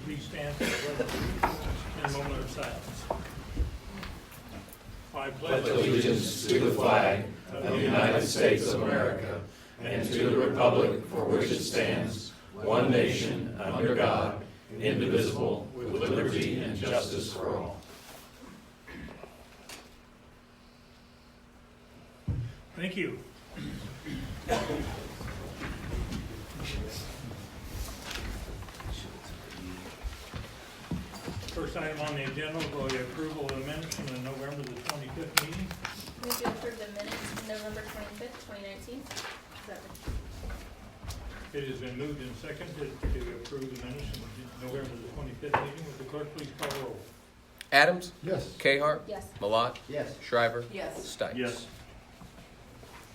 please stand for the pledge in a moment of silence. I pledge allegiance to the flag of the United States of America and to the republic for which it stands, one nation, under God, indivisible, with liberty and justice for all. Thank you. First item on the agenda will be approval of the minutes from the November the 25th meeting. Move to approve the minutes of November 25th, 2019. Second. It has been moved and seconded to approve the minutes from the November the 25th meeting. Would the clerk please call roll? Adams? Yes. Cahart? Yes. Malat? Yes. Shriver? Yes. Stites? Yes.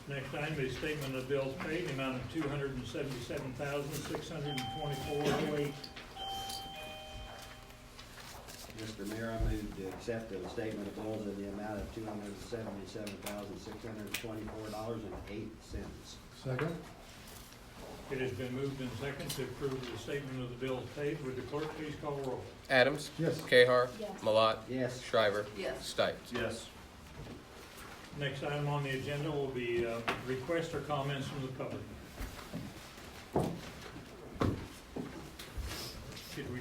Next item is statement of bills paid, the amount of $277,624.08. Mr. Mayor, I move to accept the statement of bills in the amount of $277,624.08. Second? It has been moved and seconded to approve the statement of the bills paid. Would the clerk please call roll? Adams? Yes. Cahart? Yes. Malat? Yes. Shriver? Yes. Stites? Yes. Next item on the agenda will be requests or comments from the public. Would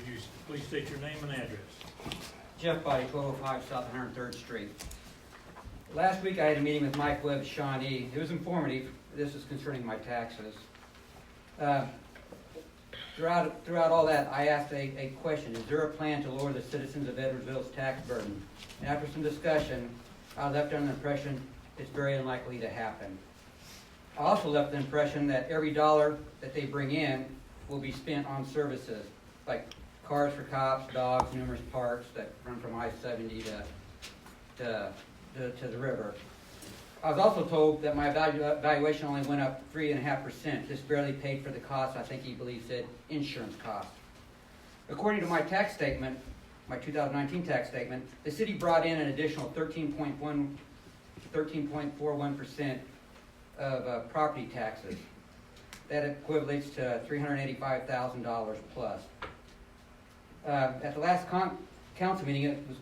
you please state your name and address? Jeff Body, 1205 South 103rd Street. Last week I had a meeting with Mike Webb, Shawnee. It was informative. This is concerning my taxes. Throughout all that, I asked a question. Is there a plan to lower the citizens of Edwardsville's tax burden? And after some discussion, I left under the impression it's very unlikely to happen. I also left the impression that every dollar that they bring in will be spent on services, like cars for cops, dogs, numerous parks that run from I-70 to the river. I was also told that my valuation only went up 3.5%. This barely paid for the cost. I think he believes it insurance costs. According to my tax statement, my 2019 tax statement, the city brought in an additional 13.41% of property taxes. That equates to $385,000 plus. At the last council meeting, it was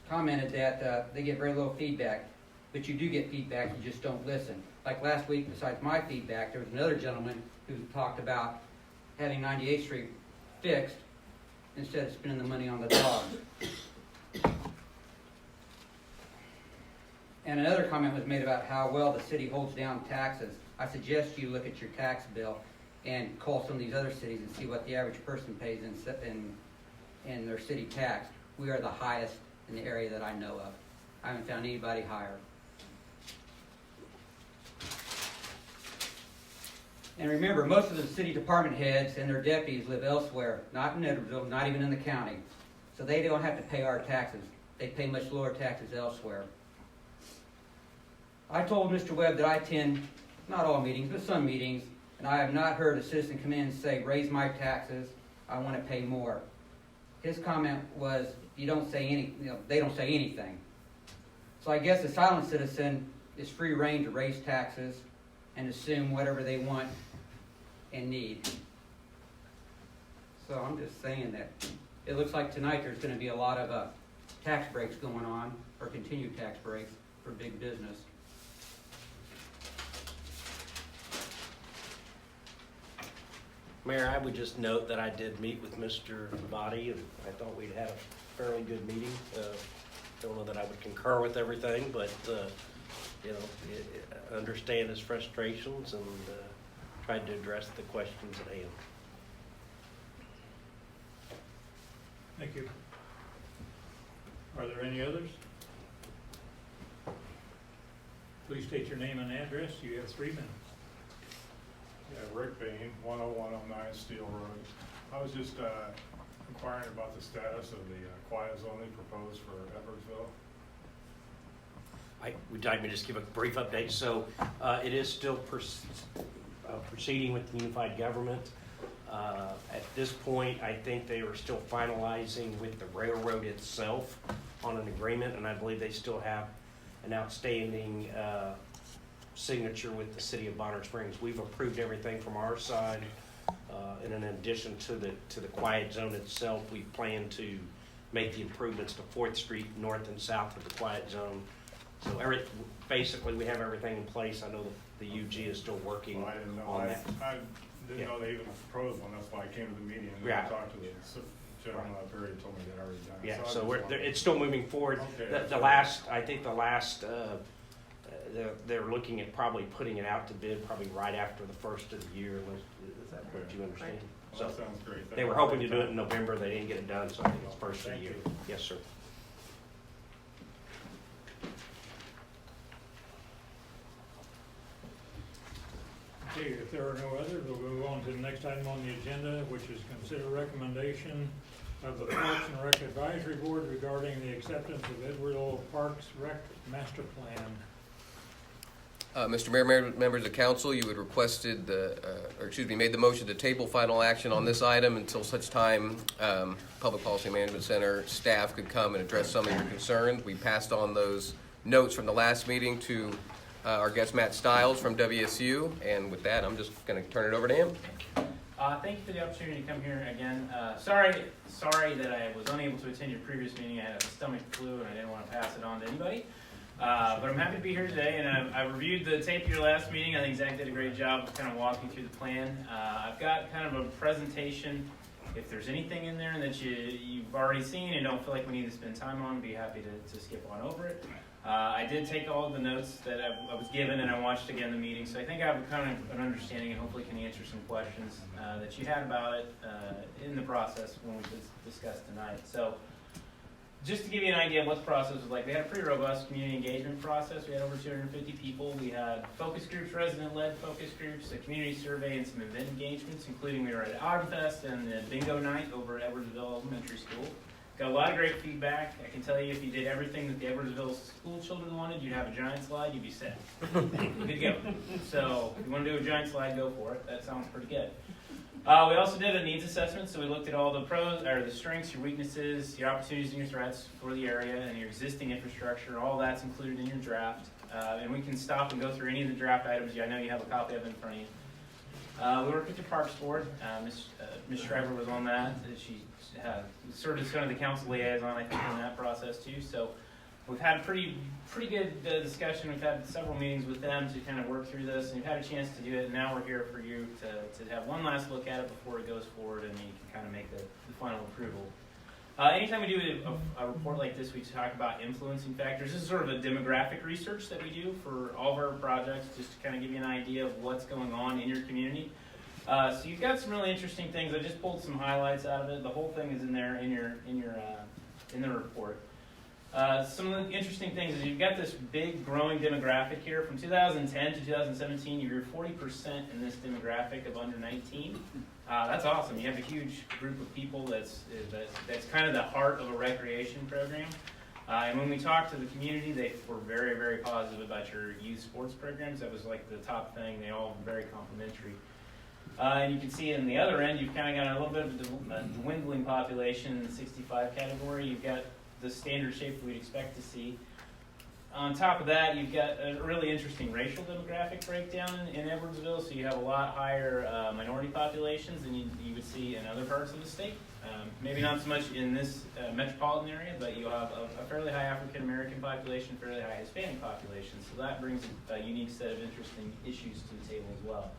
commented that they get very little feedback, but you do get feedback, you just don't listen. Like last week, besides my feedback, there was another gentleman who talked about having 98th Street fixed instead of spending the money on the dogs. And another comment was made about how well the city holds down taxes. I suggest you look at your tax bill and call some of these other cities and see what the average person pays in their city tax. We are the highest in the area that I know of. I haven't found anybody higher. And remember, most of the city department heads and their deputies live elsewhere, not in Edwardsville, not even in the county. So they don't have to pay our taxes. They pay much lower taxes elsewhere. I told Mr. Webb that I attend, not all meetings, but some meetings, and I have not heard a citizen come in and say, raise my taxes, I want to pay more. His comment was, they don't say anything. So I guess a silent citizen is free reign to raise taxes and assume whatever they want and need. So I'm just saying that it looks like tonight there's going to be a lot of tax breaks going on, or continued tax breaks for big business. Mayor, I would just note that I did meet with Mr. Vadi, and I thought we'd had a fairly good meeting. Don't know that I would concur with everything, but understand his frustrations and tried to address the questions at hand. Thank you. Are there any others? Please state your name and address. You have 3 minutes. Yeah, Rick Bain, 10109 Steel Road. I was just inquiring about the status of the quiet zoning proposed for Edwardsville. Would you like me to just give a brief update? So it is still proceeding with the unified government. At this point, I think they are still finalizing with the railroad itself on an agreement, and I believe they still have an outstanding signature with the city of Bonner Springs. We've approved everything from our side. And in addition to the quiet zone itself, we plan to make the improvements to 4th Street, north and south of the quiet zone. So basically, we have everything in place. I know the UG is still working Well, I didn't know, on that. I didn't Yeah. know they even proposed one, that's why I came to the meeting and Yeah. talked to the gentleman up there, he told me they'd already done it. Yeah, I so just we're, wanted- it's still moving forward. Okay, The that's last, I think the last, they're looking at probably putting it out to bid probably right after the first of the year. Is that what you understand? Well, So that sounds great. they were hoping to do it in November. They didn't get it done, so I think it's first of the Thank year. you. Yes, sir. Okay, if there are no others, we'll move on to the next item on the agenda, which is consider recommendation of the Parks and Rec Advisory Board regarding the acceptance of Edwardsville Parks Rec Master Plan. Mr. Mayor, members of council, you had requested made the motion to table final action on this item until such time Public Policy Management Center staff could come and address some of your concerns. We passed on those notes from the last meeting to our guest Matt Stiles from WSU, and with that, I'm just going to turn it over to him. Thank you for the opportunity to come here again. Sorry that I was unable to attend your previous meeting. I had a stomach flu and I didn't want to pass it on to anybody. But I'm happy to be here today, and I reviewed the tape of your last meeting. I think Zach did a great job of kind of walking through the plan. I've got kind of a presentation. If there's anything in there that you've already seen and don't feel like we need to spend time on, be happy to skip on over it. I did take all of the notes that I was given, and I watched again the meeting, so I think I have kind of an understanding and hopefully can answer some questions that you had about it in the process when we discussed tonight. So just to give you an idea of what the process was like, we had a pretty robust community engagement process. We had over 250 people. We had focus groups, resident-led focus groups, a community survey, and some event engagements, including we were at Autumn Fest and the bingo night over at Edwardsville Elementary School. Got a lot of great feedback. I can tell you if you did everything that the Edwardsville school children wanted, you'd have a giant slide, you'd be set. Good to go. So if you want to do a giant slide, go for it. That sounds pretty good. We also did a needs assessment, so we looked at all the pros, or the strengths, your weaknesses, your opportunities and your threats for the area and your existing infrastructure. All that's included in your draft. And we can stop and go through any of the draft items. I know you have a copy of it in front of you. We worked with the Parks Board. Ms. Schreiber was on that. She served as kind of the council liaison, I think, in that process too. So we've had a pretty good discussion. We've had several meetings with them to kind of work through this, and you've had a chance to do it. And now we're here for you to have one last look at it before it goes forward, and you can kind of make the final approval. Anytime we do a report like this, we talk about influencing factors. This is sort of a demographic research that we do for all of our projects, just to kind of give you an idea of what's going on in your community. So you've got some really interesting things. I just pulled some highlights out of it. The whole thing is in there in the report. Some of the interesting things is you've got this big growing demographic here. From 2010 to 2017, you grew 40% in this demographic of under 19. That's awesome. You have a huge group of people that's kind of the heart of a recreation program. And when we talked to the community, they were very, very positive about your youth sports programs. That was like the top thing. They all were very complimentary. And you can see in the other end, you've kind of got a little bit of a dwindling population in the 65 category. You've got the standard shape we'd expect to see. On top of that, you've got a really interesting racial demographic breakdown in Edwardsville, so you have a lot higher minority populations than you would see in other parts of the state. Maybe not so much in this metropolitan area, but you'll have a fairly high African American population, fairly high Hispanic population, so that brings a unique set of interesting issues to the table as well.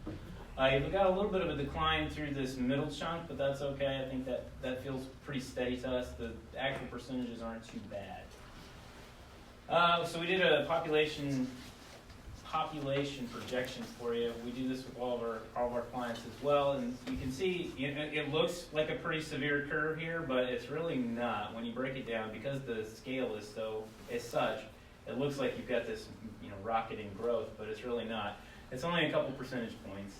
You've got a little bit of a decline through this middle chunk, but that's okay. I think that feels pretty steady to us. The actual percentages aren't too bad. So we did a population projection for you. We do this with all of our clients as well, and you can see it looks like a pretty severe curve here, but it's really not when you break it down because the scale is such. It looks like you've got this rocketing growth, but it's really not. It's only a couple percentage points,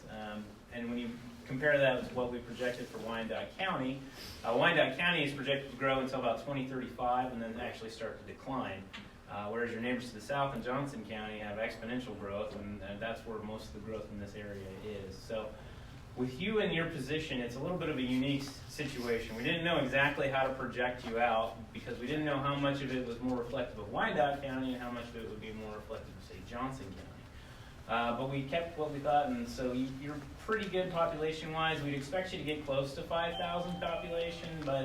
and when you compare that with what we projected for Wyandotte County, Wyandotte County is projected to grow until about 2035 and then actually start to decline, whereas your neighbors to the south in Johnson County have exponential growth, and that's where most of the growth in this area is. So with you in your position, it's a little bit of a unique situation. We didn't know exactly how to project you out because we didn't know how much of it was more reflective of Wyandotte County and how much of it would be more reflective of, say, Johnson County. But we kept what we thought, and so you're pretty good population-wise. We'd expect you to get close to 5,000 population by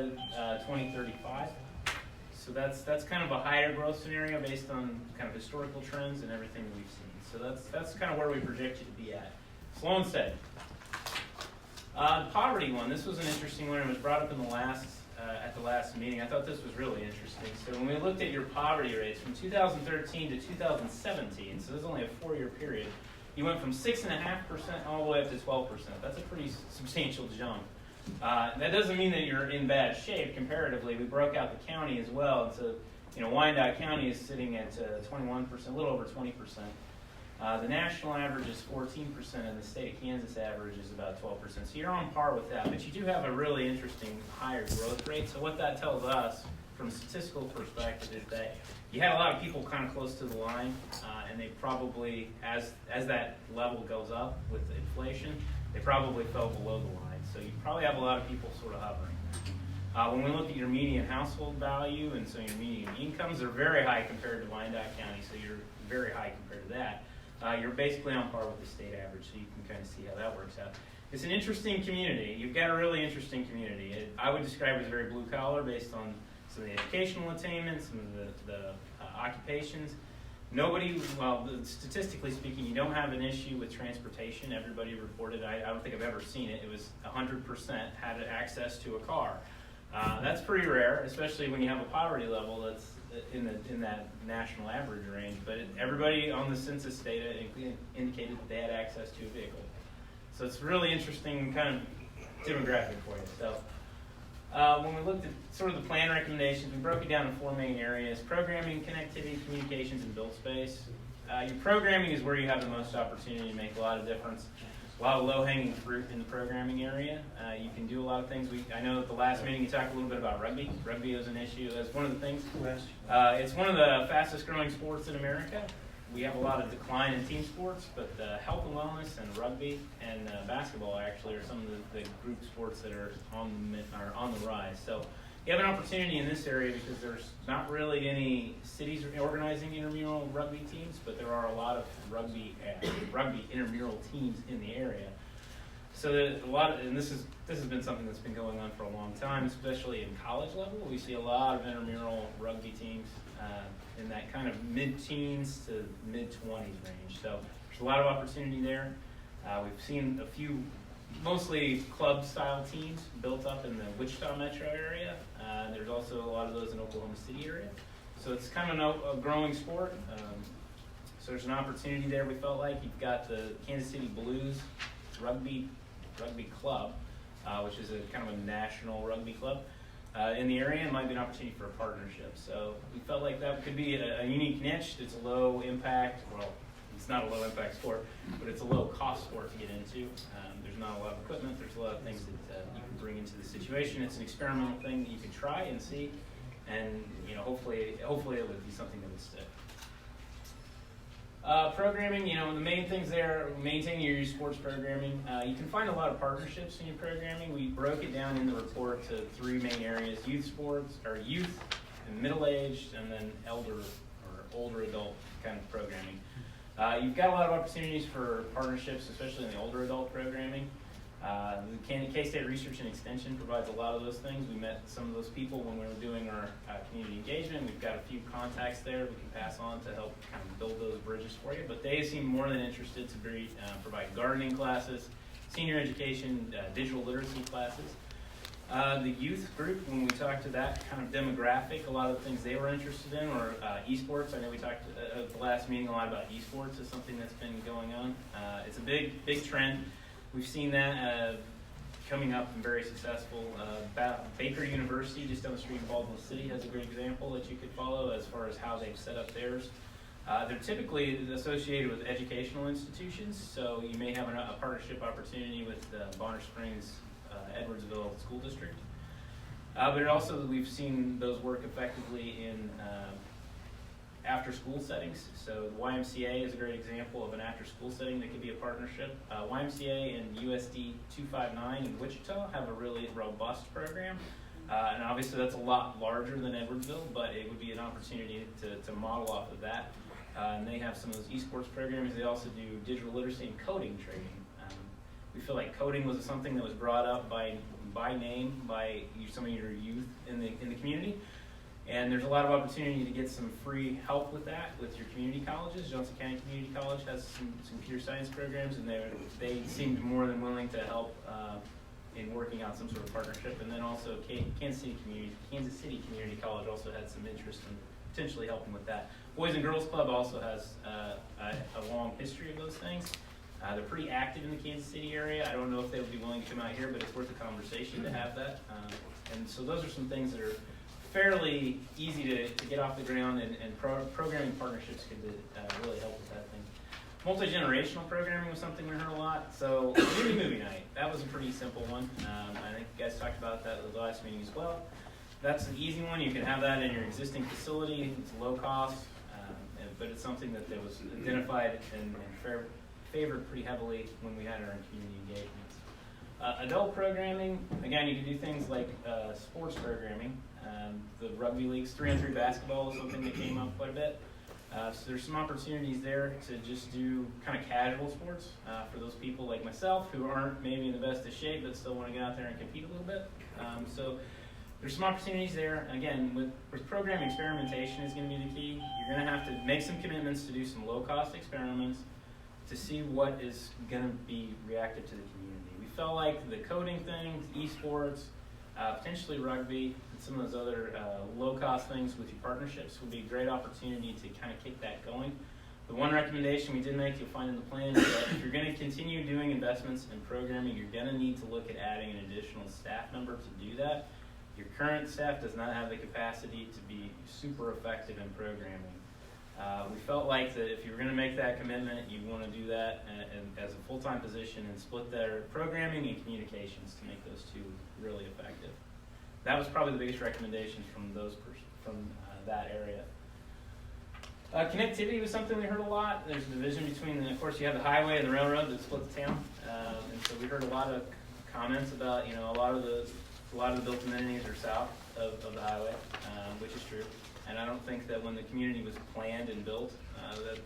2035. So that's kind of a higher growth scenario based on kind of historical trends and everything that we've seen. So that's kind of where we project you to be at. Slow and steady. The poverty one, this was an interesting one. It was brought up in the at the last meeting. I thought this was really interesting. So when we looked at your poverty rates from 2013 to 2017, so this is only a 4-year period, you went from 6.5% all the way up to 12%. That's a pretty substantial jump. That doesn't mean that you're in bad shape comparatively. We broke out the county as well. So, Wyandotte County is sitting at 21%, a little over 20%. The national average is 14%, and the state of Kansas average is about 12%. So you're on par with that, but you do have a really interesting higher growth rate. So what that tells us, from a statistical perspective, is that you had a lot of people kind of close to the line, and they probably, as that level goes up with inflation, they probably fell below the line. So you probably have a lot of people sort of hovering. When we look at your median household value, and so your median incomes are very high compared to Wyandotte County, so you're very high compared to that. You're basically on par with the state average, so you can kind of see how that works out. It's an interesting community. You've got a really interesting community. I would describe it as very blue collar based on some of the educational attainments, some of the occupations. Statistically speaking, you don't have an issue with transportation. Everybody reported, I don't think I've ever seen it, it was 100% had access to a car. That's pretty rare, especially when you have a poverty level that's in that national average range. But everybody on the census data indicated that they had access to a vehicle. So it's really interesting kind of demographic for you. So when we looked at sort of the plan recommendations, we broke it down in 4 main areas: programming, connectivity, communications, and build space. Your programming is where you have the most opportunity to make a lot of difference. A lot of low-hanging fruit in the programming area. You can do a lot of things. I know at the last meeting you talked a little bit about rugby. Rugby is an issue. That's one of the things. It's one of the fastest-growing sports in America. We have a lot of decline in team sports, but health and wellness and rugby and basketball actually are some of the group sports that are on the rise. So you have an opportunity in this area because there's not really any cities organizing intramural rugby teams, but there are a lot of rugby intramural teams in the area. So this has been something that's been going on for a long time, especially in college level. We see a lot of intramural rugby teams in that kind of mid-teens to mid-20s range. So there's a lot of opportunity there. We've seen a few mostly club-style teams built up in the Wichita metro area. There's also a lot of those in Oklahoma City area. So it's kind of a growing sport. So there's an opportunity there. We felt like you've got the Kansas City Blues rugby club, which is a kind of a national rugby club in the area. It might be an opportunity for a partnership. So we felt like that could be a unique niche. It's a low impact, it's not a low impact sport, but it's a low cost sport to get into. There's not a lot of equipment. There's a lot of things that you can bring into the situation. It's an experimental thing that you can try and see, and hopefully it would be something that would stick. Programming, the main things there, maintaining your sports programming. You can find a lot of partnerships in your programming. We broke it down in the report to 3 main areas: youth sports, or youth and middle-aged, and then elder or older adult kind of programming. You've got a lot of opportunities for partnerships, especially in the older adult programming. The K-State Research and Extension provides a lot of those things. We met some of those people when we were doing our community engagement. We've got a few contacts there we can pass on to help kind of build those bridges for you. But they seem more than interested to provide gardening classes, senior education, digital literacy classes. The youth group, when we talked to that kind of demographic, a lot of the things they were interested in were esports. I know we talked at the last meeting a lot about esports as something that's been going on. It's a big trend. We've seen that coming up and very successful. Baker University, just down the street in Baldwin City, has a great example that you could follow as far as how they've set up theirs. They're typically associated with educational institutions, so you may have a partnership opportunity with Bonner Springs Edwardsville School District. But also we've seen those work effectively in after-school settings. So the YMCA is a great example of an after-school setting that could be a partnership. YMCA and USD 259 in Wichita have a really robust program. And obviously that's a lot larger than Edwardsville, but it would be an opportunity to model off of that. And they have some of those esports programs. They also do digital literacy and coding training. We feel like coding was something that was brought up by name by some of your youth in the community. And there's a lot of opportunity to get some free help with that with your community colleges. Johnson County Community College has some computer science programs, and they seemed more than willing to help in working out some sort of partnership. And then also Kansas City Community College also had some interest in potentially helping with that. Boys and Girls Club also has a long history of those things. They're pretty active in the Kansas City area. I don't know if they would be willing to come out here, but it's worth a conversation to have that. And so those are some things that are fairly easy to get off the ground, and programming partnerships could really help with that thing. Multi-generational programming was something we heard a lot. So movie night, that was a pretty simple one. I think you guys talked about that at the last meeting as well. That's an easy one. You can have that in your existing facility. It's low cost, but it's something that was identified and favored pretty heavily when we had our community engagements. Adult programming, again, you can do things like sports programming. The rugby leagues, 3-on-3 basketball is something that came up quite a bit. So there's some opportunities there to just do kind of casual sports for those people like myself who aren't maybe in the best of shape but still want to get out there and compete a little bit. So there's some opportunities there. Again, with program experimentation is going to be the key. You're going to have to make some commitments to do some low-cost experiments to see what is going to be reactive to the community. We felt like the coding things, esports, potentially rugby, and some of those other low-cost things with your partnerships would be a great opportunity to kind of kick that going. The one recommendation we did make, you'll find in the plan, is that if you're going to continue doing investments in programming, you're going to need to look at adding an additional staff member to do that. Your current staff does not have the capacity to be super effective in programming. We felt like that if you were going to make that commitment, you'd want to do that as a full-time position and split their programming and communications to make those two really effective. That was probably the biggest recommendation from that area. Connectivity was something we heard a lot. There's a division between, of course, you have the highway and the railroad that split the town, and so we heard a lot of comments about, a lot of the built amenities are south of the highway, which is true. And I don't think that when the community was planned and built,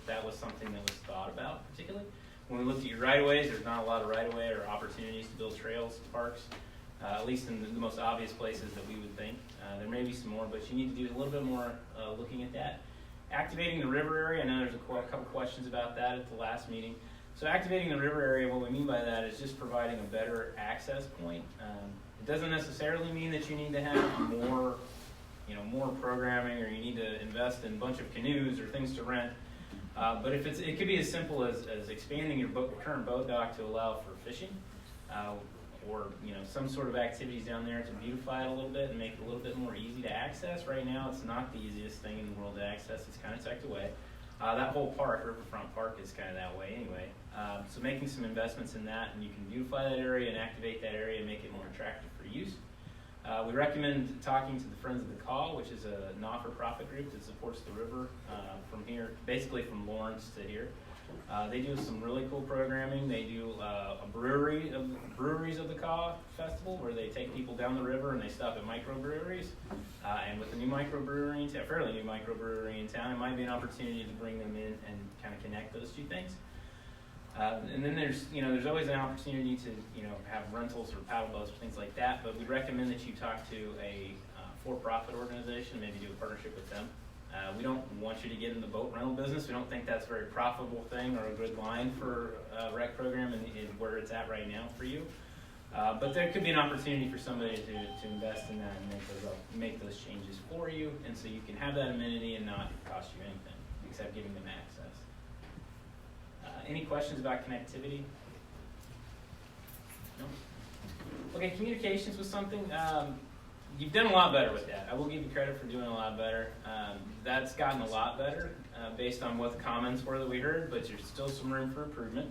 that was something that was thought about particularly. When we looked at your right-of-ways, there's not a lot of right-of-way or opportunities to build trails, parks, at least in the most obvious places that we would think. There may be some more, but you need to do a little bit more looking at that. Activating the river area, I know there's a couple questions about that at the last meeting. So activating the river area, what we mean by that is just providing a better access point. It doesn't necessarily mean that you need to have more programming, or you need to invest in a bunch of canoes or things to rent. But it could be as simple as expanding your current boat dock to allow for fishing, or some sort of activities down there to beautify it a little bit and make it a little bit more easy to access. Right now, it's not the easiest thing in the world to access. It's kind of tucked away. That whole park, Riverfront Park, is kind of that way anyway. So making some investments in that, and you can beautify that area and activate that area and make it more attractive for use. We recommend talking to the Friends of the Call, which is a not-for-profit group that supports the river from here, basically from Lawrence to here. They do some really cool programming. They do a Breweries of the Call festival, where they take people down the river and they stop at microbreweries. And with a new microbrewery, a fairly new microbrewery in town, it might be an opportunity to bring them in and kind of connect those two things. And then there's always an opportunity to have rentals or paddle boats or things like that. But we'd recommend that you talk to a for-profit organization, maybe do a partnership with them. We don't want you to get in the boat rental business. We don't think that's a very profitable thing or a good line for a rec program and where it's at right now for you. But there could be an opportunity for somebody to invest in that and make those changes for you, and so you can have that amenity and not cost you anything except giving them access. Any questions about connectivity? No? Okay, communications was something. You've done a lot better with that. I will give you credit for doing a lot better. That's gotten a lot better based on what the comments were that we heard, but there's still some room for improvement.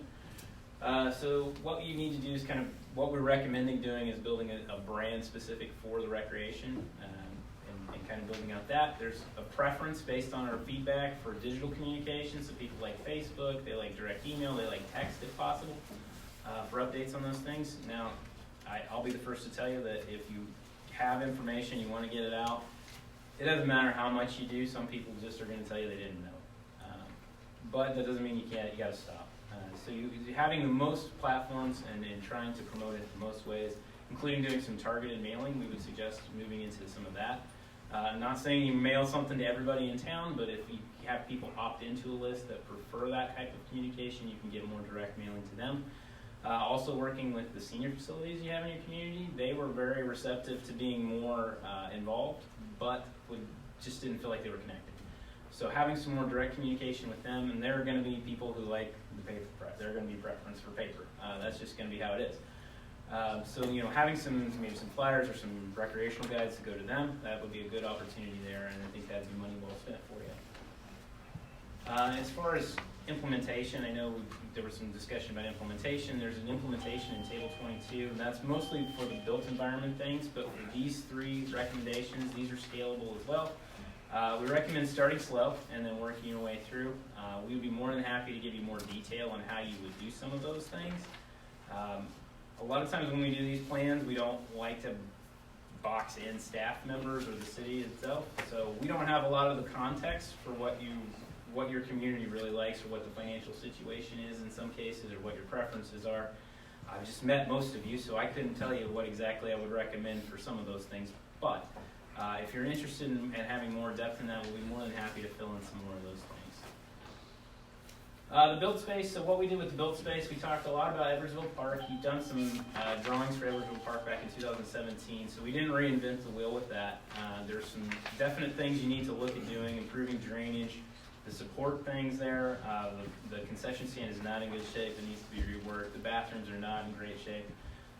So what you need to do is what we're recommending doing is building a brand specific for the recreation and kind of building out that. There's a preference based on our feedback for digital communication. So people like Facebook, they like direct email, they like text if possible for updates on those things. Now, I'll be the first to tell you that if you have information, you want to get it out, it doesn't matter how much you do. Some people just are going to tell you they didn't know. but that doesn't mean you can't, you gotta stop. So having the most platforms and trying to promote it in most ways, including doing some targeted mailing, we would suggest moving into some of that. I'm not saying you mail something to everybody in town, but if you have people opt into a list that prefer that type of communication, you can get more direct mailing to them. Also working with the senior facilities you have in your community, they were very receptive to being more involved, but just didn't feel like they were connected. So having some more direct communication with them, and there are going to be people who like the paper press. They're going to be preference for paper. That's just going to be how it is. So having maybe some flyers or some recreational guides to go to them, that would be a good opportunity there, and I think that'd be money well spent for you. As far as implementation, I know there was some discussion about implementation. There's an implementation in Table 22, and that's mostly for the built environment things, but for these 3 recommendations, these are scalable as well. We recommend starting slow and then working your way through. We would be more than happy to give you more detail on how you would do some of those things. A lot of times when we do these plans, we don't like to box in staff members or the city itself. So we don't have a lot of the context for what your community really likes or what the financial situation is in some cases or what your preferences are. I've just met most of you, so I couldn't tell you what exactly I would recommend for some of those things. But if you're interested in having more depth in that, we'll be more than happy to fill in some more of those things. The build space, so what we did with the build space, we talked a lot about Edwardsville Park. You've done some drawings for Edwardsville Park back in 2017, so we didn't reinvent the wheel with that. There's some definite things you need to look at doing, improving drainage, the support things there. The concession stand is not in good shape, it needs to be reworked. The bathrooms are not in great shape.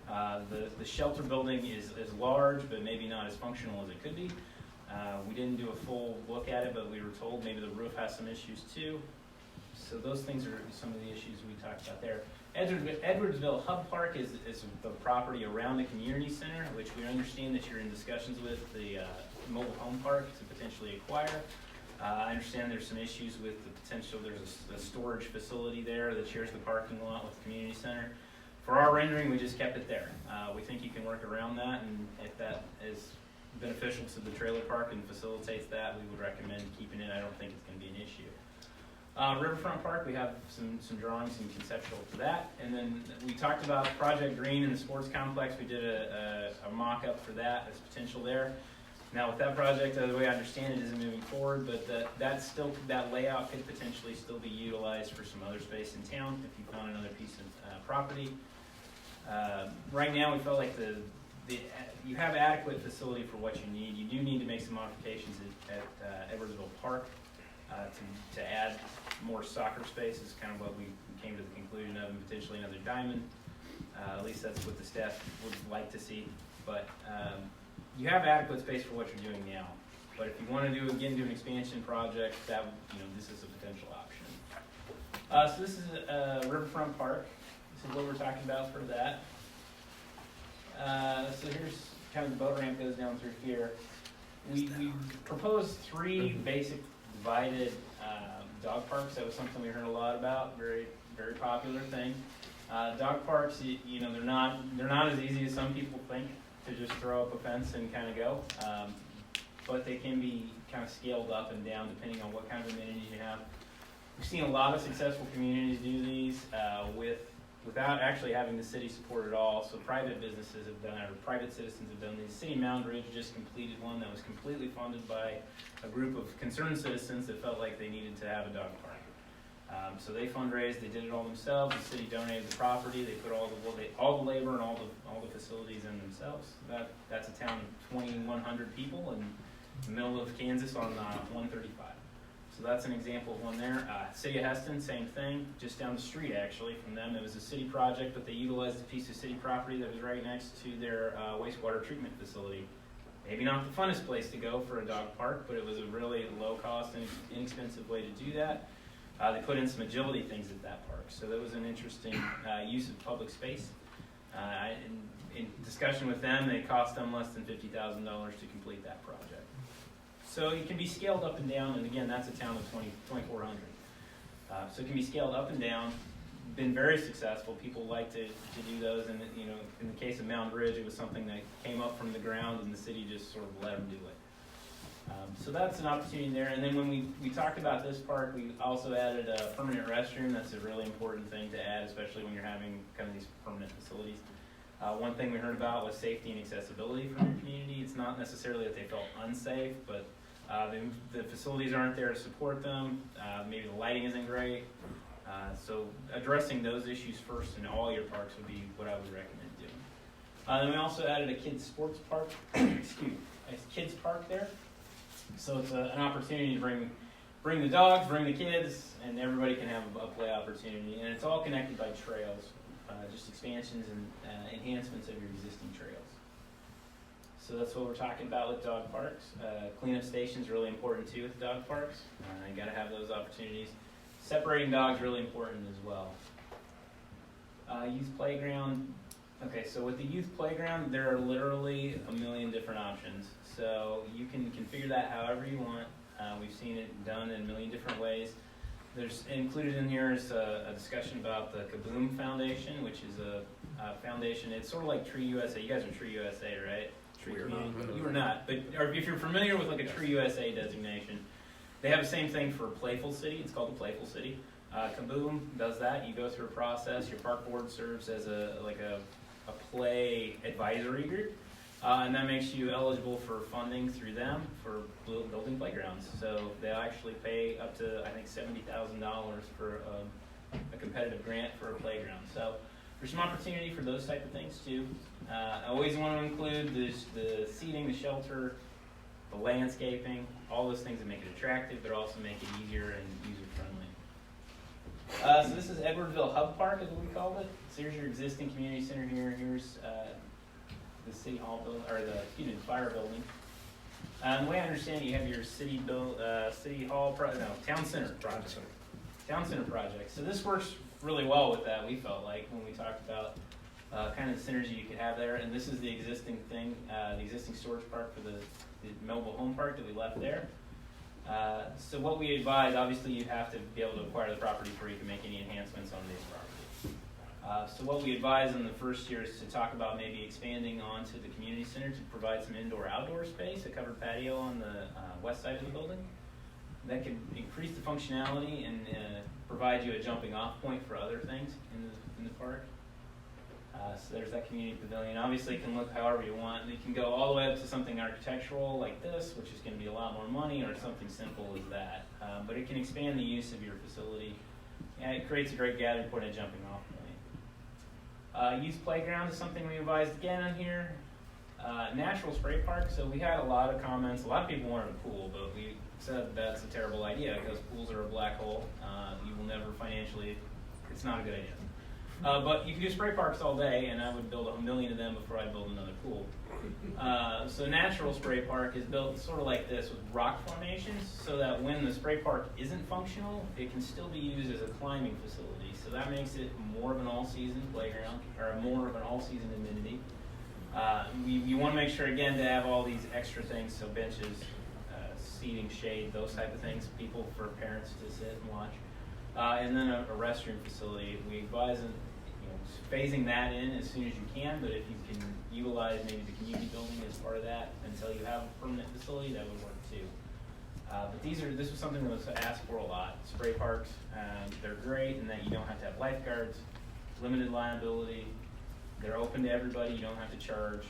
The shelter building is large, but maybe not as functional as it could be. We didn't do a full look at it, but we were told maybe the roof has some issues too. So those things are some of the issues we talked about there. Edwardsville Hub Park is the property around the community center, which we understand that you're in discussions with the mobile home park to potentially acquire. I understand there's some issues with the potential, there's a storage facility there that shares the parking lot with the community center. For our rendering, we just kept it there. We think you can work around that, and if that is beneficial to the trailer park and facilitates that, we would recommend keeping it. I don't think it's going to be an issue. Riverfront Park, we have some drawings and conceptual for that. And then we talked about Project Green in the sports complex. We did a mock-up for that. There's potential there. Now with that project, the way I understand it, isn't moving forward, but that layout could potentially still be utilized for some other space in town if you found another piece of property. Right now, we felt like you have adequate facility for what you need. You do need to make some modifications at Edwardsville Park to add more soccer space is kind of what we came to the conclusion of, and potentially another diamond. At least that's what the staff would like to see. But you have adequate space for what you're doing now. But if you want to do an expansion project, this is a potential option. So this is Riverfront Park. This is what we're talking about for that. So here's kind of the boat ramp goes down through here. We proposed 3 basic divided dog parks. That was something we heard a lot about. Very, very popular thing. Dog parks, they're not as easy as some people think to just throw up a fence and kind of go. But they can be kind of scaled up and down depending on what kind of amenities you have. We've seen a lot of successful communities do these without actually having the city support at all. So private businesses have done it, or private citizens have done these. City of Mountain Ridge just completed one that was completely funded by a group of concerned citizens that felt like they needed to have a dog park. So they fundraised, they did it all themselves. The city donated the property, they put all the labor and all the facilities in themselves. That's a town of 2,100 people in the middle of Kansas on 135. So that's an example of one there. City of Heston, same thing, just down the street actually from them. It was a city project, but they utilized a piece of city property that was right next to their wastewater treatment facility. Maybe not the funnest place to go for a dog park, but it was a really low cost and inexpensive way to do that. They put in some agility things at that park, so that was an interesting use of public space. In discussion with them, they cost them less than $50,000 to complete that project. So it can be scaled up and down, and again, that's a town of 2,400. So it can be scaled up and down. Been very successful. People like to do those, and in the case of Mountain Ridge, it was something that came up from the ground, and the city just sort of let them do it. So that's an opportunity there. And then when we talked about this park, we also added a permanent restroom. That's a really important thing to add, especially when you're having kind of these permanent facilities. One thing we heard about was safety and accessibility from your community. It's not necessarily that they felt unsafe, but the facilities aren't there to support them. Maybe the lighting isn't great. So addressing those issues first in all your parks would be what I would recommend doing. Then we also added a kids sports park, excuse me, a kids park there. So it's an opportunity to bring the dogs, bring the kids, and everybody can have a play opportunity. And it's all connected by trails, just expansions and enhancements of your existing trails. So that's what we're talking about with dog parks. Cleanup stations really important too with dog parks. You got to have those opportunities. Separating dogs really important as well. Youth playground. Okay, so with the youth playground, there are literally a million different options. So you can configure that however you want. We've seen it done in a million different ways. There's included in here is a discussion about the Kaboom Foundation, which is a foundation. It's sort of like Tree USA. You guys are Tree USA, right? Tree Community. You are not, but or if you're familiar with like a Tree USA designation, they have the same thing for Playful City. It's called the Playful City. Kaboom does that. You go through a process. Your park board serves as a play advisory group. And that makes you eligible for funding through them for building playgrounds. So they'll actually pay up to, I think, $70,000 for a competitive grant for a playground. So there's some opportunity for those type of things too. I always want to include the seating, the shelter, the landscaping, all those things that make it attractive, but also make it easier and user-friendly. So this is Edwardsville Hub Park, is what we called it. So here's your existing community center here. Here's the city hall building, or the fire building. The way I understand it, you have your city hall, town center project. Town center project. So this works really well with that. We felt like when we talked about kind of the synergy you could have there. And this is the existing thing, the existing storage park for the mobile home park that we left there. So what we advise, obviously, you have to be able to acquire the property before you can make any enhancements on this property. So what we advise in the first year is to talk about maybe expanding onto the community center to provide some indoor-outdoor space, a covered patio on the west side of the building. That could increase the functionality and provide you a jumping-off point for other things in the park. So there's that community pavilion. Obviously, it can look however you want. It can go all the way up to something architectural like this, which is going to be a lot more money, or something simple as that. But it can expand the use of your facility. And it creates a great gathering point and jumping-off point. Youth playground is something we advised again on here. Natural spray park. So we had a lot of comments. A lot of people wanted a pool, but we said that's a terrible idea because pools are a black hole. You will never financially, it's not a good idea. But you can do spray parks all day, and I would build 1 million of them before I build another pool. So natural spray park is built sort of like this with rock formations, so that when the spray park isn't functional, it can still be used as a climbing facility. So that makes it more of an all-season playground, or more of an all-season amenity. You want to make sure, again, to have all these extra things, so benches, seating, shade, those type of things, people for parents to sit and watch. And then a restroom facility. We advise phasing that in as soon as you can, but if you can utilize maybe the community building as part of that until you have a permanent facility, that would work too. But this was something that was asked for a lot. Spray parks, they're great in that you don't have to have lifeguards, limited liability, they're open to everybody, you don't have to charge.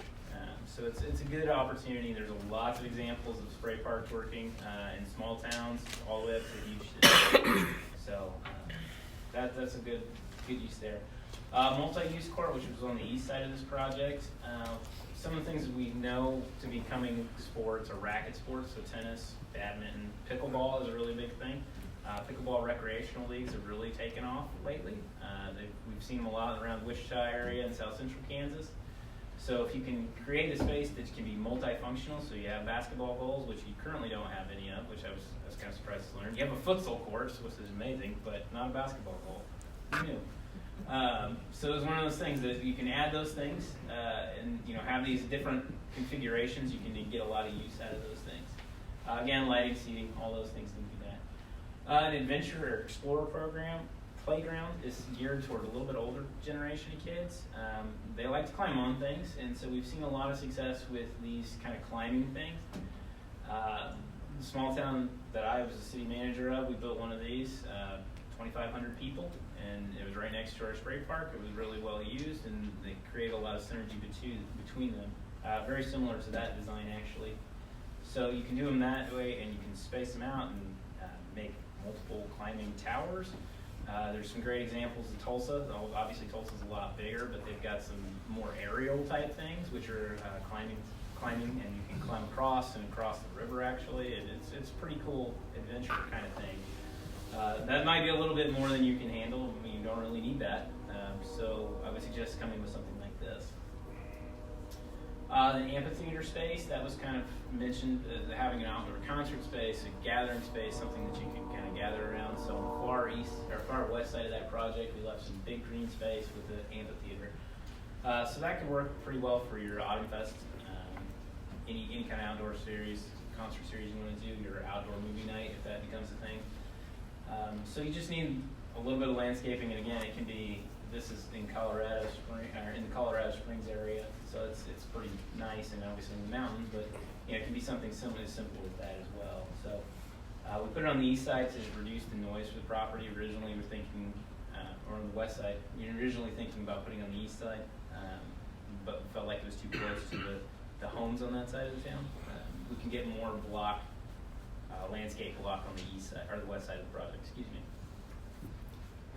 So it's a good opportunity. There's lots of examples of spray parks working in small towns all the way up to huge cities. So that's a good use there. Multi-use court, which was on the east side of this project. Some of the things that we know to be coming sports are racket sports, so tennis, badminton, pickleball is a really big thing. Pickleball recreational leagues have really taken off lately. We've seen them a lot around Wichita area and south central Kansas. So if you can create a space that can be multifunctional, so you have basketball goals, which you currently don't have any of, which I was kind of surprised to learn. You have a futsal course, which is amazing, but not a basketball goal. Who knew? So it's one of those things that you can add those things and have these different configurations. You can get a lot of use out of those things. Again, lighting, seating, all those things can do that. An adventure or explorer playground is geared toward a little bit older generation of kids. They like to climb on things, and so we've seen a lot of success with these kind of climbing things. The small town that I was the city manager of, we built one of these, 2,500 people, and it was right next to our spray park. It was really well used, and they create a lot of synergy between them. Very similar to that design, actually. So you can do them that way, and you can space them out and make multiple climbing towers. There's some great examples in Tulsa. Obviously, Tulsa's a lot bigger, but they've got some more aerial type things, which are climbing, and you can climb across and across the river. Actually, it's pretty cool adventure kind of thing. That might be a little bit more than you can handle. I mean, you don't really need that. So I would suggest coming with something like this. The amphitheater space, that was kind of mentioned, having an outdoor concert space, a gathering space, something that you can kind of gather around. So on the far east or far west side of that project, we left some big green space with the amphitheater. So that could work pretty well for your Autumn Fest, any kind of outdoor series, concert series you want to do, your outdoor movie night if that becomes a thing. So you just need a little bit of landscaping, and again, it can be. This is in Colorado in the Colorado Springs area, so it's pretty nice, and obviously in the mountains, but it can be something simple as that as well. So we put it on the east side to reduce the noise for the property. Originally, we were thinking, or on the west side, we were originally thinking about putting on the east side, but felt like it was too close to the homes on that side of the town. We can get more landscape block on the east side or the west side of the project. Excuse me.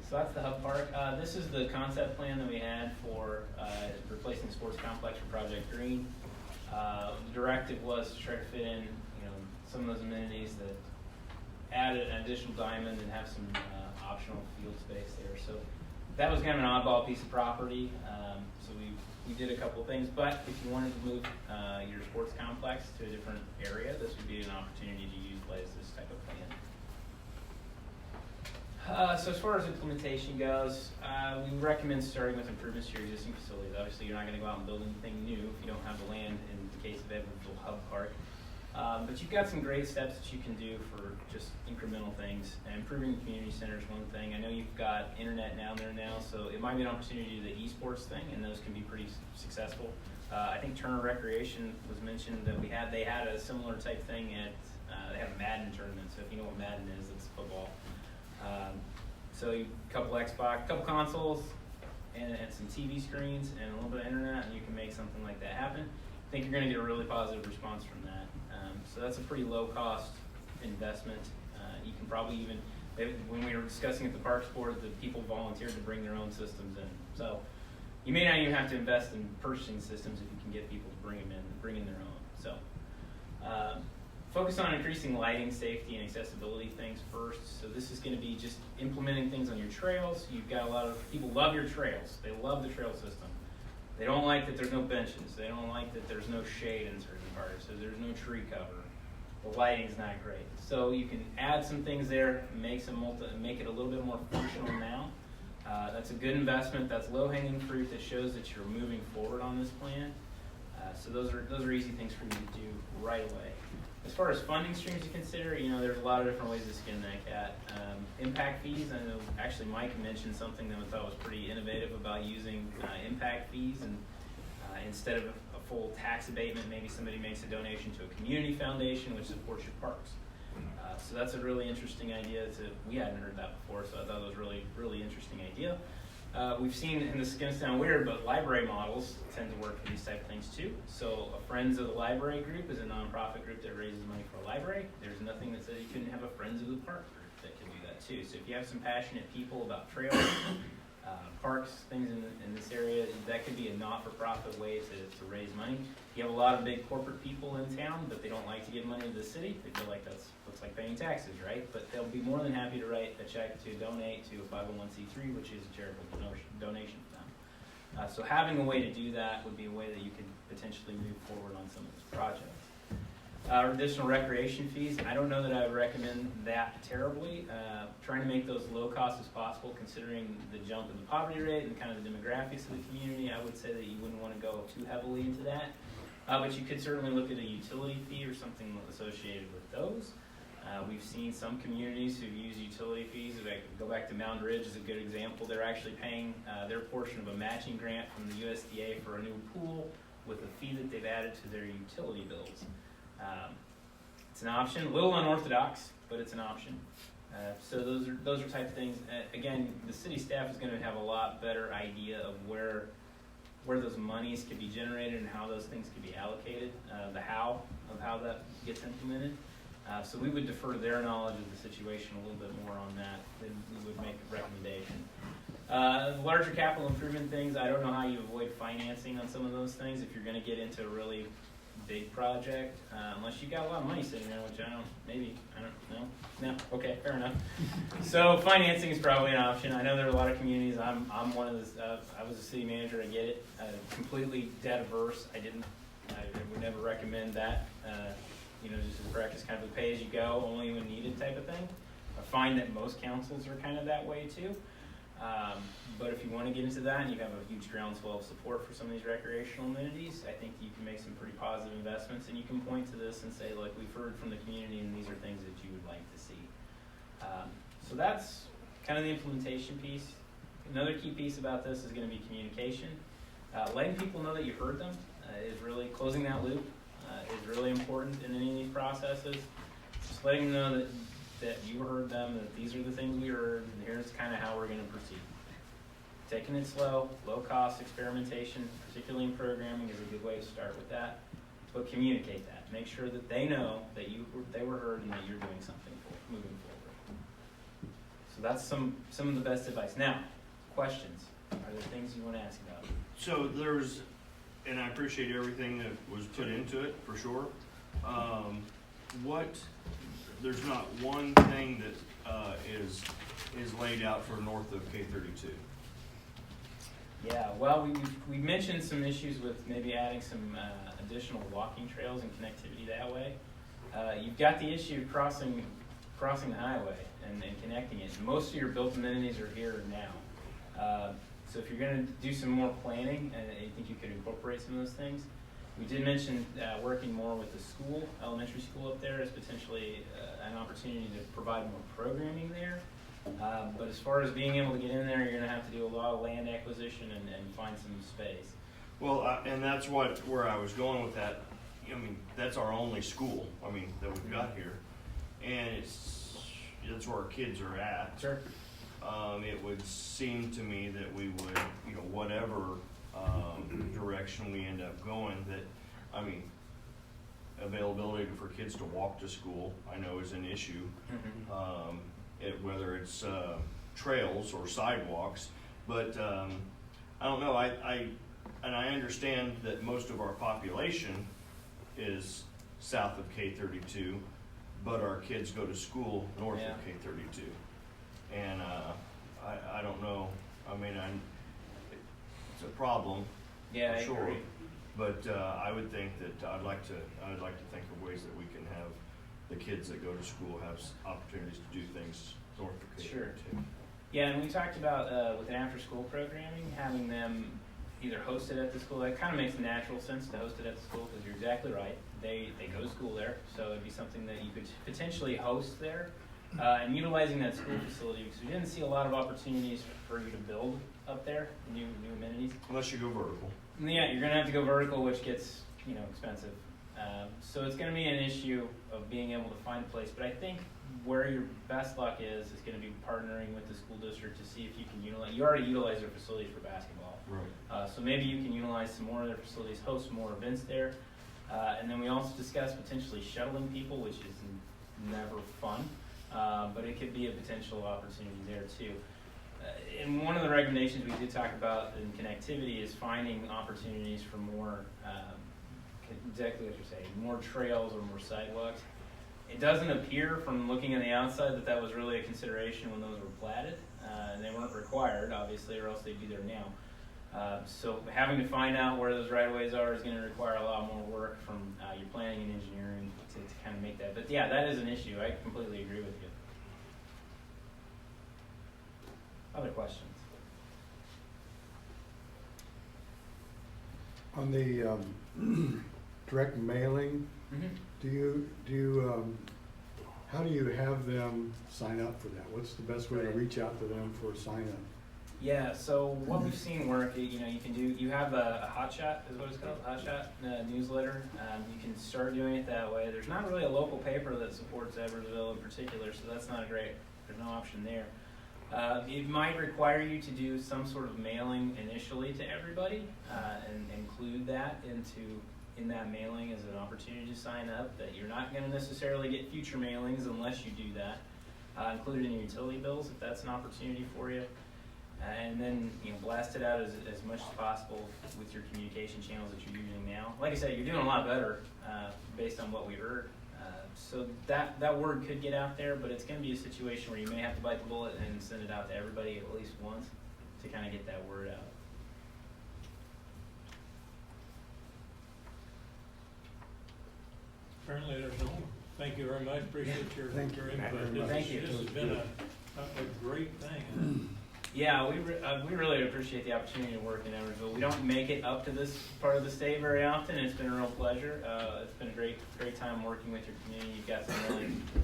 So that's the hub park. This is the concept plan that we had for replacing the sports complex for Project Green. The directive was to try to fit in, some of those amenities that add an additional diamond and have some optional field space there. So that was kind of an oddball piece of property. So we did a couple of things, but if you wanted to move your sports complex to a different area, this would be an opportunity to utilize this type of plan. So as far as implementation goes, we recommend starting with improvements to your existing facilities. Obviously, you're not going to go out and build anything new if you don't have the land in the case of Edwardsville Hub Park. But you've got some great steps that you can do for just incremental things. And improving the community center is one thing. I know you've got internet down there now, so it might be an opportunity to do the esports thing, and those can be pretty successful. I think Turner Recreation was mentioned that they had a similar type thing at, they have a Madden tournament, so if you know what Madden is, it's football. So a couple Xbox, couple consoles, and some TV screens, and a little bit of internet, and you can make something like that happen. I think you're going to get a really positive response from that. So that's a pretty low cost investment. You can probably even, when we were discussing at the Parks Board, the people volunteered to bring their own systems in. So you may not even have to invest in purchasing systems if you can get people to bring in their own. So focus on increasing lighting, safety, and accessibility things first. So this is going to be just implementing things on your trails. You've got a lot of people love your trails. They love the trail system. They don't like that there's no benches. They don't like that there's no shade in certain parts. So there's no tree cover. The lighting's not great. So you can add some things there, make it a little bit more functional now. That's a good investment. That's low-hanging fruit that shows that you're moving forward on this plan. So those are easy things for you to do right away. As far as funding streams to consider, there's a lot of different ways to skin that cat. Impact fees, I know actually Mike mentioned something that I thought was pretty innovative about using impact fees, and instead of a full tax abatement, maybe somebody makes a donation to a community foundation which supports your parks. So that's a really interesting idea. We hadn't heard that before, so I thought it was a really, really interesting idea. We've seen, and this is going to sound weird, but library models tend to work for these type of things too. So a Friends of the Library group is a nonprofit group that raises money for a library. There's nothing that says you couldn't have a Friends of the Park group that can do that too. So if you have some passionate people about trails, parks, things in this area, that could be a not-for-profit way to raise money. You have a lot of big corporate people in town, but they don't like to give money to the city. They feel like that's looks like paying taxes, right? But they'll be more than happy to write a check to donate to a 501c3, which is a charitable donation for them. So having a way to do that would be a way that you could potentially move forward on some of this project. Additional recreation fees, I don't know that I would recommend that terribly. Trying to make those low cost as possible, considering the jump in the poverty rate and kind of the demographics of the community, I would say that you wouldn't want to go too heavily into that. But you could certainly look at a utility fee or something associated with those. We've seen some communities who've used utility fees. If I go back to Mound Ridge is a good example. They're actually paying their portion of a matching grant from the USDA for a new pool with a fee that they've added to their utility bills. It's an option, a little unorthodox, but it's an option. So those are type of things. Again, the city staff is going to have a lot better idea of where those monies could be generated and how those things could be allocated, the how of how that gets implemented. So we would defer to their knowledge of the situation a little bit more on that. Then we would make a recommendation. The larger capital improvement things, I don't know how you avoid financing on some of those things if you're going to get into a really big project, unless you've got a lot of money sitting there, which I don't know. No, okay, fair enough. So financing is probably an option. I know there are a lot of communities. I'm one of those. I was a city manager. I get it. Completely debt averse. I would never recommend that. Just as practice, kind of a pay as you go, only when needed type of thing. I find that most councils are kind of that way too. But if you want to get into that and you have a huge groundswell of support for some of these recreational amenities, I think you can make some pretty positive investments, and you can point to this and say, look, we've heard from the community and these are things that you would like to see. So that's kind of the implementation piece. Another key piece about this is going to be communication. Letting people know that you heard them is really, closing that loop is really important in any of these processes. Just letting them know that you heard them, that these are the things we heard, and here's kind of how we're going to proceed. Taking it slow, low-cost experimentation, particularly in programming, is a good way to start with that. But communicate that. Make sure that they know that they were heard and that you're doing something moving forward. So that's some of the best advice. Now, questions. Are there things you want to ask about? So and I appreciate everything that was put into it, for sure. There's not one thing that is laid out for north of K32. Yeah, well, we mentioned some issues with maybe adding some additional walking trails and connectivity that way. You've got the issue of crossing the highway and connecting it. Most of your built amenities are here now. So if you're going to do some more planning, I think you could incorporate some of those things. We did mention working more with the school, elementary school up there, as potentially an opportunity to provide more programming there. But as far as being able to get in there, you're going to have to do a lot of land acquisition and find some space. Well, and that's where I was going with that. I mean, that's our only school, that we've got here. And that's where our kids are at. Sure. It would seem to me that we would, whatever direction we end up going, that, availability for kids to walk to school, I know is an issue. Mm-hmm. Whether it's trails or sidewalks, but I don't know. I understand that most of our population is south of K32, but our kids go to school north of K32, and I don't know. It's a problem. Yeah, for I sure. agree. But I would think that I'd like to think of ways that we can have the kids that go to school have opportunities to do things north of K32. Sure. Yeah, and we talked about with an after-school programming, having them either host it at the school. That kind of makes natural sense to host it at the school because you're exactly right. They go to school there, so it'd be something that you could potentially host there. And utilizing that school facility, because we didn't see a lot of opportunities for you to build up there, new amenities. Unless you go vertical. Yeah, you're going to have to go vertical, which gets expensive. So it's going to be an issue of being able to find a place. But I think where your best luck is going to be partnering with the school district to see if you can utilize. You already utilize their facilities for basketball, right? So maybe you can utilize some more of their facilities, host more events there, and then we also discussed potentially shuttling people, which is never fun, but it could be a potential opportunity there too. And one of the recommendations we did talk about in connectivity is finding opportunities for more, exactly what you're saying, more trails or more sidewalks. It doesn't appear from looking on the outside that was really a consideration when those were platted, and they weren't required, obviously, or else they'd be there now. So having to find out where those right-of-ways are is going to require a lot more work from your planning and engineering to kind of make that. But yeah, that is an issue. I completely agree with you. Other questions? On the direct mailing, Mm-hmm. how do you have them sign up for that? What's the best way to reach out to them for a sign up? Yeah, so what we've seen work, you have a hot shot, is what it's called, hot shot newsletter. You can start doing it that way. There's not really a local paper that supports Edwardsville in particular, so that's not there's no option there. It might require you to do some sort of mailing initially to everybody, and include that in that mailing as an opportunity to sign up, that you're not gonna necessarily get future mailings unless you do that. Include it in your utility bills if that's an opportunity for you. And then, blast it out as much as possible with your communication channels that you're using now. Like I said, you're doing a lot better based on what we heard. So that word could get out there, but it's going to be a situation where you may have to bite the bullet and send it out to everybody at least once to kind of get that word out. Apparently there's no more. Thank you very much, appreciate your Thank you. input. Thank you. This has been a great thing. Yeah, we really appreciate the opportunity to work in Edwardsville. We don't make it up to this part of the state very often, and it's been a real pleasure. It's been a great time working with your community. You've got some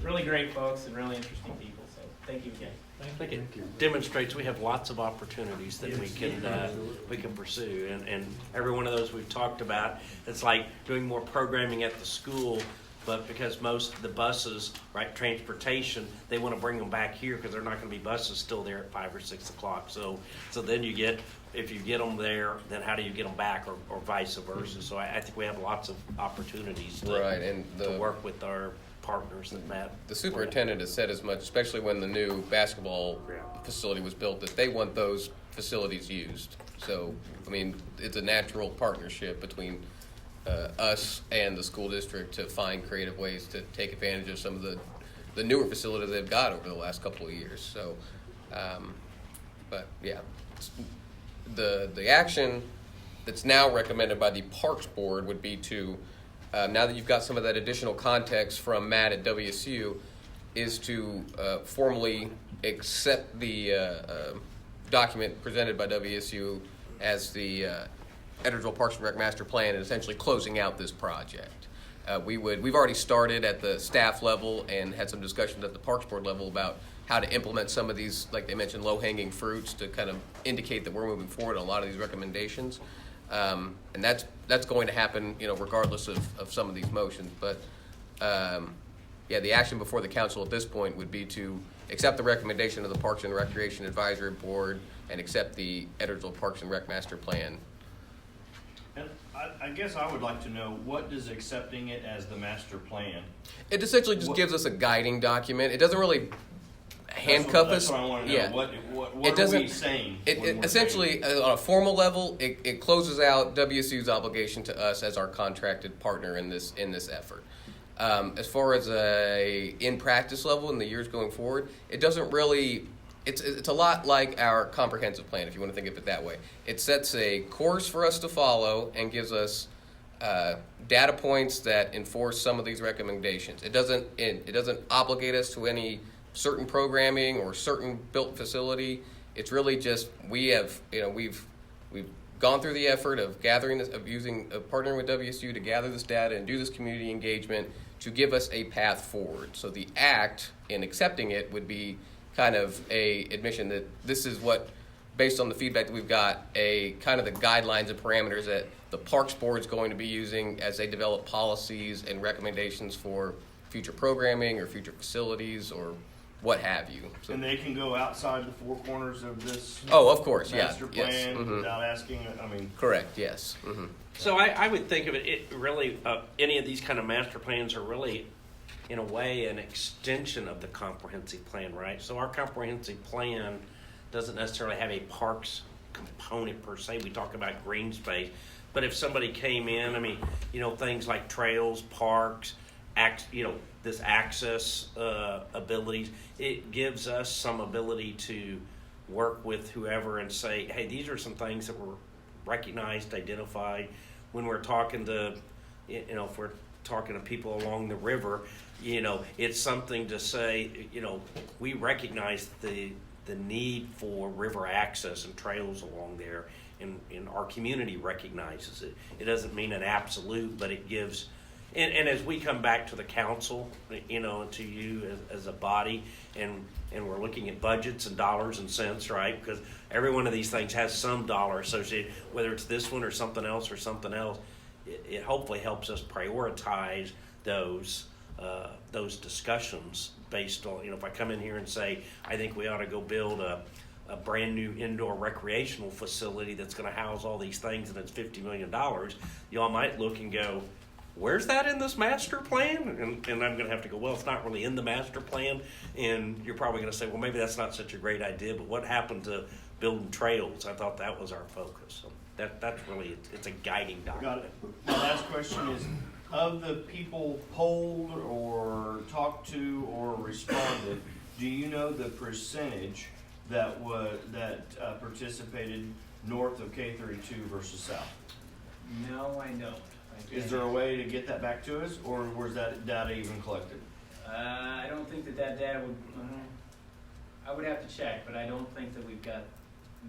really great folks and really interesting people, so thank you again. I think it demonstrates we have lots of opportunities that we can pursue, and every one of those we've talked about. It's like doing more programming at the school, but because most of the buses, right, transportation, they want to bring them back here because they're not going to be buses still there at 5 or 6 o'clock. So then if you get them there, then how do you get them back, or vice versa? So I think we have lots of opportunities to work with our partners that Matt. The superintendent has said as much, especially when the new basketball facility was built, that they want those facilities used. So, I mean, it's a natural partnership between us and the school district to find creative ways to take advantage of some of the newer facilities they've got over the last couple of years. So, but yeah, the action that's now recommended by the Parks Board would be to, now that you've got some of that additional context from Matt at WSU, is to formally accept the document presented by WSU as the Edwardsville Parks and Rec Master Plan, and essentially closing out this project. We've already started at the staff level and had some discussions at the Parks Board level about how to implement some of these, like they mentioned, low-hanging fruits to kind of indicate that we're moving forward on a lot of these recommendations. And that's going to happen, regardless of some of these motions. But the action before the council at this point would be to accept the recommendation of the Parks and Recreation Advisory Board and accept the Edwardsville Parks and Rec Master Plan. And I guess I would like to know, what does accepting it as the master plan? It essentially just gives us a guiding document. It doesn't really handcuff us. That's what I want to know. Yeah. What are we saying? It essentially, on a formal level, it closes out WSU's obligation to us as our contracted partner in this effort. As far as a in practice level in the years going forward, it doesn't really. It's a lot like our comprehensive plan, if you want to think of it that way. It sets a course for us to follow and gives us data points that enforce some of these recommendations. It doesn't obligate us to any certain programming or certain built facility. It's really just we've gone through the effort of gathering this, of partnering with WSU to gather this data and do this community engagement to give us a path forward. So the act in accepting it would be kind of a admission that this is what, based on the feedback that we've got, a kind of the guidelines and parameters that the Parks Board is going to be using as they develop policies and recommendations for future programming or future facilities or what have you. So, and they can go outside the four corners of this. Oh, of course, master plan yes. Mm-hmm. Without asking. Correct. Yes. Mm-hmm. So I would think of it really, any of these kind of master plans are really, in a way, an extension of the comprehensive plan, right? So our comprehensive plan doesn't necessarily have a parks component per se. We talk about green space, but if somebody came in, things like trails, parks, this access abilities, it gives us some ability to work with whoever and say, hey, these are some things that were recognized, identified. When we're talking to, if we're talking to people along the river, it's something to say, we recognize the need for river access and trails along there, and our community recognizes it. It doesn't mean an absolute, but it gives, and as we come back to the council, to you as a body, and and we're looking at budgets and dollars and cents, right? Because every one of these things has some dollar associated, whether it's this one or something else, it hopefully helps us prioritize those discussions based on, if I come in here and say, I think we ought to go build a brand new indoor recreational facility that's going to house all these things and it's $50 million, y'all might look and go, where's that in this master plan? And I'm going to have to go, well, it's not really in the master plan. And you're probably going to say, well, maybe that's not such a great idea, but what happened to building trails? I thought that was our focus. So that's really, it's a guiding document. Got it. My last question is, of the people polled or talked to or responded, do you know the percentage that participated north of K32 versus south? No, I don't. Is there a way to get that back to us, or was that data even collected? I don't think that data would, I would have to check, but I don't think that we've got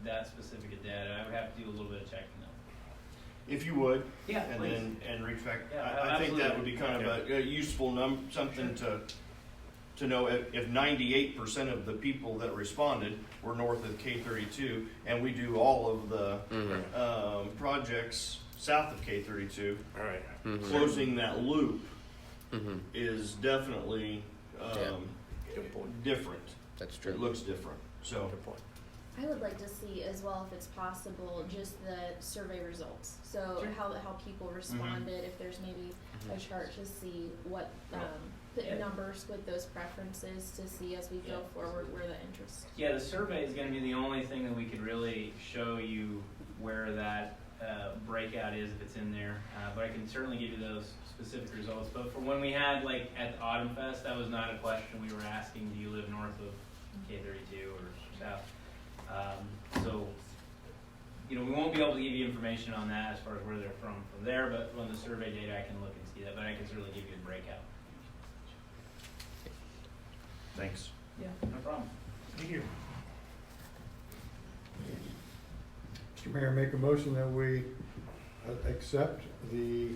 that specific a data. I would have to do a little bit of checking though. If you would. Yeah, and please. then reach back. Yeah, I think that would be kind of a useful something to know if 98% of the people that responded were north of K32, and we do all of the projects south of K32. All right. Closing that loop is definitely Good point. different. That's true. It looks different. So. Good point. I would like to see as well, if it's possible, just the survey results. So how people responded, if there's maybe a chart to see what, the numbers with those preferences to see as we go forward where the interest. Yeah, the survey is going to be the only thing that we could really show you where that breakout is, if it's in there. But I can certainly give you those specific results. But for when we had, like, at the Autumn Fest, that was not a question we were asking, do you live north of K32 or south? So, we won't be able to give you information on that as far as where they're from there, but on the survey data, I can look and see that, but I can certainly give you a breakout. Thanks. Yeah, no problem. Thank you. Mr. Mayor, make a motion that we accept the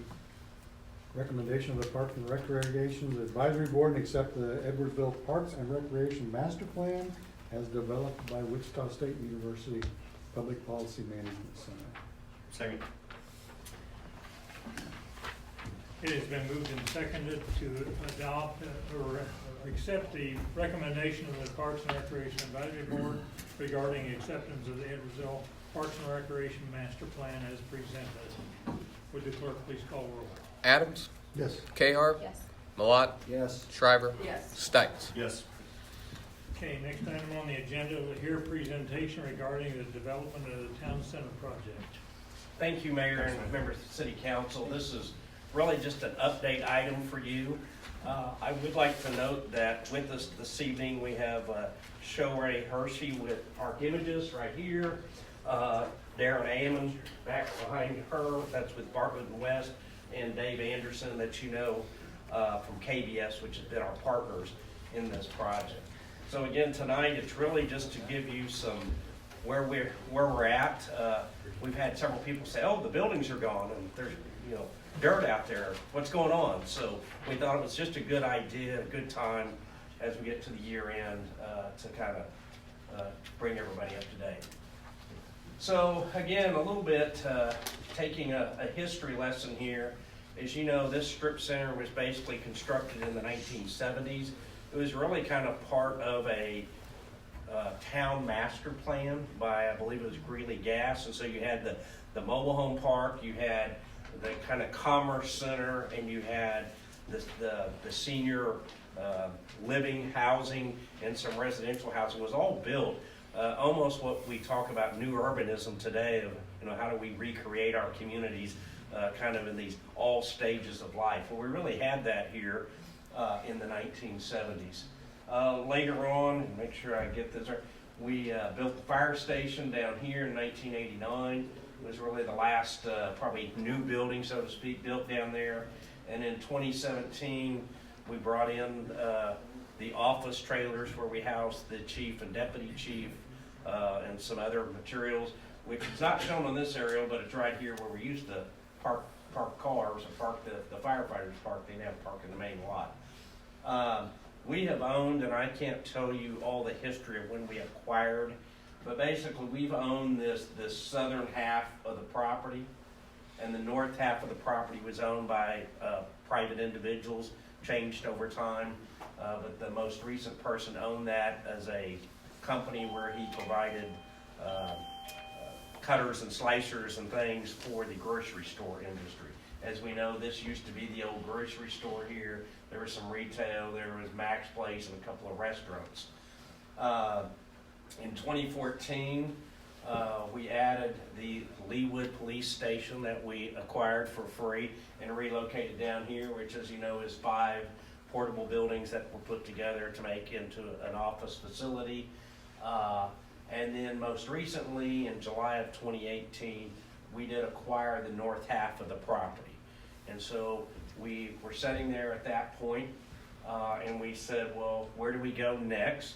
recommendation of the Parks and Recreation Advisory Board and accept the Edwardsville Parks and Recreation Master Plan as developed by Wichita State University Public Policy Management Center. Second. It has been moved and seconded to adopt or accept the recommendation of the Parks and Recreation Advisory Board regarding acceptance of the Edwardsville Parks and Recreation Master Plan as presented. Would the clerk please call roll? Adams, Yes. Cahar, Yes. Malat, Yes. Shriver, Yes. Stites. Yes. Okay, next item on the agenda, we'll hear a presentation regarding the development of the Town Center project. Thank you, Mayor and members of the City Council. This is really just an update item for you. I would like to note that with us this evening, we have Show Ray Hershey with Arc Images right here. Darren Ammon back behind her, that's with Bartlett and West, and Dave Anderson that you know from KBS, which has been our partners in this project. So again, tonight, it's really just to give you some where we're at. We've had several people say, oh, the buildings are gone and there's dirt out there. What's going on? So we thought it was just a good idea, a good time as we get to the year end to kind of bring everybody up to date. So again, a little bit taking a history lesson here. As you know, this strip center was basically constructed in the 1970s. It was really kind of part of a town master plan by, I believe it was Greeley Gas. And so you had the mobile home park, you had the kind of commerce center, and you had the senior living housing and some residential housing. It was all built almost what we talk about new urbanism today of, how do we recreate our communities kind of in these all stages of life. Well, we really had that here in the 1970s. Later on, and make sure I get this right, we built the fire station down here in 1989. It was really the last probably new building, so to speak, built down there. And in 2017, we brought in the office trailers where we housed the chief and deputy chief and some other materials, which is not shown on this aerial, but it's right here where we used to park cars or park the firefighters park. They now park in the main lot. we have owned, and I can't tell you all the history of when we acquired, but basically we've owned this southern half of the property, and the north half of the property was owned by private individuals, changed over time, but the most recent person owned that as a company where he provided cutters and slicers and things for the grocery store industry. As we know, this used to be the old grocery store here. There was some retail, there was Mac's Place and a couple of restaurants. In 2014, we added the Leawood Police Station that we acquired for free and relocated down here, which, as you know, is 5 portable buildings that were put together to make into an office facility. And then most recently, in July of 2018, we did acquire the north half of the property. And so we were sitting there at that point, and we said, well, where do we go next?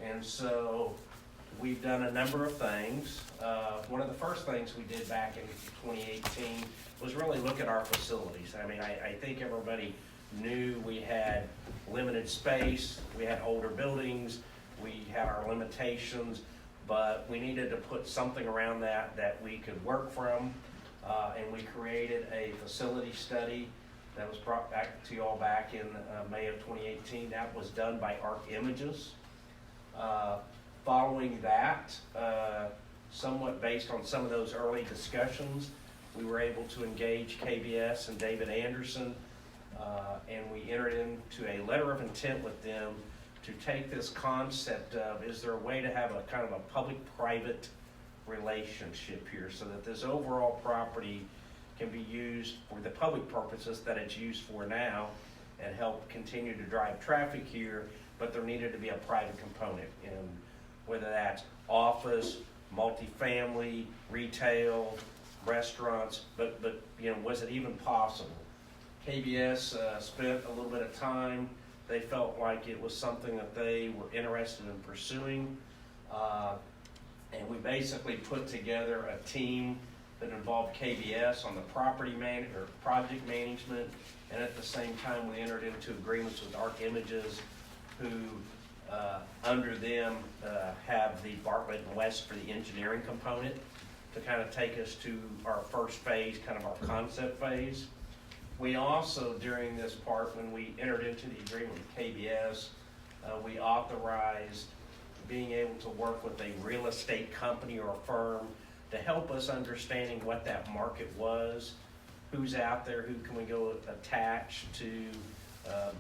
And so we've done a number of things. One of the first things we did back in 2018 was really look at our facilities. I mean, I think everybody knew we had limited space, we had older buildings, we had our limitations, but we needed to put something around that we could work from, and we created a facility study that was brought back to you all back in May of 2018. That was done by Arc Images. Following that, somewhat based on some of those early discussions, we were able to engage KBS and David Anderson, and we entered into a letter of intent with them to take this concept of, is there a way to have a kind of a public-private relationship here so that this overall property can be used for the public purposes that it's used for now and help continue to drive traffic here, but there needed to be a private component, and whether that's office, multifamily, retail, restaurants, but you know, was it even possible? KBS spent a little bit of time. They felt like it was something that they were interested in pursuing, and we basically put together a team that involved KBS on the project management, and at the same time we entered into agreements with Arc Images, who under them have the Bartlett and West for the engineering component to kind of take us to our first phase, kind of our concept phase. We also, during this part, when we entered into the agreement with KBS, we authorized being able to work with a real estate company or a firm to help us understanding what that market was, who's out there, who can we go attach to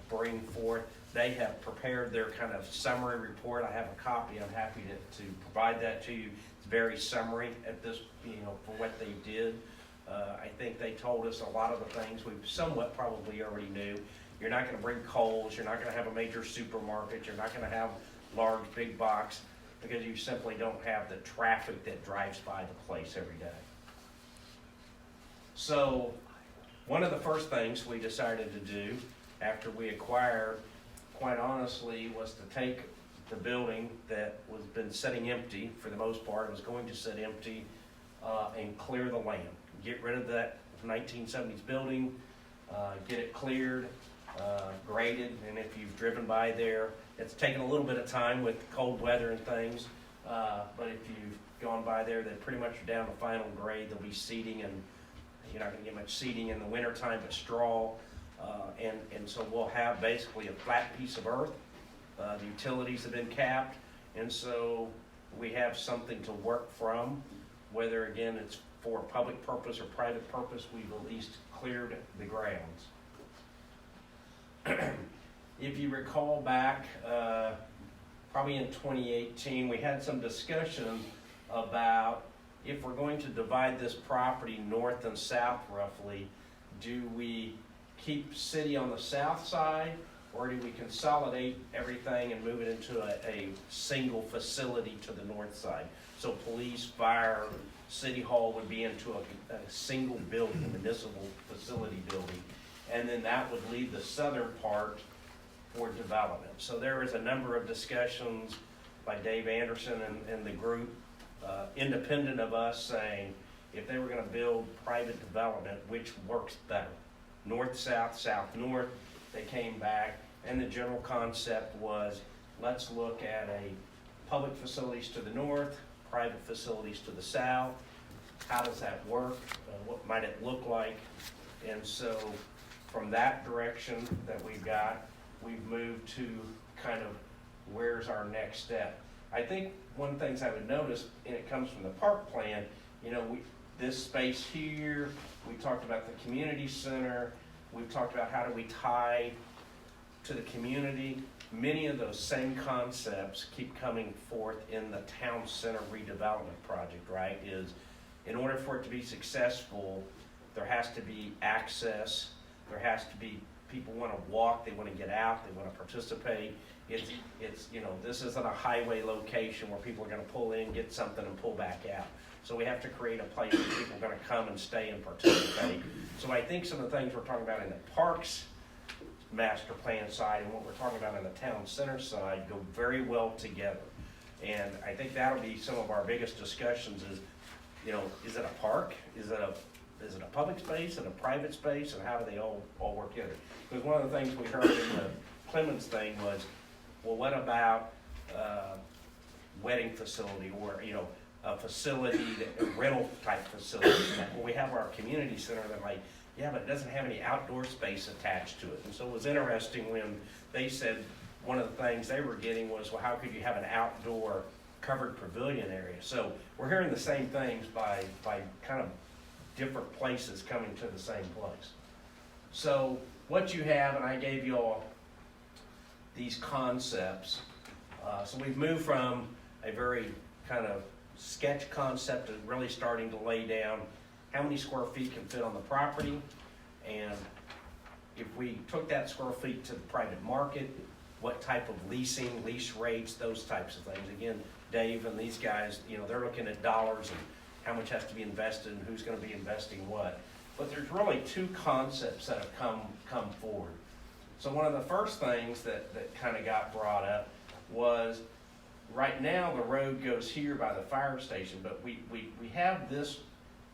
bring forth. They have prepared their kind of summary report. I have a copy. I'm happy to provide that to you. It's very summary at this, you know, for what they did. I think they told us a lot of the things we somewhat probably already knew. You're not going to bring Kohl's. You're not going to have a major supermarket. You're not going to have large, big box, because you simply don't have the traffic that drives by the place every day. So one of the first things we decided to do after we acquired, quite honestly, was to take the building that was been sitting empty for the most part, was going to sit empty, and clear the land. Get rid of that 1970s building, get it cleared, graded, and if you've driven by there, it's taken a little bit of time with cold weather and things, but if you've gone by there, they pretty much are down to final grade. There'll be seating, and you're not going to get much seating in the wintertime, but straw, and so we'll have basically a flat piece of earth. The utilities have been capped, and so we have something to work from, whether again it's for public purpose or private purpose. We've at least cleared the grounds. If you recall back, probably in 2018, we had some discussion about if we're going to divide this property north and south roughly, do we keep city on the south side, or do we consolidate everything and move it into a single facility to the north side? So police, fire, city hall would be into a single building, a municipal facility building, and then that would leave the southern part for development. So there was a number of discussions by Dave Anderson and the group, independent of us, saying if they were going to build private development, which works better, north-south, south-north. They came back And the general concept was, let's look at a public facilities to the north, private facilities to the south. How does that work? What might it look like? And so from that direction that we've got, we've moved to kind of where's our next step. I think one of the things I would notice, and it comes from the park plan, this space here, we talked about the community center, we've talked about how do we tie to the community. Many of those same concepts keep coming forth in the town center redevelopment project, right? Is in order for it to be successful, there has to be access, there has to be people want to walk, they want to get out, they want to participate. It's this isn't a highway location where people are going to pull in, get something, and pull back out. So we have to create a place where people are going to come and stay and participate. So I think some of the things we're talking about in the parks master plan side and what we're talking about in the town center side go very well together. And I think that'll be some of our biggest discussions is, is it a park? Is it a public space and a private space, and how do they all work together? Because one of the things we heard in the Clemens thing was, well, what about wedding facility or, a facility, a rental type facility? Well, we have our community center that like, yeah, but it doesn't have any outdoor space attached to it. And so it was interesting when they said one of the things they were getting was, well, how could you have an outdoor covered pavilion area? So we're hearing the same things by kind of different places coming to the same place. So what you have, and I gave you all these concepts. So we've moved from a very kind of sketch concept to really starting to lay down how many square feet can fit on the property, and if we took that square feet to the private market, what type of lease rates, those types of things. Again, Dave and these guys, they're looking at dollars and how much has to be invested and who's going to be investing what. But there's really two concepts that have come forward. So one of the first things that kind of got brought up was, right now the road goes here by the fire station, but we have this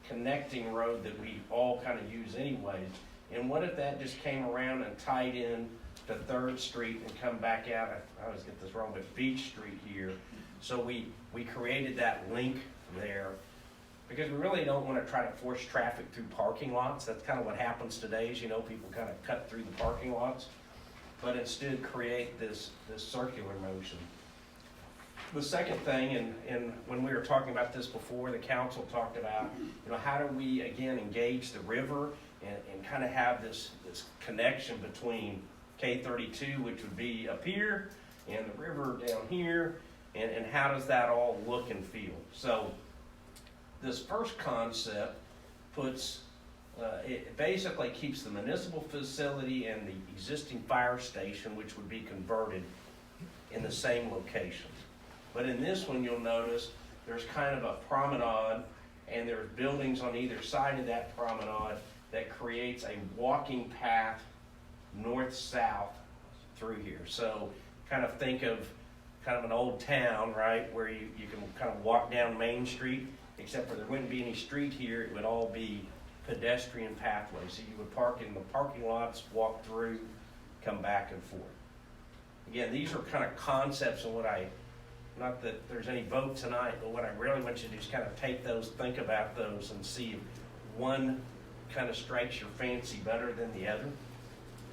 connecting road that we all kind of use anyways. And what if that just came around and tied in to 3rd Street and come back out, I always get this wrong, but Beach Street here. So we created that link there because we really don't want to try to force traffic through parking lots. That's kind of what happens today is, people kind of cut through the parking lots, but instead create this circular motion. The second thing, and when we were talking about this before, the council talked about, how do we, again, engage the river and kind of have this connection between K32, which would be up here, and the river down here, and how does that all look and feel? So this first concept puts, it basically keeps the municipal facility and the existing fire station, which would be converted, in the same location. But in this one, you'll notice there's kind of a promenade, and there's buildings on either side of that promenade that creates a walking path north-south through here. So kind of think of kind of an old town, right, where you can kind of walk down Main Street, except for there wouldn't be any street here. It would all be pedestrian pathways. So you would park in the parking lots, walk through, come back and forth. Again, these are kind of concepts of what not that there's any vote tonight, but what I really want you to do is kind of take those, think about those, and see if one kind of strikes your fancy better than the other,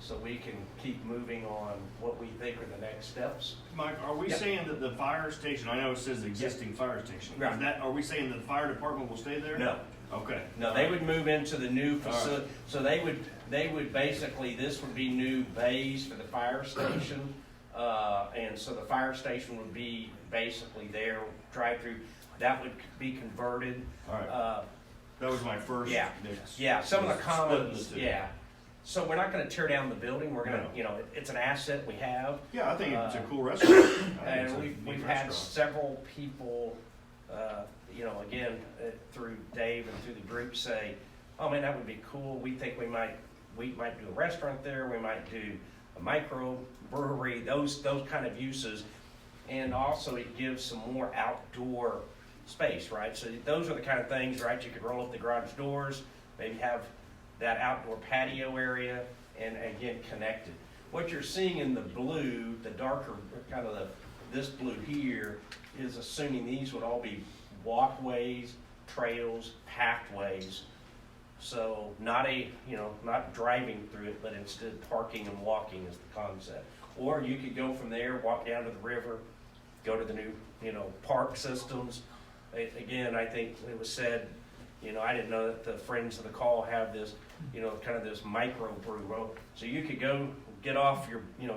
so we can keep moving on what we think are the next steps. Mike, are we saying that the fire station, I know it says existing fire station, Right. are we saying that the fire department will stay there? No. Okay. No, they would move into the new facility, so they would basically, this would be new bays for the fire station, and so the fire station would be basically there, drive-through, that would be converted. All right. That was my first. Yeah, some of the Splitting commons, the two. yeah. So we're not gonna tear down the building, we're gonna, it's an asset we have. Yeah, I think it's a cool restaurant. I think it's And a we've neat had restaurant. several people, again, through Dave and through the group say, oh man, that would be cool, we think we might do a restaurant there, we might do a micro brewery, those kind of uses. And also it gives some more outdoor space, right? So those are the kind of things, right? You could roll up the garage doors, maybe have that outdoor patio area, and again, connected. what you're seeing in the blue, the darker, kind of this blue here, is assuming these would all be walkways, trails, pathways. So not not driving through it, but instead parking and walking is the concept. Or you could go from there, walk down to the river, go to the new, park systems. Again, I think it was said, I didn't know that the Friends of the Call have this, kind of this micro brew. So you could go get off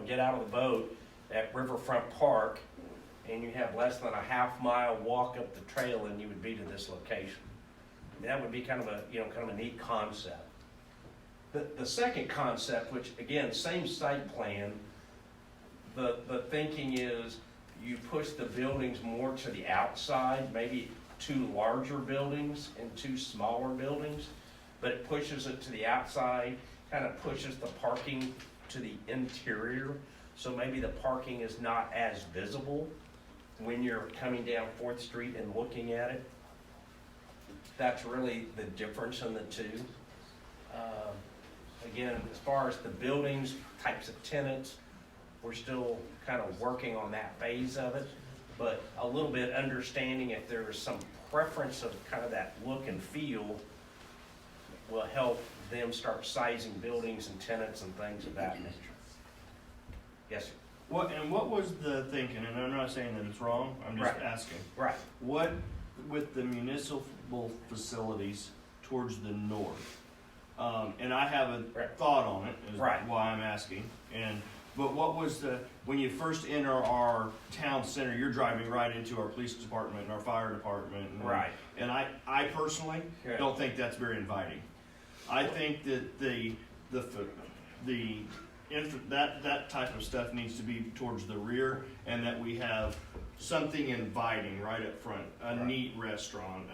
get out of the boat at Riverfront Park, and you have less than a half-mile walk up the trail, and you would be to this location. That would be kind of a neat concept. The second concept, which again, same site plan, the thinking is you push the buildings more to the outside, maybe 2 larger buildings and 2 smaller buildings, but it pushes it to the outside, kind of pushes the parking to the interior, so maybe the parking is not as visible when you're coming down 4th Street and looking at it. That's really the difference in the two. Again, as far as the buildings, types of tenants, we're still kind of working on that phase of it, but a little bit understanding if there is some preference of kind of that look and feel will help them start sizing buildings and tenants and things of that nature. Yes, sir. What was the thinking? And I'm not saying that it's wrong. I'm just Right. asking. Right. What with the municipal facilities towards the north? And I have a Right. thought on it. Is Right. why I'm asking. But what was when you first enter our town center? You're driving right into our police department and our fire department. Right. And I personally Yeah. don't think that's very inviting. I think that that type of stuff needs to be towards the rear, and that we have something inviting right up front, a Right. neat restaurant.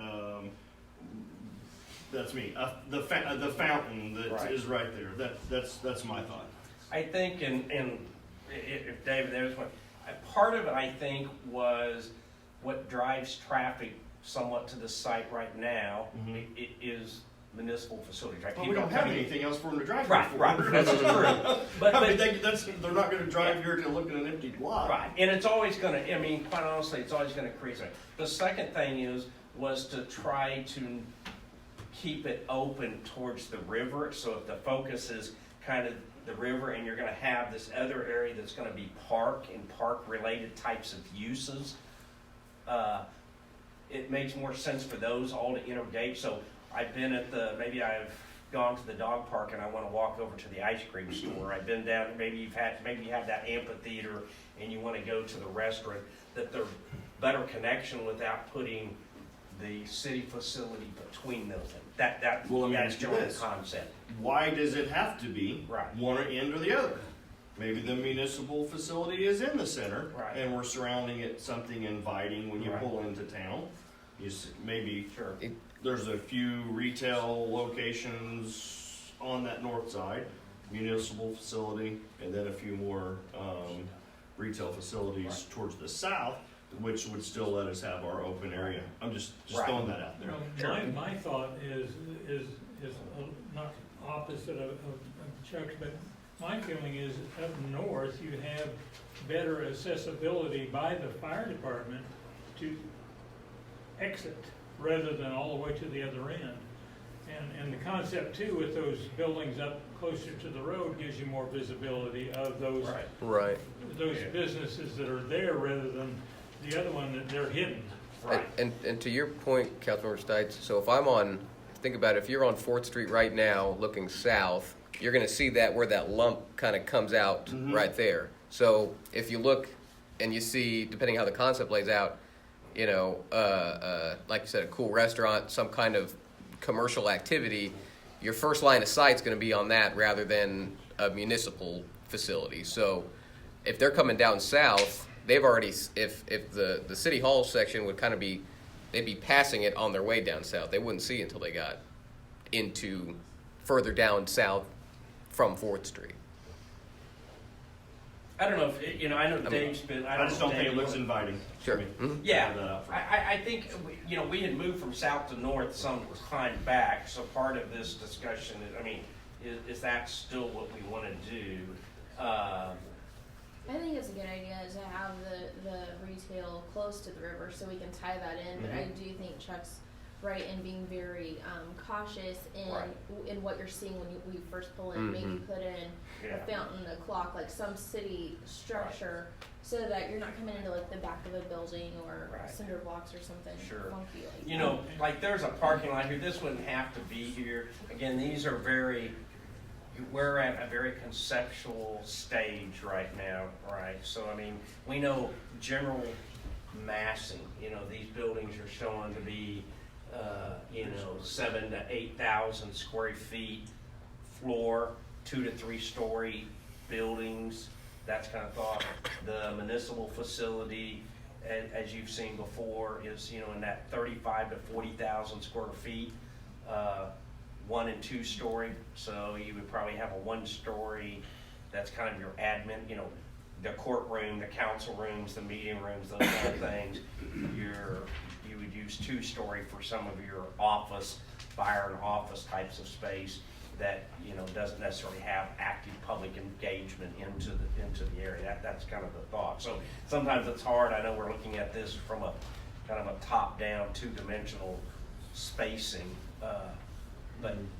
That's me. The fountain that is Right. right there. That's my thought. I think, and if David, there's one, part of it I think was what drives traffic somewhat to the site right now. Mhm. It is municipal facilities, right? But we People don't have coming- anything else for them to drive Right, here for. right, that's true. But, I mean, they're not going to drive here to look at an empty lot. right, and it's always gonna, quite honestly, it's always gonna create something. The second thing was to try to keep it open towards the river, so if the focus is kind of the river and you're gonna have this other area that's gonna be park and park-related types of uses, it makes more sense for those all to intergate. So I've been maybe I've gone to the dog park and I wanna walk over to the ice cream store. I've been down, maybe you have that amphitheater and you wanna go to the restaurant, that they're better connection without putting the city facility between those things. That's Well, let me ask you generally this. the concept. Why does it have to be Right. one end or the other? Maybe the municipal facility is in the center, Right. and we're surrounding it something inviting when you Right. pull into town. Maybe Sure. there's a few retail locations on that north side, municipal facility, and then a few more retail facilities towards the south, which would still let us have our open area. I'm just Right. throwing that out there. My thought is not opposite of Chuck's, but my feeling is up north, you have better accessibility by the fire department to exit rather than all the way to the other end. And the concept too, with those buildings up closer to the road, gives you more visibility of those Right. those businesses that are there rather than the other one that they're hidden. Right. And to your point, Councilmember Stites, so think about it, if you're on 4th Street right now looking south, you're going to see that where that lump kind of comes out right there. So if you look and you see, depending how the concept lays out, like you said, a cool restaurant, some kind of commercial activity, your first line of sight is going to be on that rather than a municipal facility. So if they're coming down south, they've already, if the city hall section would kind of be, they'd be passing it on their way down south. They wouldn't see it until they got into further down south from 4th Street. I don't know if, I know Dave's been, I just don't think it Dave- looks inviting. Sure. I mean, Mhm. Yeah, Throw that out for- I think, we had moved from south to north some time back, so part of this discussion, is that still what we want to do? I think it's a good idea to have the retail close to the river so we can tie that in, but I do think Chuck's right in being very cautious in what you're seeing when you first pull in. Maybe put in a fountain, a clock, like some city structure, so that you're not coming into like the back of a building or cinder blocks or something funky like You know, like there's a parking lot here. This wouldn't have to be here. Again, these are we're at a very conceptual stage right now, right? So, I mean, we know general massing, you know, these buildings are showing to be, 7,000 to 8,000 square feet floor, 2 to 3 story buildings, that's kind of thought. The municipal facility, as you've seen before, is, in that 35 to 40,000 square feet. 1 and 2 story, so you would probably have a 1 story, that's kind of your admin, the courtroom, the council rooms, the meeting rooms, those kind of things. You would use 2 story for some of your office, fire and office types of space that, doesn't necessarily have active public engagement into the area. That's kind of the thought. So sometimes it's hard. I know we're looking at this from a kind of a top-down, 2-dimensional spacing,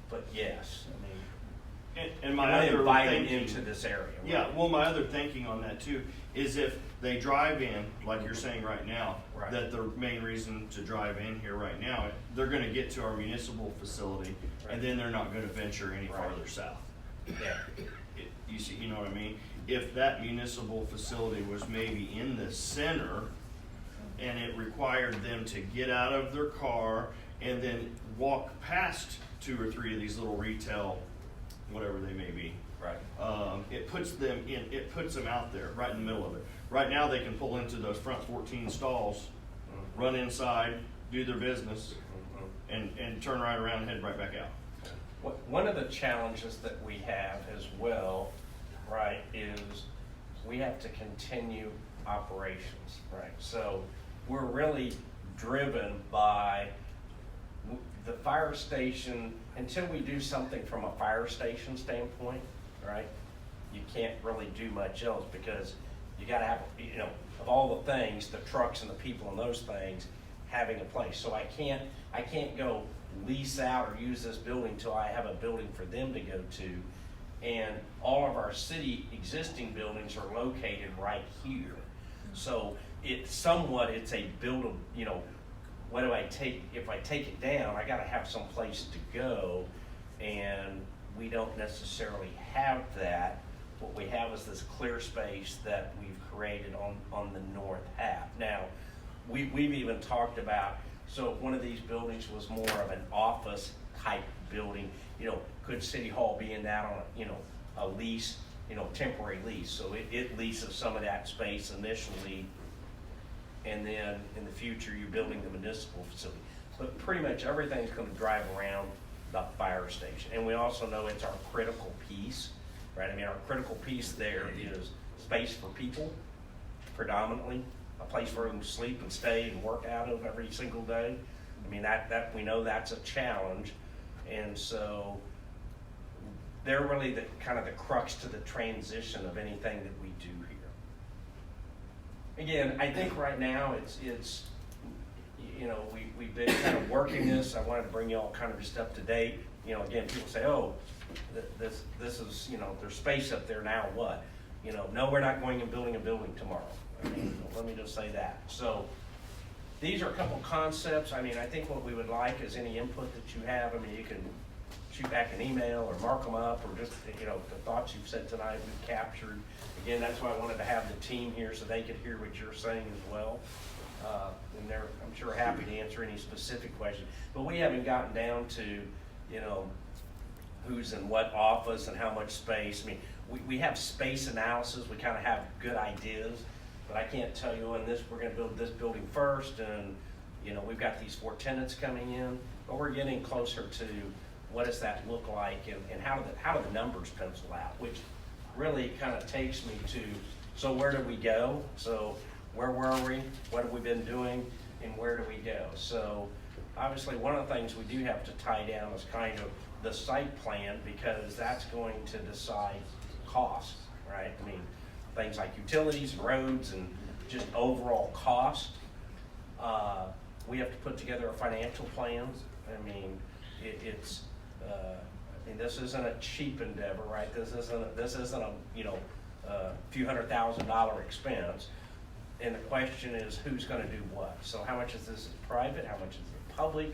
but yes, I mean, and my other inviting thinking into this area. Yeah, well, my other thinking on that too is if they drive in, like you're saying right now, that the main reason to drive in here right now, they're going to get to our municipal facility, and then they're not going to venture any farther south. Yeah. You see, you know what I mean? If that municipal facility was maybe in the center, and it required them to get out of their car and then walk past 2 or 3 of these little retail, whatever they may be. Right. It puts them out there, right in the middle of it. Right now, they can pull into those front 14 stalls, run inside, do their business, and turn right around and head right back out. One of the challenges that we have as well, right, is we have to continue operations, right? So we're really driven by the fire station. Until we do something from a fire station standpoint, right, you can't really do much else, because you gotta have, of all the things, the trucks and the people and those things, having a place. So I can't go lease out or use this building till I have a building for them to go to. And all of our city existing buildings are located right here. So it's a build, what do I take, if I take it down, I gotta have some place to go, and we don't necessarily have that. What we have is this clear space that we've created on the north half. Now, we've even talked about, so if one of these buildings was more of an office type building, could City Hall be in that on a lease, temporary lease? So it leases some of that space initially, and then in the future you're building the municipal facility. But pretty much everything's going to drive around the fire station. And we also know it's our critical piece, right? I mean, our critical piece there is space for people, predominantly, a place for them to sleep and stay and work out of every single day. I mean, that we know that's a challenge. And so they're really the kind of the crux to the transition of anything that we do here. Again, I think right now it's we've been kind of working this. I wanted to bring you all kind of just up to date. Again, people say, oh, this is, there's space up there, now what? No, we're not going and building a building tomorrow. I mean, let me just say that. So these are a couple concepts. I mean, I think what we would like is any input that you have. I mean, you can shoot back an email or mark them up, or just, the thoughts you've said tonight we've captured. Again, that's why I wanted to have the team here so they could hear what you're saying as well. And they're, I'm sure, happy to answer any specific questions. But we haven't gotten down to, who's in what office and how much space. I mean, we have space analysis. We kind of have good ideas, but I can't tell you, we're going to build this building first, and we've got these 4 tenants coming in. But we're getting closer to what does that look like, and how do the numbers pencil out, which really kind of takes me to, so where do we go? So where were we? What have we been doing? And where do we go? So obviously one of the things we do have to tie down is kind of the site plan, because that's going to decide cost, right? right? I mean, things like utilities and roads and just overall cost. We have to put together a financial plan. I mean, this isn't a cheap endeavor, right? This isn't a, you know, few $100,000 expense. And the question is, who's gonna do what? So how much is this private? How much is it public?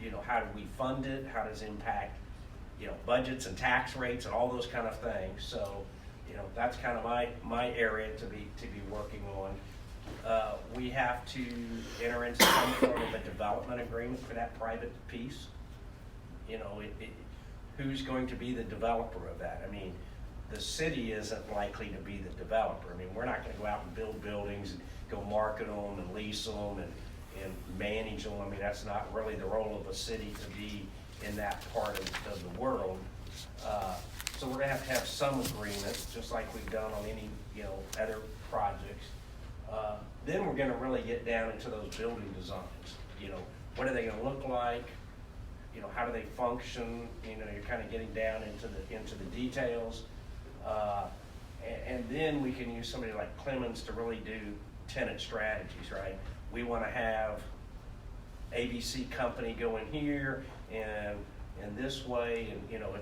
You know, how do we fund it? How does it impact, you know, budgets and tax rates and all those kind of things? So, you know, that's kind of my area to be working on. We have to enter into some form of a development agreement for that private piece. You know, who's going to be the developer of that? I mean, the city isn't likely to be the developer. I mean, we're not gonna go out and build buildings and go market them and lease them and manage them. I mean, that's not really the role of a city to be in that part of the world. So we're gonna have some agreement, just like we've done on any, you know, other projects. Then we're gonna really get down into those building designs. You know, what are they gonna look like? You know, how do they function? You know, you're kind of getting down into the details. And then we can use somebody like Clemens to really do tenant strategies, right? We want to have ABC company going here and this way, and you know,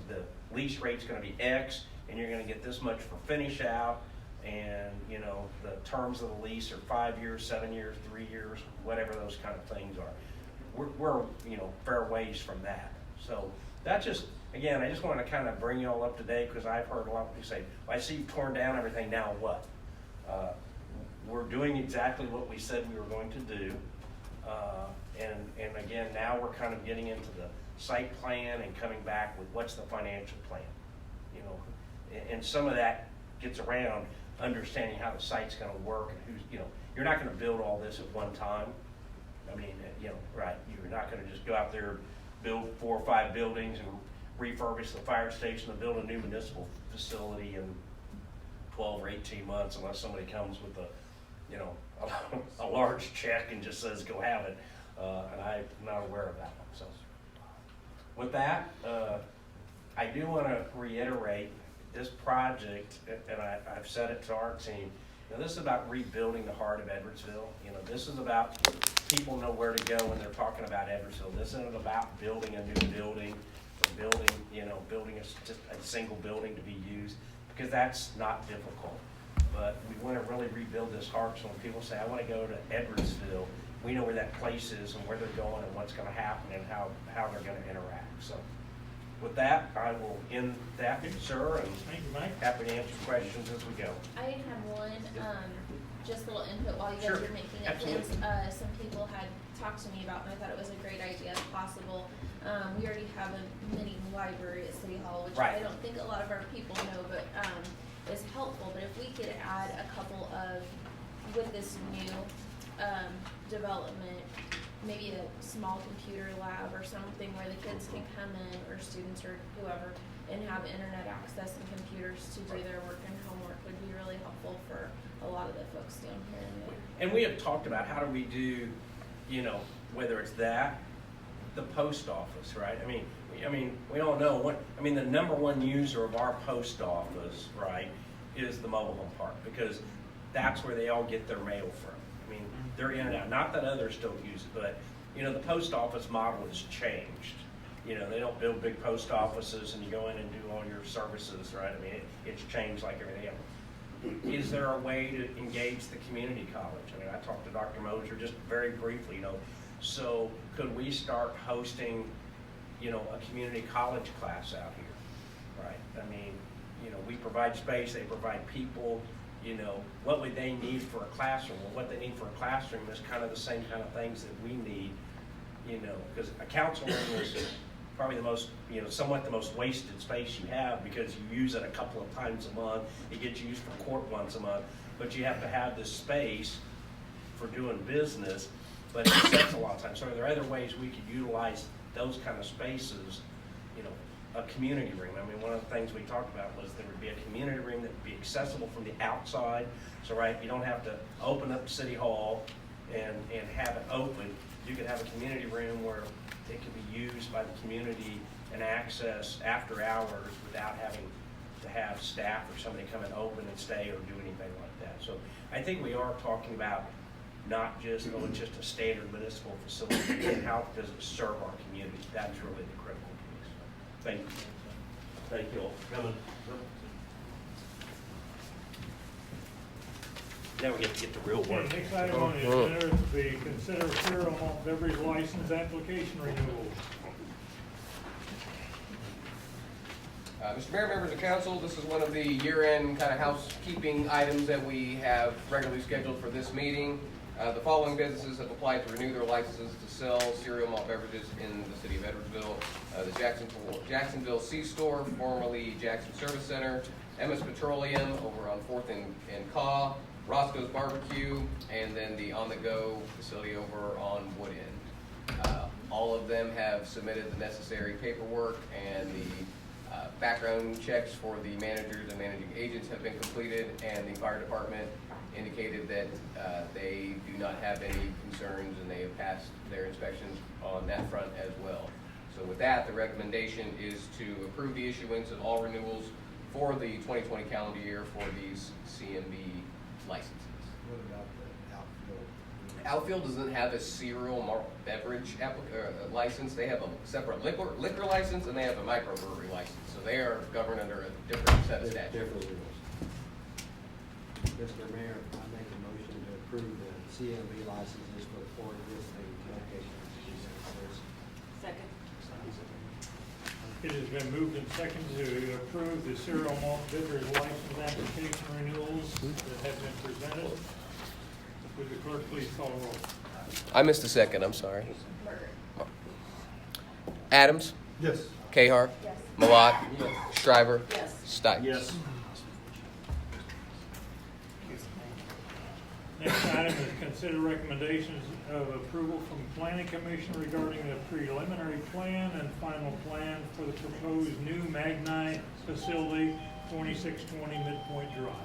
the lease rate's gonna be X, and you're gonna get this much for finish out, and you know, the terms of the lease are 5 years, 7 years, 3 years, whatever those kind of things are. We're you know, fair ways from that. So that just, again, I just want to kind of bring you all up to date, because I've heard a lot of people say, well, I see you've torn down everything, now what? We're doing exactly what we said we were going to do. And again, now we're kind of getting into the site plan and coming back with what's the financial plan, you know? And some of that gets around understanding how the site's going to work and who's, you know, you're not going to build all this at one time. I mean, you know, right, you're not going to just go out there, build 4 or 5 buildings and refurbish the fire station and build a new municipal facility in 12 or 18 months unless somebody comes with a, you know, a large check and just says, go have it. And I'm not aware of that one. So with that, I do want to reiterate this project, and I've said it to our team, you know, this is about rebuilding the heart of Edwardsville. You know, this is about people know where to go when they're talking about Edwardsville. This isn't about building a new building or building just a single building to be used, because that's not difficult. But we want to really rebuild this heart, so when people say, I want to go to Edwardsville, we know where that place is and where they're going and what's going to happen and how they're going to interact. So with that, I will end that, sir, and Thank you, Mike. happy to answer questions as we go. I did have one, just a little input while you guys Sure, were making it. absolutely. Some people had talked to me about, and I thought it was a great idea if possible. We already have a mini library at City Hall, which Right. I don't think a lot of our people know, but is helpful. But if we could add a couple of, with this new development, maybe a small computer lab or something where the kids can come in, or students or whoever, and have internet access and computers to do their work and homework would be really helpful for a lot of the folks down here. And we have talked about how do we do, you know, whether it's that, the post office, right? I mean, we all know the number one user of our post office, right, is the mobile home park, because that's where they all get their mail from. I mean, they're in and out. Not that others don't use it, but you know, the post office model has changed. You know, they don't build big post offices and you go in and do all your services, right? I mean, it's changed like everything else. Is there a way to engage the community college? I mean, I talked to Dr. Moser just very briefly, you know. So could we start hosting, you know, a community college class out here, right? I mean, you know, we provide space, they provide people. You know, what would they need for a classroom? Well, what they need for a classroom is kind of the same kind of things that we need, you know, because a council room is probably the most, you know, somewhat the most wasted space you have, because you use it a couple of times a month. It gets used for court once a month, but you have to have this space for doing business, but it sets a lot of time. So are there other ways we could utilize those kind of spaces, you know? A community room. I mean, one of the things we talked about was there would be a community room that would be accessible from the outside. So, right, you don't have to open up City Hall and have it open. You could have a community room where it could be used by the community and access after hours without having to have staff or somebody come and open and stay or do anything like that. So I think we are talking about not just, oh, it's just a standard municipal facility, and how does it serve our community? That's really the critical piece. Thank you. Thank you all for coming. Now we get to get the real work. Okay, next item on the agenda is the consider cereal malt beverage license application renewals. Mr. Mayor, members of council, this is one of the year-end kind of housekeeping items that we have regularly scheduled for this meeting. The following businesses have applied to renew their licenses to sell cereal malt beverages in the city of Edwardsville. The Jacksonville C-Store, formerly Jackson Service Center, MS Petroleum over on 4th and Caw, Roscoe's Barbecue, and then the On The Go facility over on Wood End. All of them have submitted the necessary paperwork, and the background checks for the managers and managing agents have been completed, and the fire department indicated that they do not have any concerns, and they have passed their inspections on that front as well. So with that, the recommendation is to approve the issuance of all renewals for the 2020 calendar year for these CMB licenses. What about the outfield? Outfield doesn't have a cereal malt beverage license. They have a separate liquor license, and they have a microbrewery license. So they are governed under a different set of statutes. Different rules. Mr. Mayor, I make a motion to approve the CMB licenses for the four existing locations. Second. It has been moved and seconded to approve the cereal malt beverage license application renewals that have been presented. Would the clerk please call the roll? I missed a second, I'm sorry. Burger. Adams, Yes. Cahar, Yes. Malat, Shriver, Yes. Stites. Yes. Next item is consider recommendations of approval from the Planning Commission regarding the preliminary plan and final plan for the proposed new Magnite facility, 2620 Midpoint Drive.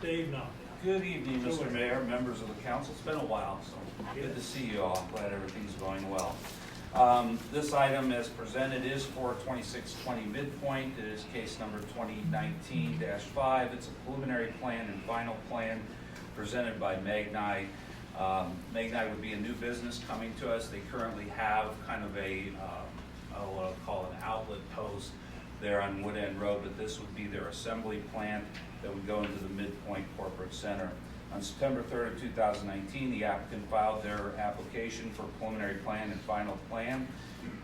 Dave Knopf. Good evening, Mr. Mayor, members of the council. It's been a while, so good to see you all. Glad everything's going well. This item as presented is for 2620 Midpoint. It is case number 2019-5. It's a preliminary plan and final plan presented by Magnite. Magnite would be a new business coming to us. They currently have kind of what I'll call an outlet post there on Wood End Road, but this would be their assembly plant that would go into the Midpoint Corporate Center. On September 3rd of 2019, the applicant filed their application for preliminary plan and final plan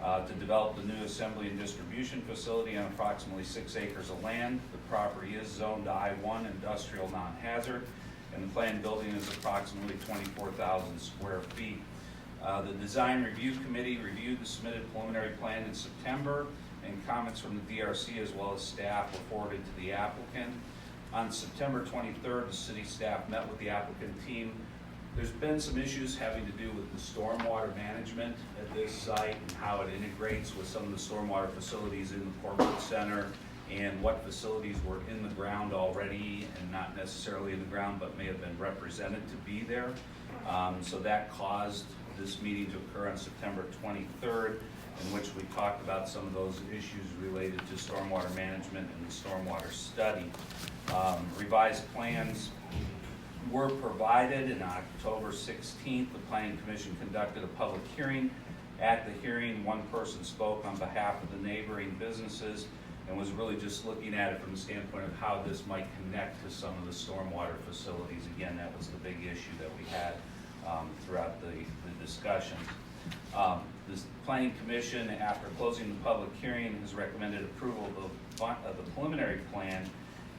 to develop the new assembly and distribution facility on approximately 6 acres of land. The property is zoned to I-1 industrial non-hazard, and the planned building is approximately 24,000 square feet. The Design Review Committee reviewed the submitted preliminary plan in September, and comments from the DRC as well as staff were forwarded to the applicant. On September 23rd, the city staff met with the applicant team. There's been some issues having to do with the stormwater management at this site and how it integrates with some of the stormwater facilities in the corporate center, and what facilities were in the ground already and not necessarily in the ground but may have been represented to be there. So that caused this meeting to occur on September 23rd, in which we talked about some of those issues related to stormwater management and the stormwater study. Revised plans were provided, and on October 16th, the Planning Commission conducted a public hearing. At the hearing, one person spoke on behalf of the neighboring businesses and was really just looking at it from the standpoint of how this might connect to some of the stormwater facilities. Again, that was the big issue that we had throughout the discussions. The Planning Commission, after closing the public hearing, has recommended approval of the preliminary plan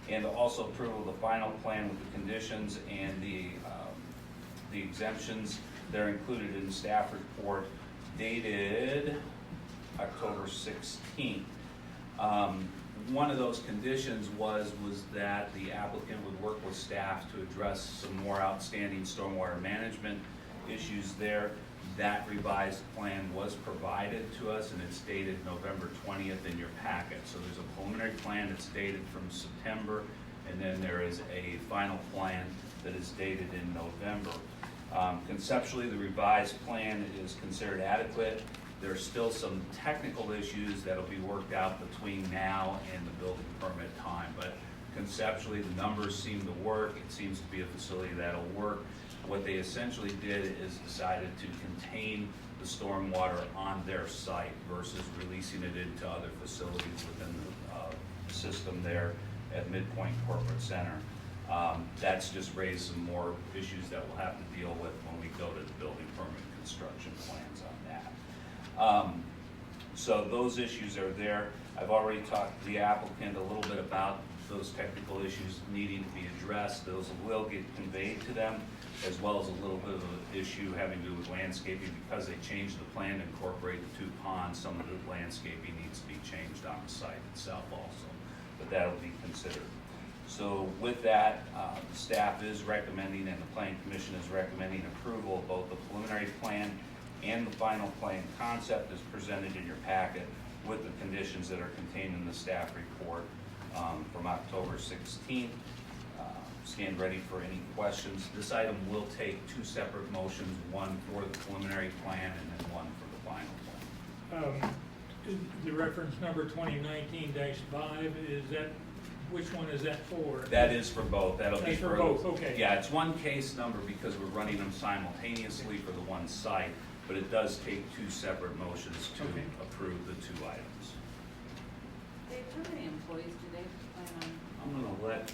and also approval of the final plan with the conditions and the exemptions that are included in the staff report dated October 16th. One of those conditions was that the applicant would work with staff to address some more outstanding stormwater management issues there. That revised plan was provided to us, and it's dated November 20th in your packet. So there's a preliminary plan that's dated from September, and then there is a final plan that is dated in November. Conceptually, the revised plan is considered adequate. There's still some technical issues that'll be worked out between now and the building permit time, but conceptually, the numbers seem to work. It seems to be a facility that'll work. What they essentially did is decided to contain the stormwater on their site versus releasing it into other facilities within the system there at Midpoint Corporate Center. That's just raised some more issues that we'll have to deal with when we go to the building permit construction plans on that. So those issues are there. I've already talked to the applicant a little bit about those technical issues needing to be addressed. Those will get conveyed to them, as well as a little bit of an issue having to do with landscaping. Because they changed the plan to incorporate the 2 ponds, some of the landscaping needs to be changed on the site itself also, but that'll be considered. So with that, the staff is recommending, and the planning commission is recommending approval of both the preliminary plan and the final plan concept as presented in your packet, with the conditions that are contained in the staff report from October 16th. Stand ready for any questions. This item will take 2 separate motions, one for the preliminary plan and then one for the final plan. The reference number 2019-5, is that, which one is that for? That is for both. That'll be That's for both, okay. Yeah, it's one case number because we're running them simultaneously for the one site, but it does take 2 separate motions to Okay. approve the 2 items. Dave, how many employees do they plan on? I'm gonna let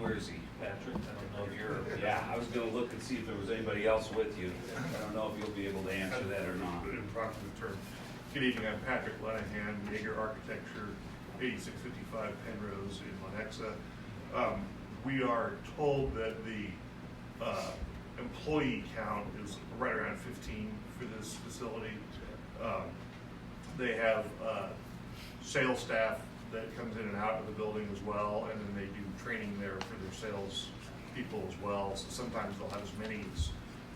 where is he, Patrick? I don't know if you're, yeah, I was gonna look and see if there was anybody else with you. I don't know if you'll be able to answer that or not. In approximate terms. Good evening, I'm Patrick Lenahan, Jaeger Architecture, 8655 Penrose in Lenexa. We are told that the employee count is right around 15 for this facility. They have sales staff that comes in and out of the building as well, and then they do training there for their sales people as well. So sometimes they'll have as many as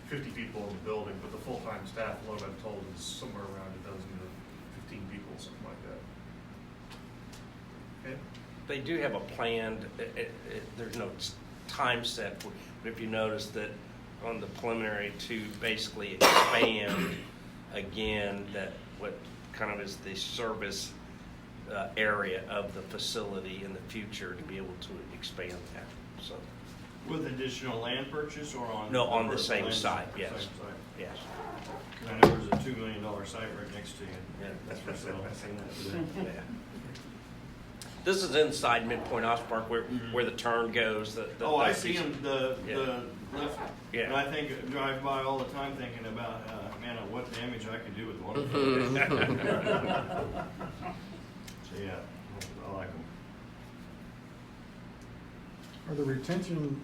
50 people in the building, but the full-time staff load, I'm told, is somewhere around 12 to 15 people, something like that. Okay? They do have a planned, there's no time set, but if you notice that on the preliminary to basically expand again, that what kind of is the service area of the facility in the future to be able to expand that, so. With additional land purchase or on? No, on the first same land- site, yes. same site? Yes. I know there's a $2 million site right next to you. Yeah, that's for sale. I've seen that today. Yeah. This is inside Midpoint Park where the turn goes. Oh, I see them, the Yeah. left, Yeah. and I drive by all the time thinking about, man, what damage I could do with one of those. So, yeah, I like them. Are the retention,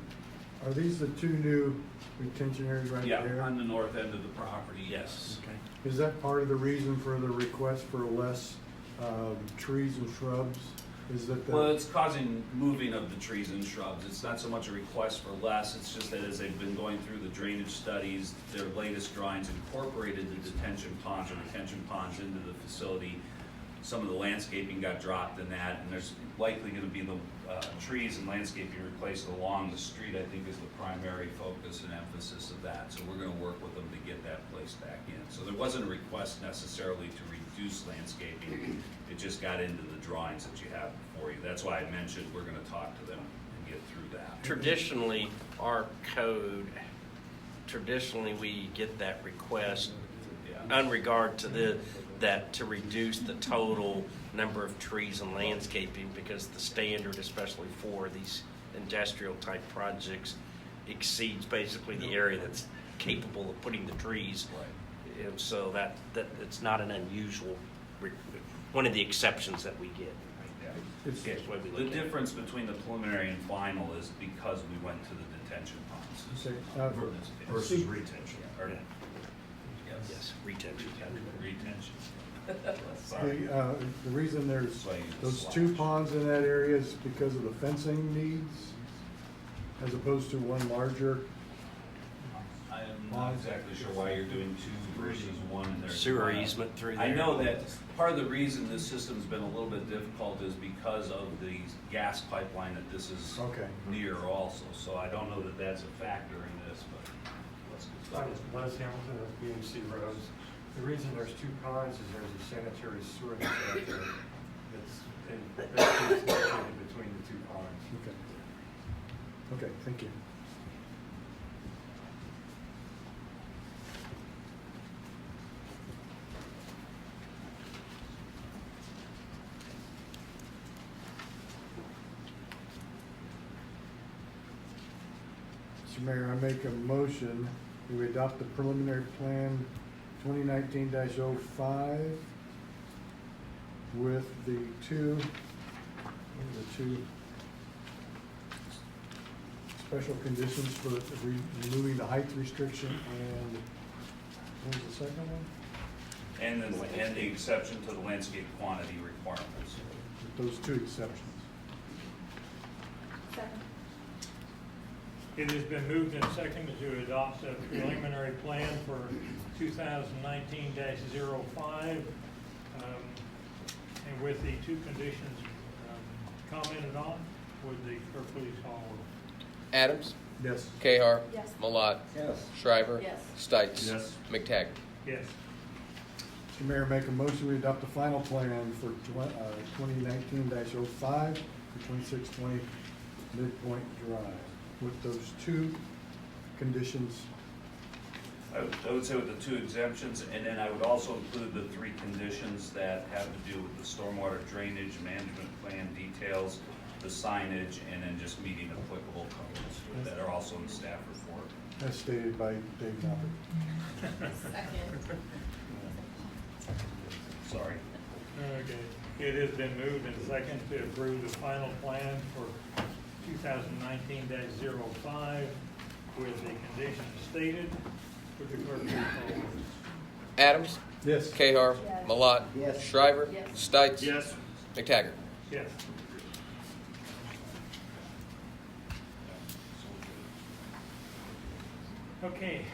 are these the 2 new retention areas right Yeah, there? on the north end of the property, yes. Okay. Is that part of the reason for the request for less trees and shrubs? Is that Well, it's causing moving of the trees and shrubs. It's not so much a request for less, it's just that as they've been going through the drainage studies, their latest drawings incorporated the detention ponds or retention ponds into the facility. Some of the landscaping got dropped in that, and there's likely gonna be the trees and landscaping replaced along the street, I think is the primary focus and emphasis of that. So we're gonna work with them to get that placed back in. So there wasn't a request necessarily to reduce landscaping, it just got into the drawings that you have before you. That's why I mentioned we're gonna talk to them and get through that. Traditionally, our code, we get that request Yeah. in regard to that to reduce the total number of trees and landscaping, because the standard, especially for these industrial type projects, exceeds basically the area that's capable of putting the trees. Right. And so that it's not an unusual, one of the exceptions that we get. Yeah. It's- Yes, what we The look at. difference between the preliminary and final is because we went to the detention ponds. Okay, For this case. Versus retention. Or- Yes, retention. Retention. Sorry. the reason there's That's why you those slash. 2 ponds in that area is because of the fencing needs, as opposed to one larger. I am not exactly sure why you're doing 2 versus 1 in there. Sewer easement through there. I know that part of the reason this system's been a little bit difficult is because of the gas pipeline that this is Okay. near also. So I don't know that that's a factor in this, but let's get started. Les Hamilton of BMC Roads. The reason there's two ponds is there's a sanitary sewer that's out there that's located between the two ponds. Okay. Okay, thank you. Mr. Mayor, I make a motion that we adopt the preliminary plan 2019-05 with the two special conditions for removing the height restriction and, what was the second one? And the exception to the landscape quantity requirements. With those two exceptions. Second. It has been moved and seconded to adopt a preliminary plan for 2019-05, and with the two conditions commented on. Would the clerk please call roll? Adams, Yes. Cahar, Yes. Malat, Yes. Shriver, Yes. Stites, Yes. McTaggart. Yes. Mr. Mayor, make a motion we adopt the final plan for 2019-05 for 2620 Midpoint Drive with those two conditions. I would say with the two exemptions, and then I would also include the three conditions that have to do with the stormwater drainage management plan details, the signage, and then just meeting applicable codes that are also in the staff report. As stated by Dave Knopper. Second. Sorry. Okay. It has been moved and seconded to approve the final plan for 2019-05 with the conditions stated. Would the clerk please call roll? Adams, Yes. Cahar, Yes. Malat, Yes. Shriver, Yes. Stites, Yes. McTaggart. Yes. Okay.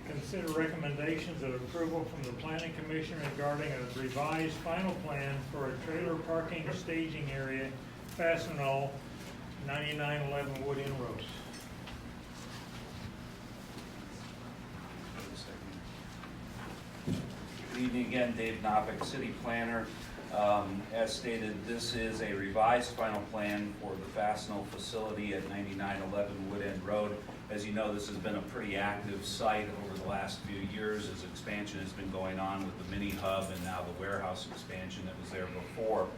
Consider recommendations of approval from the Planning Commission regarding a revised final plan for a trailer parking staging area, Fastenal, 9911 Wood Inn Road. Good evening again, Dave Knoppick, City Planner. As stated, this is a revised final plan for the Fastenal facility at 9911 Wood End Road. As you know, this has been a pretty active site over the last few years as expansion has been going on with the mini hub and now the warehouse expansion that was there before.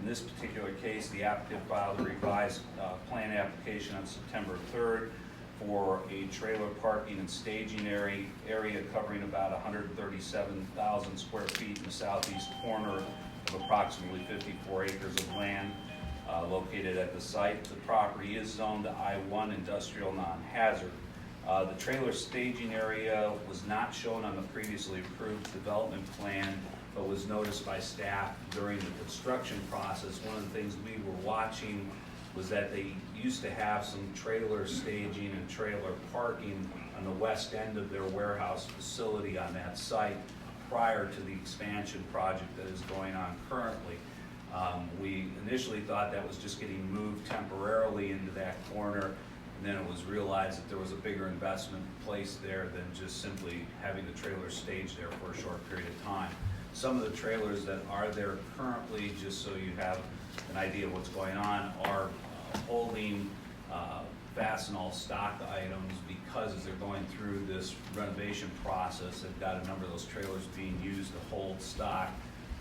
In this particular case, the applicant filed a revised plan application on September 3rd for a trailer parking and staging area covering about 137,000 square feet in the southeast corner of approximately 54 acres of land located at the site. The property is zoned to I-1 industrial non-hazard. The trailer staging area was not shown on the previously approved development plan, but was noticed by staff during the construction process. One of the things we were watching was that they used to have some trailer staging and trailer parking on the west end of their warehouse facility on that site prior to the expansion project that is going on currently. We initially thought that was just getting moved temporarily into that corner, and then it was realized that there was a bigger investment placed there than just simply having the trailer staged there for a short period of time. Some of the trailers that are there currently, just so you have an idea of what's going on, are holding Fastenal stock items because as they're going through this renovation process, they've got a number of those trailers being used to hold stock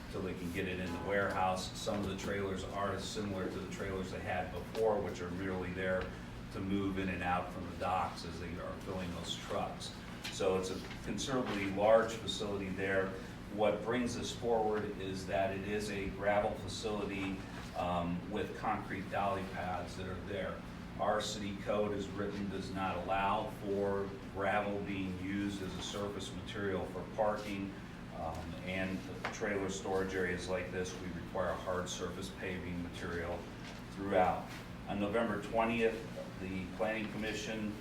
until they can get it in the warehouse. Some of the trailers are similar to the trailers they had before, which are merely there to move in and out from the docks as they are filling those trucks. So it's a considerably large facility there. What brings this forward is that it is a gravel facility with concrete dolly pads that are there. Our city code as written does not allow for gravel being used as a surface material for parking, and trailer storage areas like this, we require hard surface paving material throughout. On November 20th, the Planning Commission,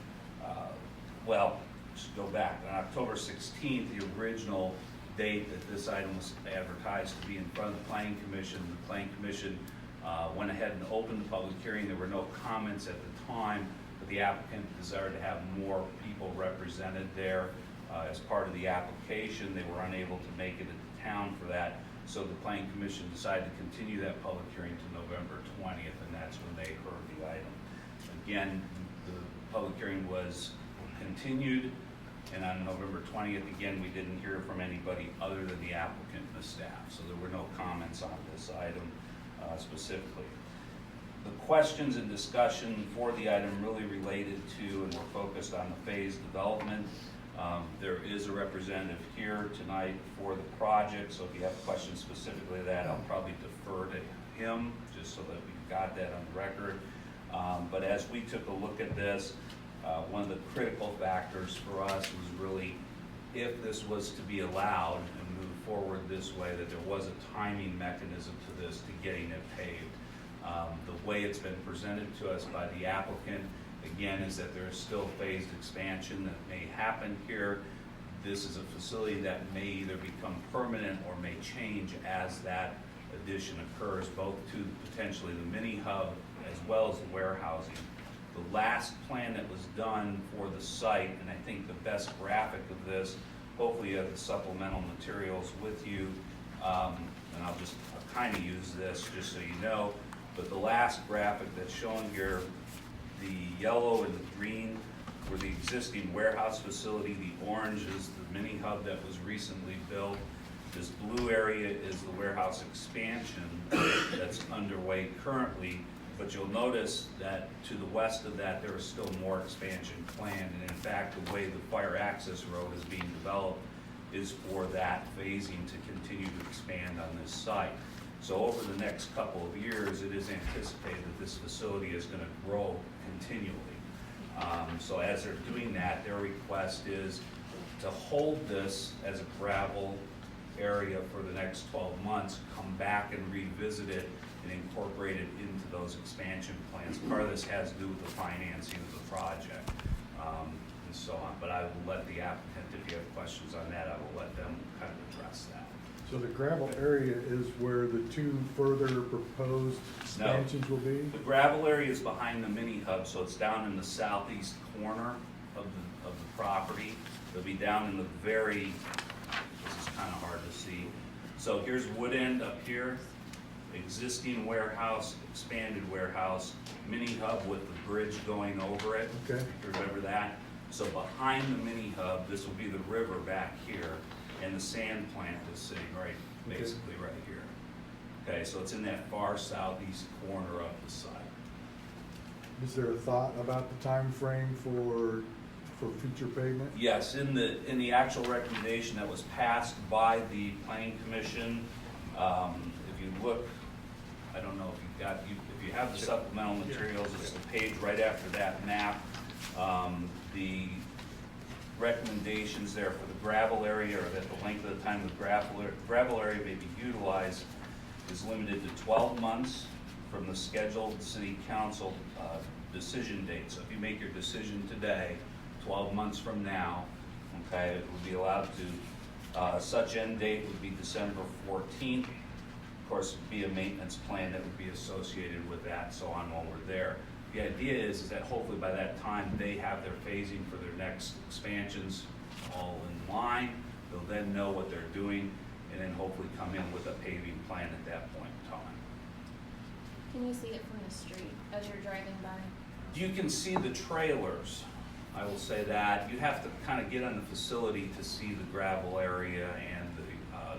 just go back, on October 16th, the original date that this item was advertised to be in front of the Planning Commission, the Planning Commission went ahead and opened the public hearing. There were no comments at the time, but the applicant desired to have more people represented there. as part of the application. They were unable to make it into town for that, so the Planning Commission decided to continue that public hearing to November 20th, and that's when they heard the item. Again, the public hearing was continued, and on November 20th, again, we didn't hear from anybody other than the applicant and the staff, so there were no comments on this item specifically. The questions and discussion for the item really related to, and we're focused on the phased development. There is a representative here tonight for the project, so if you have questions specifically to that, I'll probably defer to him, just so that we've got that on the record. But as we took a look at this, one of the critical factors for us was really, if this was to be allowed and move forward this way, that there was a timing mechanism to this, to getting it paved. The way it's been presented to us by the applicant, again, is that there is still phased expansion that may happen here. This is a facility that may either become permanent or may change as that addition occurs, both to potentially the mini hub as well as the warehousing. The last plan that was done for the site, and I think the best graphic of this, hopefully you have the supplemental materials with you, and I'll kind of use this just so you know, but the last graphic that's shown here, the yellow and the green were the existing warehouse facility. The orange is the mini hub that was recently built. This blue area is the warehouse expansion that's underway currently. But you'll notice that to the west of that, there is still more expansion planned. And in fact, the way the fire access road is being developed is for that phasing to continue to expand on this site. So over the next couple of years, it is anticipated that this facility is going to grow continually. So as they're doing that, their request is to hold this as a gravel area for the next 12 months, come back and revisit it and incorporate it into those expansion plans. Part of this has to do with the financing of the project, and so on. But I will let the applicant, if you have questions on that, I will let them kind of address that. So the gravel area is where the two further proposed expansions will be? The gravel area is behind the mini hub, so it's down in the southeast corner of the property. It'll be down in the very, this is kind of hard to see. So here's Wood End up here, existing warehouse, expanded warehouse, mini hub with the bridge going over it. Okay. If you remember that. So behind the mini hub, this will be the river back here, and the sand plant is sitting basically right here. Okay, so it's in that far southeast corner of the site. Is there a thought about the time frame for future pavement? Yes, in the actual recommendation that was passed by the Planning Commission, if you look, I don't know if if you have the supplemental materials, it's the page right after that map. The recommendations there for the gravel area, or that the length of the time the gravel area may be utilized, is limited to 12 months from the scheduled city council decision date. So if you make your decision today, 12 months from now, okay, it would be allowed to, such end date would be December 14th. Of course, it'd be a maintenance plan that would be associated with that, so on while we're there. The idea is that hopefully by that time they have their phasing for their next expansions all in line. They'll then know what they're doing, and then hopefully come in with a paving plan at that point in time. Can you see it from the street as you're driving by? You can see the trailers, I will say that. You have to kind of get on the facility to see the gravel area and the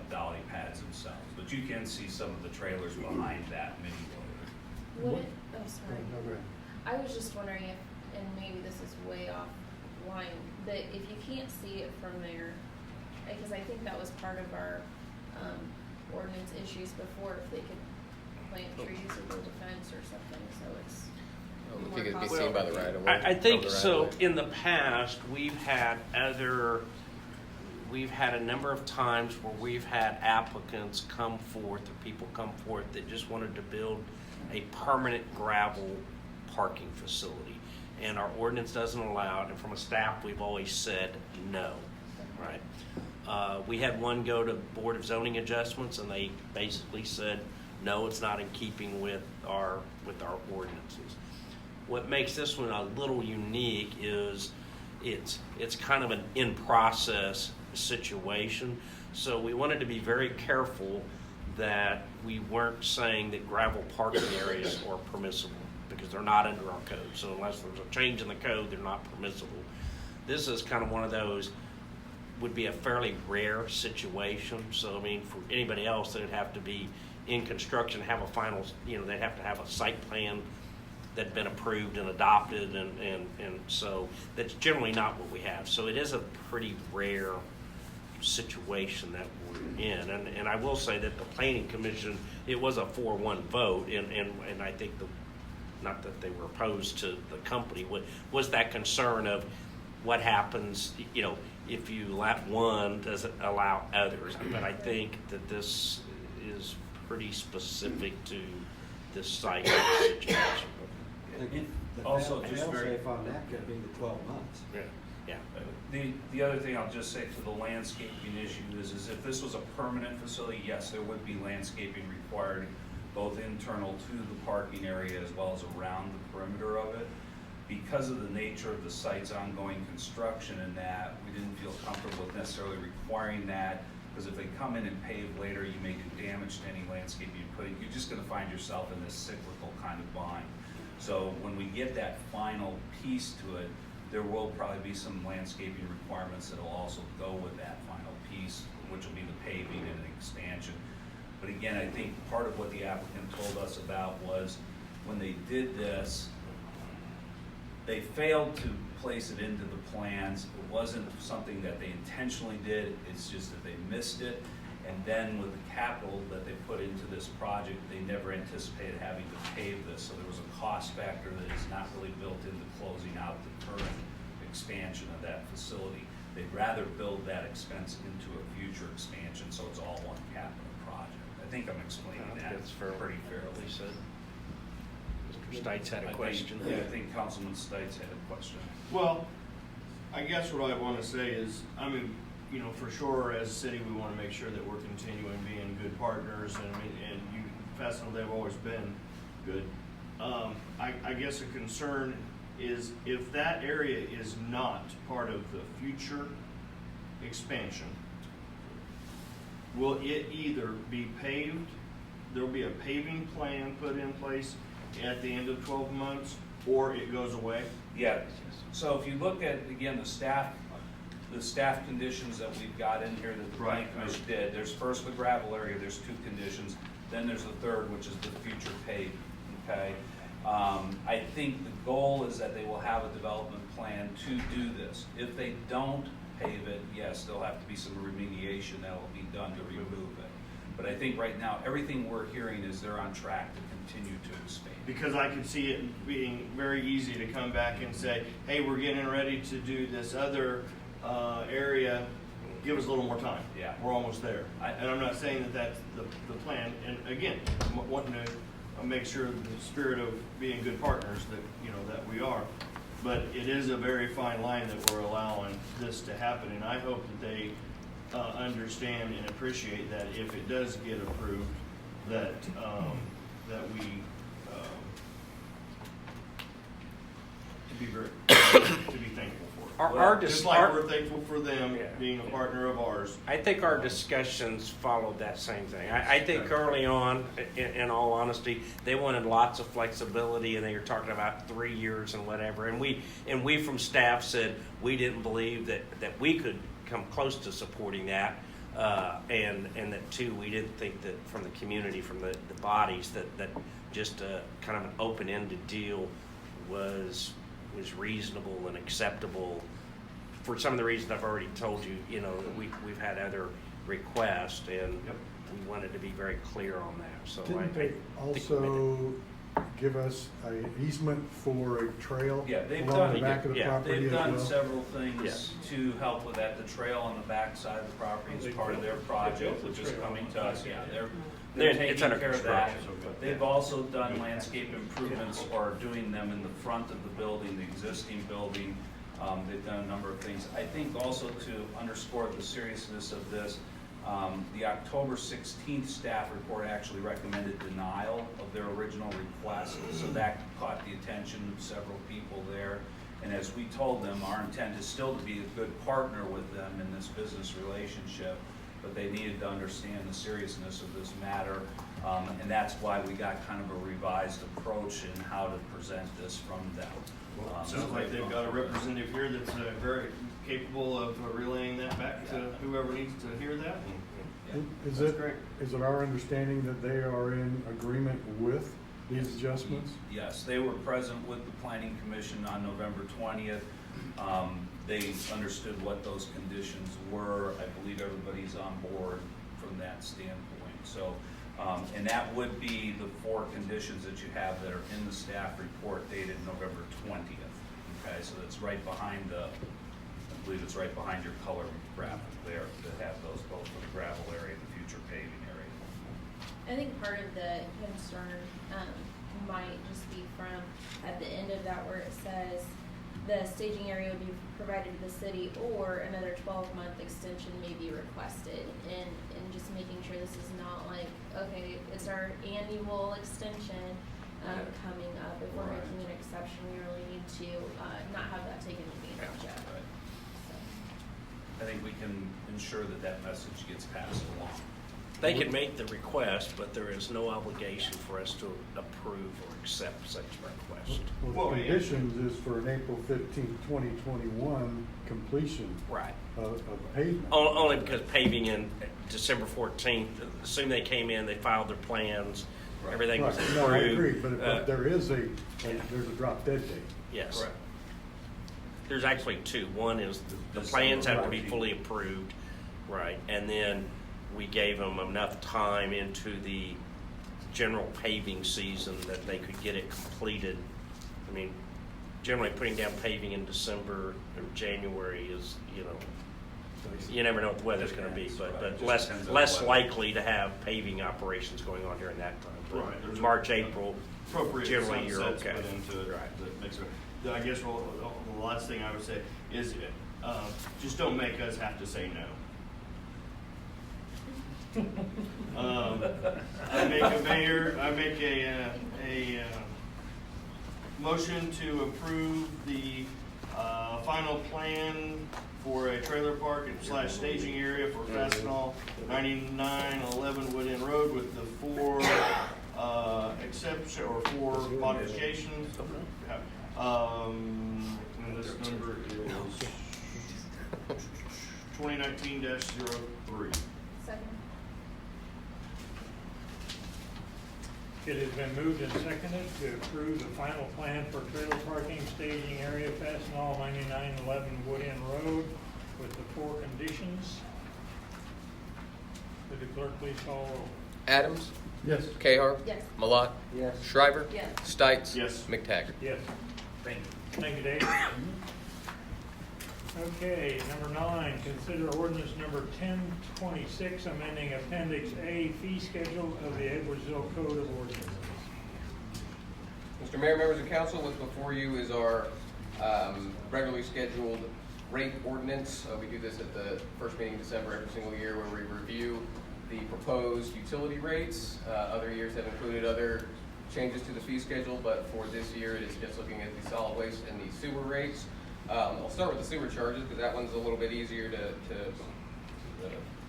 dolly pads themselves, but you can see some of the trailers behind that mini loader. Would it, oh, sorry. Okay. I was just wondering if, and maybe this is way off line, but if you can't see it from there, because I think that was part of our ordinance issues before, if they could plant trees or build a fence or something, so it's I more think it'd be cost seen by the right of way. I think of the right so. of way. In the past, we've had a number of times where we've had applicants come forth, or people come forth that just wanted to build a permanent gravel parking facility. And our ordinance doesn't allow it, and from a staff, we've always said no, right? We had one go to Board of Zoning Adjustments, and they basically said, no, it's not in keeping with our ordinances. What makes this one a little unique is it's kind of an in-process situation. So we wanted to be very careful that we weren't saying that gravel parking areas are permissible, because they're not under our code. So unless there's a change in the code, they're not permissible. This is kind of one of those, would be a fairly rare situation. So I mean, for anybody else, they'd have to be in construction, have a final, they'd have to have a site plan that'd been approved and adopted, and so that's generally not what we have. So it is a pretty rare situation that we're in. And I will say that the planning commission, it was a 4-1 vote, and I think not that they were opposed to the company, was that concern of what happens, if you let one, does it allow others? But I think that this is pretty specific to this site situation. The Also, just very- fail-safe on that could be the 12 months. Yeah. The other thing I'll just say to the landscaping issue is if this was a permanent facility, yes, there would be landscaping required, both internal to the parking area as well as around the perimeter of it. Because of the nature of the site's ongoing construction and that, we didn't feel comfortable with necessarily requiring that, because if they come in and pave later, you may do damage to any landscape you put in. You're just gonna find yourself in this cyclical kind of bind. So when we get that final piece to it, there will probably be some landscaping requirements that'll also go with that final piece, which will be the paving and the expansion. But again, I think part of what the applicant told us about was when they did this, they failed to place it into the plans. It wasn't something that they intentionally did, it's just that they missed it. And then with the capital that they put into this project, they never anticipated having to pave this. So there was a cost factor that is not really built into closing out the current expansion of that facility. They'd rather build that expense into a future expansion, so it's all one capital project. I think I'm explaining that That's pretty fairly. said. Mr. Stites had a question. I think Councilman Stites had a question. Well, I guess what I want to say is, I mean, for sure, as a city, we want to make sure that we're continuing being good partners, and you, Fastenal, they've always been good. I guess a concern is if that area is not part of the future expansion, will it either be paved, there'll be a paving plan put in place at the end of 12 months, or it goes away? Yeah, so if you look at, again, the staff conditions that we've got in here that the planning commission did, there's first the gravel area, there's 2 conditions, then there's the third, which is the future paving, okay? I think the goal is that they will have a development plan to do this. If they don't pave it, yes, there'll have to be some remediation that will be done to remove it. But I think right now, everything we're hearing is they're on track to continue to expand. Because I could see it being very easy to come back and say, hey, we're getting ready to do this other area, give us a little more time. Yeah. We're almost there. And I'm not saying that that's the plan. And again, I'm wanting to make sure the spirit of being good partners that we are. But it is a very fine line that we're allowing this to happen. And I hope that they understand and appreciate that if it does get approved, that we to be thankful for it. Just like we're thankful for them being a partner of ours. I think our discussions followed that same thing. I think early on, in all honesty, they wanted lots of flexibility, and they were talking about 3 years and whatever. And we from staff said we didn't believe that we could come close to supporting that, and that too, we didn't think that from the community, from the bodies, that just kind of an open-ended deal was reasonable and acceptable for some of the reasons I've already told you. We've had other requests, and we wanted to be very clear on that. So Didn't they also give us an easement for a trail along the back of the property They've as well? done several things to help with that. The trail on the back side of the property is part of their project, which is coming to us. Yeah, they're taking care of that. They've also done landscape improvements or doing them in the front of the building, the existing building. They've done a number of things. I think also to underscore the seriousness of this, the October 16th staff report actually recommended denial of their original request, so that caught the attention of several people there. And as we told them, our intent is still to be a good partner with them in this business relationship, but they needed to understand the seriousness of this matter. And that's why we got kind of a revised approach in how to present this from them. Sounds like they've got a representative here that's very capable of relaying that back to whoever needs to hear that. Is That's it, great. is it our understanding that they are in agreement with these adjustments? Yes, they were present with the Planning Commission on November 20th. They understood what those conditions were. I believe everybody's on board from that standpoint. So, and that would be the 4 conditions that you have that are in the staff report dated November 20th. Okay, so that's right behind the, I believe it's right behind your color graphic there that have those both for the gravel area and the future paving area. I think part of the concern might just be from at the end of that where it says the staging area would be provided to the city or another 12-month extension may be requested, and just making sure this is not like, okay, it's our annual extension coming up. If we're making an exception, we really need to not have that taken advantage of. Right. I think we can ensure that that message gets passed along. They can make the request, but there is no obligation for us to approve or accept such request. Well, the conditions is for an April 15th, 2021 completion Right. of pavement. Only because paving in December 14th, assume they came in, they filed their plans, everything was Right, approved. no, I agree, but there is there's a drop dead date. Yes. Correct. There's actually 2. One is the plans have to be fully approved, right, and then we gave them enough time into the general paving season that they could get it completed. I mean, generally putting down paving in December or January is, you never know what the weather's going to be, but less likely to have paving operations going on during that time. But Right. There's March, April, Appropriate generally you're sunsets okay. put into it. Right. That makes it. I guess the last thing I would say is just don't make us have to say no. I make a motion to approve the final plan for a trailer park / staging area for Fastenal 9911 Wood End Road with the 4 exception or 4 modifications. And this number is 2019-03. Second. It has been moved and seconded to approve the final plan for trailer parking staging area, Fastenal 9911 Wood End Road with the 4 conditions. Would the clerk please call roll? Adams, Yes. Cahar, Yes. Malat, Yes. Shriver, Yes. Stites, Yes. McTaggart. Yes. Thank you. Thank you, Dave. Okay, number 9, consider ordinance number 1026, amending Appendix A fee schedule of the Edwardsville Code of Ordinances. Mr. Mayor, members of council, what's before you is our regularly scheduled rate ordinance. We do this at the first meeting in December every single year where we review the proposed utility rates. Other years have included other changes to the fee schedule, but for this year it is just looking at the solid waste and the sewer rates. I'll start with the sewer charges because that one's a little bit easier to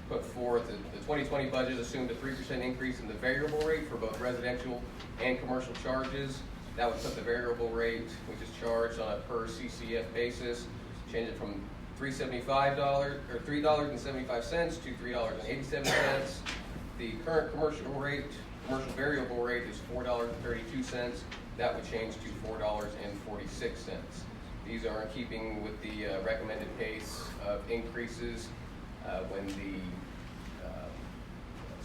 put forth. The 2020 budget assumed a 3% increase in the variable rate for both residential and commercial charges. That would put the variable rate, which is charged on a per CCF basis, change it from $3.75 or $3.75 to $3.87. The current commercial variable rate is $4.32. That would change to $4.46. These are in keeping with the recommended pace of increases when the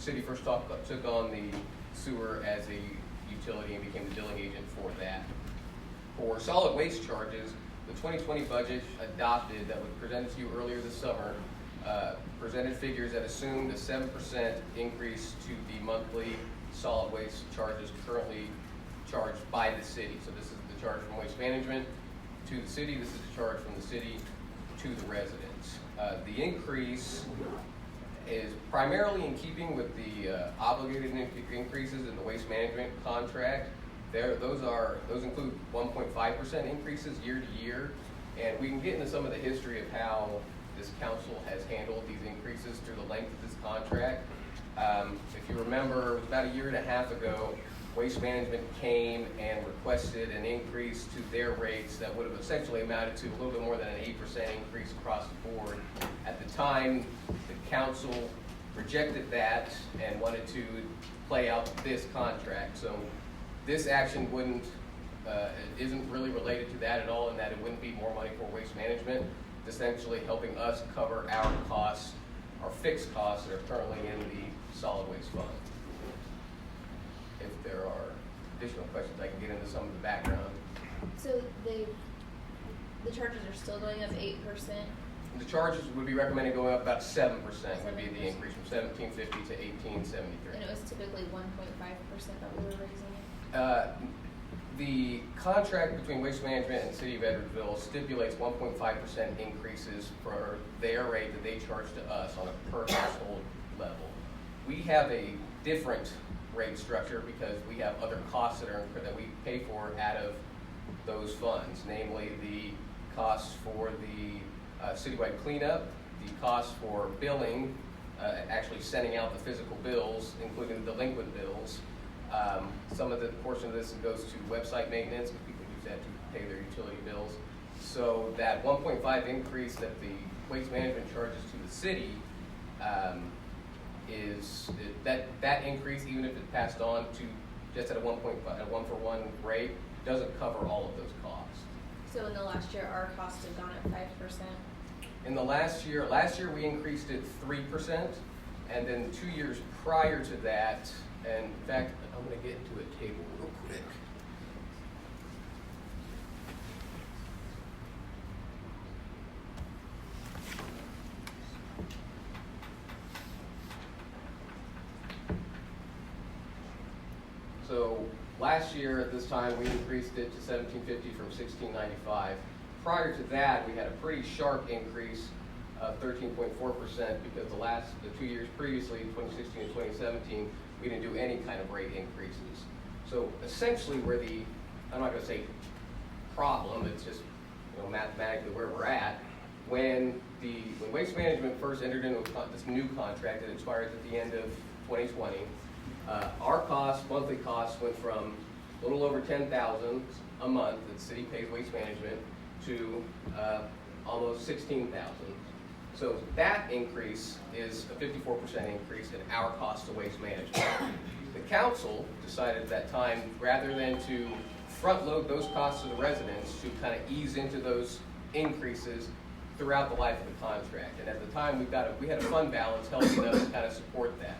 city first took on the sewer as a utility and became the billing agent for that. For solid waste charges, the 2020 budget adopted that was presented to you earlier this summer presented figures that assumed a 7% increase to the monthly solid waste charges currently charged by the city. So this is the charge from Waste Management to the city. This is the charge from the city to the residents. The increase is primarily in keeping with the obligated increases in the waste management contract. Those include 1.5% increases year to year, and we can get into some of the history of how this council has handled these increases through the length of this contract. If you remember, it was about a year and a half ago, Waste Management came and requested an increase to their rates that would have essentially amounted to a little bit more than an 8% increase across the board. At the time, the council rejected that and wanted to play out this contract. So this action isn't really related to that at all, in that it wouldn't be more money for Waste Management. It's essentially helping us cover our costs, our fixed costs that are currently in the solid waste fund. If there are additional questions, I can get into some of the background. So the charges are still going up 8%? The charges would be recommended going up about 7% would be the increase from $17.50 to $18.73. And it was typically 1.5% that we were raising? The contract between Waste Management and the City of Edwardsville stipulates 1.5% increases for their rate that they charge to us on a per household level. We have a different rate structure because we have other costs that we pay for out of those funds, namely the costs for the citywide cleanup, the costs for billing, actually sending out the physical bills, including the delinquent bills. Some of the portion of this goes to website maintenance, because people use that to pay their utility bills. So that 1.5 increase that the Waste Management charges to the city that increase, even if it passed on to just at a 1-for-1 rate, doesn't cover all of those costs. So in the last year, our costs have gone up 5%? In the last year we increased it 3%, and then 2 years prior to that, and in fact, I'm going to get into a table real quick. So last year at this time, we increased it to $17.50 from $16.95. Prior to that, we had a pretty sharp increase of 13.4% because the 2 years previously, 2016 and 2017, we didn't do any kind of rate increases. So essentially where I'm not going to say problem, it's just mathematically where we're at. When Waste Management first entered into this new contract that expires at the end of 2020, our monthly costs went from a little over $10,000 a month that the city pays Waste Management to almost $16,000. So that increase is a 54% increase in our cost to Waste Management. The council decided at that time, rather than to front load those costs to the residents, to kind of ease into those increases throughout the life of the contract. And at the time, we had a fund balance helping us kind of support that.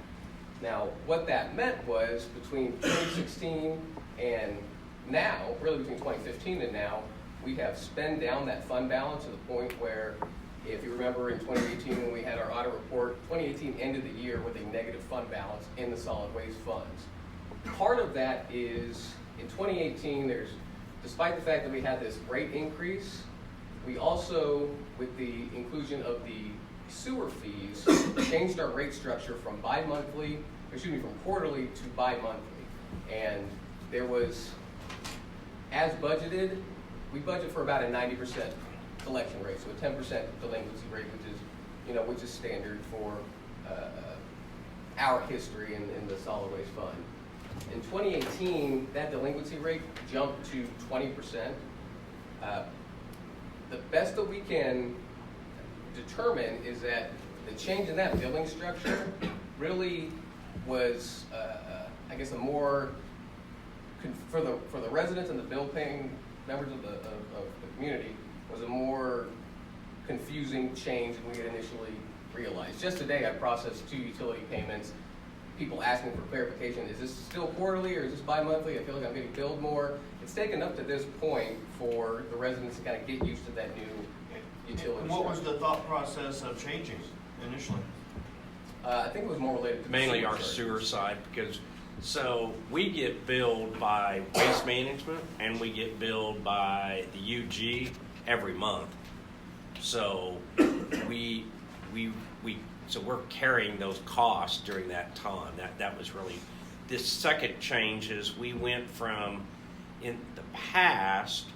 Now, what that meant was between 2016 and now, really between 2015 and now, we have spent down that fund balance to the point where, if you remember in 2018 when we had our audit report, 2018 ended the year with a negative fund balance in the solid waste funds. Part of that is, in 2018, despite the fact that we had this rate increase, we also, with the inclusion of the sewer fees, changed our rate structure from quarterly to bi-monthly. And there was, as budgeted, we budget for about a 90% collection rate, so a 10% delinquency rate, which is standard for our history in the solid waste fund. In 2018, that delinquency rate jumped to 20%. The best that we can determine is that the change in that billing structure really was, a more, for the residents and the bill-paying members of the community, was a more confusing change than we had initially realized. Just today, I processed 2 utility payments, people asking for clarification, is this still quarterly or is this bi-monthly? I feel like I'm getting billed more. It's taken up to this point for the residents to kind of get used to that new utility And what was structure. the thought process of changing initially? I think it was more related to Mainly the our charges. sewer side, because, so we get billed by Waste Management and we get billed by the UG every month. So so we're carrying those costs during that time. That was really, this second change is we went from In the past,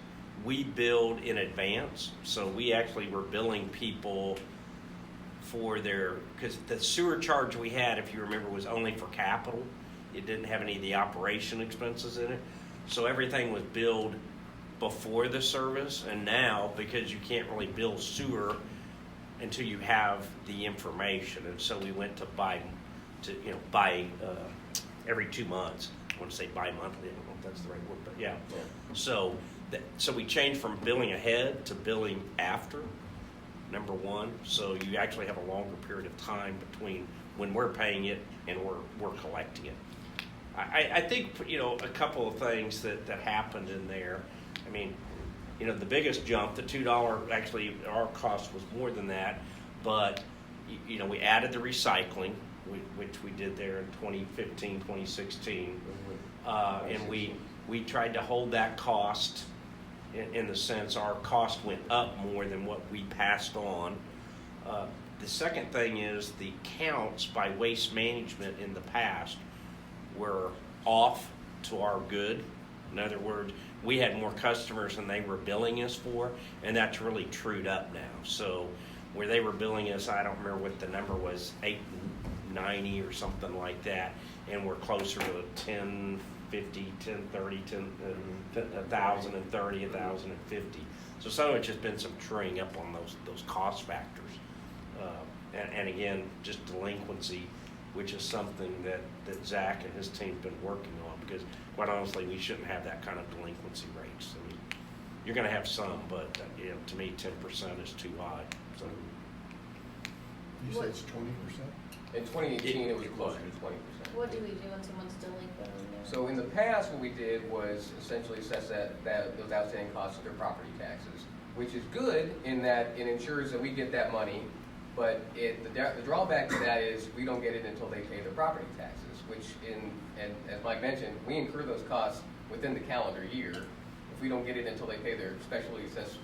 we billed in advance, so we actually were billing people for their, because the sewer charge we had, if you remember, was only for capital. It didn't have any of the operation expenses in it. So everything was billed before the service, and now, because you can't really bill sewer until you have the information, and so we went to buy every 2 months. I want to say bi-monthly, I don't know if that's the right word, but yeah. So we changed from billing ahead to billing after, number one. So you actually have a longer period of time between when we're paying it and we're collecting it. I think, a couple of things that happened in there. I mean, the biggest jump, the $2, actually our cost was more than that, but, we added the recycling, which we did there in 2015, 2016, and we tried to hold that cost in the sense our cost went up more than what we passed on. The second thing is the counts by Waste Management in the past were off to our good. In other words, we had more customers than they were billing us for, and that's really trued up now. So where they were billing us, I don't remember what the number was, $8.90 or something like that, and we're closer to 1050, 1030, 1,030, 1,050. So some of it's just been some truing up on those cost factors. And again, just delinquency, which is something that Zach and his team's been working on, because quite honestly, we shouldn't have that kind of delinquency rates. I mean, you're going to have some, but to me, 10% is too high. So You say it's 20%? In 2018, it was closer to 20%. What do we do when someone's delinquent on there? So in the past, what we did was essentially assess those outstanding costs of their property taxes, which is good in that it ensures that we get that money, but the drawback to that is we don't get it until they pay their property taxes, which and as Mike mentioned, we incur those costs within the calendar year. If we don't get it until they pay their specially assessed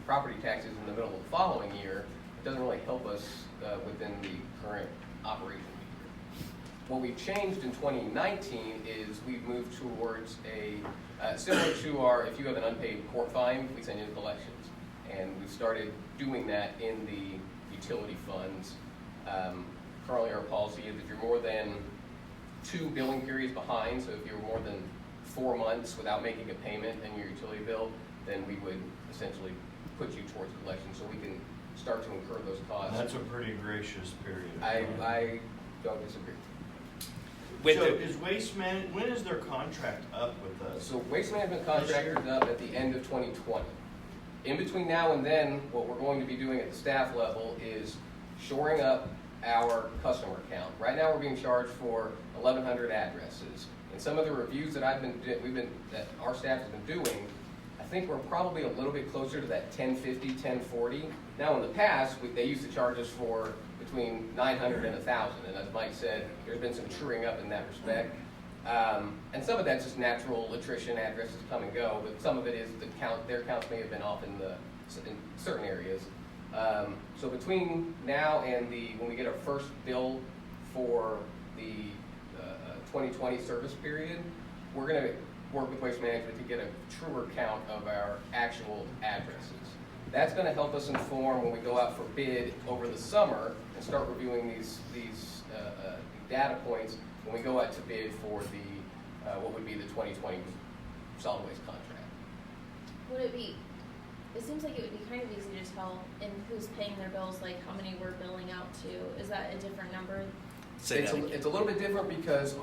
property taxes in the middle of the following year, it doesn't really help us within the current operation year. What we've changed in 2019 is we've moved towards similar to if you have an unpaid court fine, we send you to collections. And we've started doing that in the utility funds. Currently our policy is if you're more than 2 billing periods behind, so if you're more than 4 months without making a payment in your utility bill, then we would essentially put you towards collection so we can start to incur those costs. That's a pretty gracious period. I don't disagree. Is Waste Management, when is their contract up with us? So Waste Management contract is up at the end of 2020. In between now and then, what we're going to be doing at the staff level is shoring up our customer count. Right now, we're being charged for 1,100 addresses. And some of the reviews that that our staff has been doing, I think we're probably a little bit closer to that 1050, 1040. Now, in the past, they used to charge us for between 900 and 1,000. And as Mike said, there's been some truing up in that respect. And some of that's just natural attrition, addresses come and go, but some of it is their counts may have been off in certain areas. So between now and when we get our first bill for the 2020 service period, we're going to work with Waste Management to get a truer count of our actual addresses. That's going to help us inform when we go out for bid over the summer and start reviewing these data points when we go out to bid for what would be the 2020 solid waste contract. It seems like it would be kind of easy to tell in who's paying their bills, like how many we're billing out to. Is that a different number? It's a little bit different because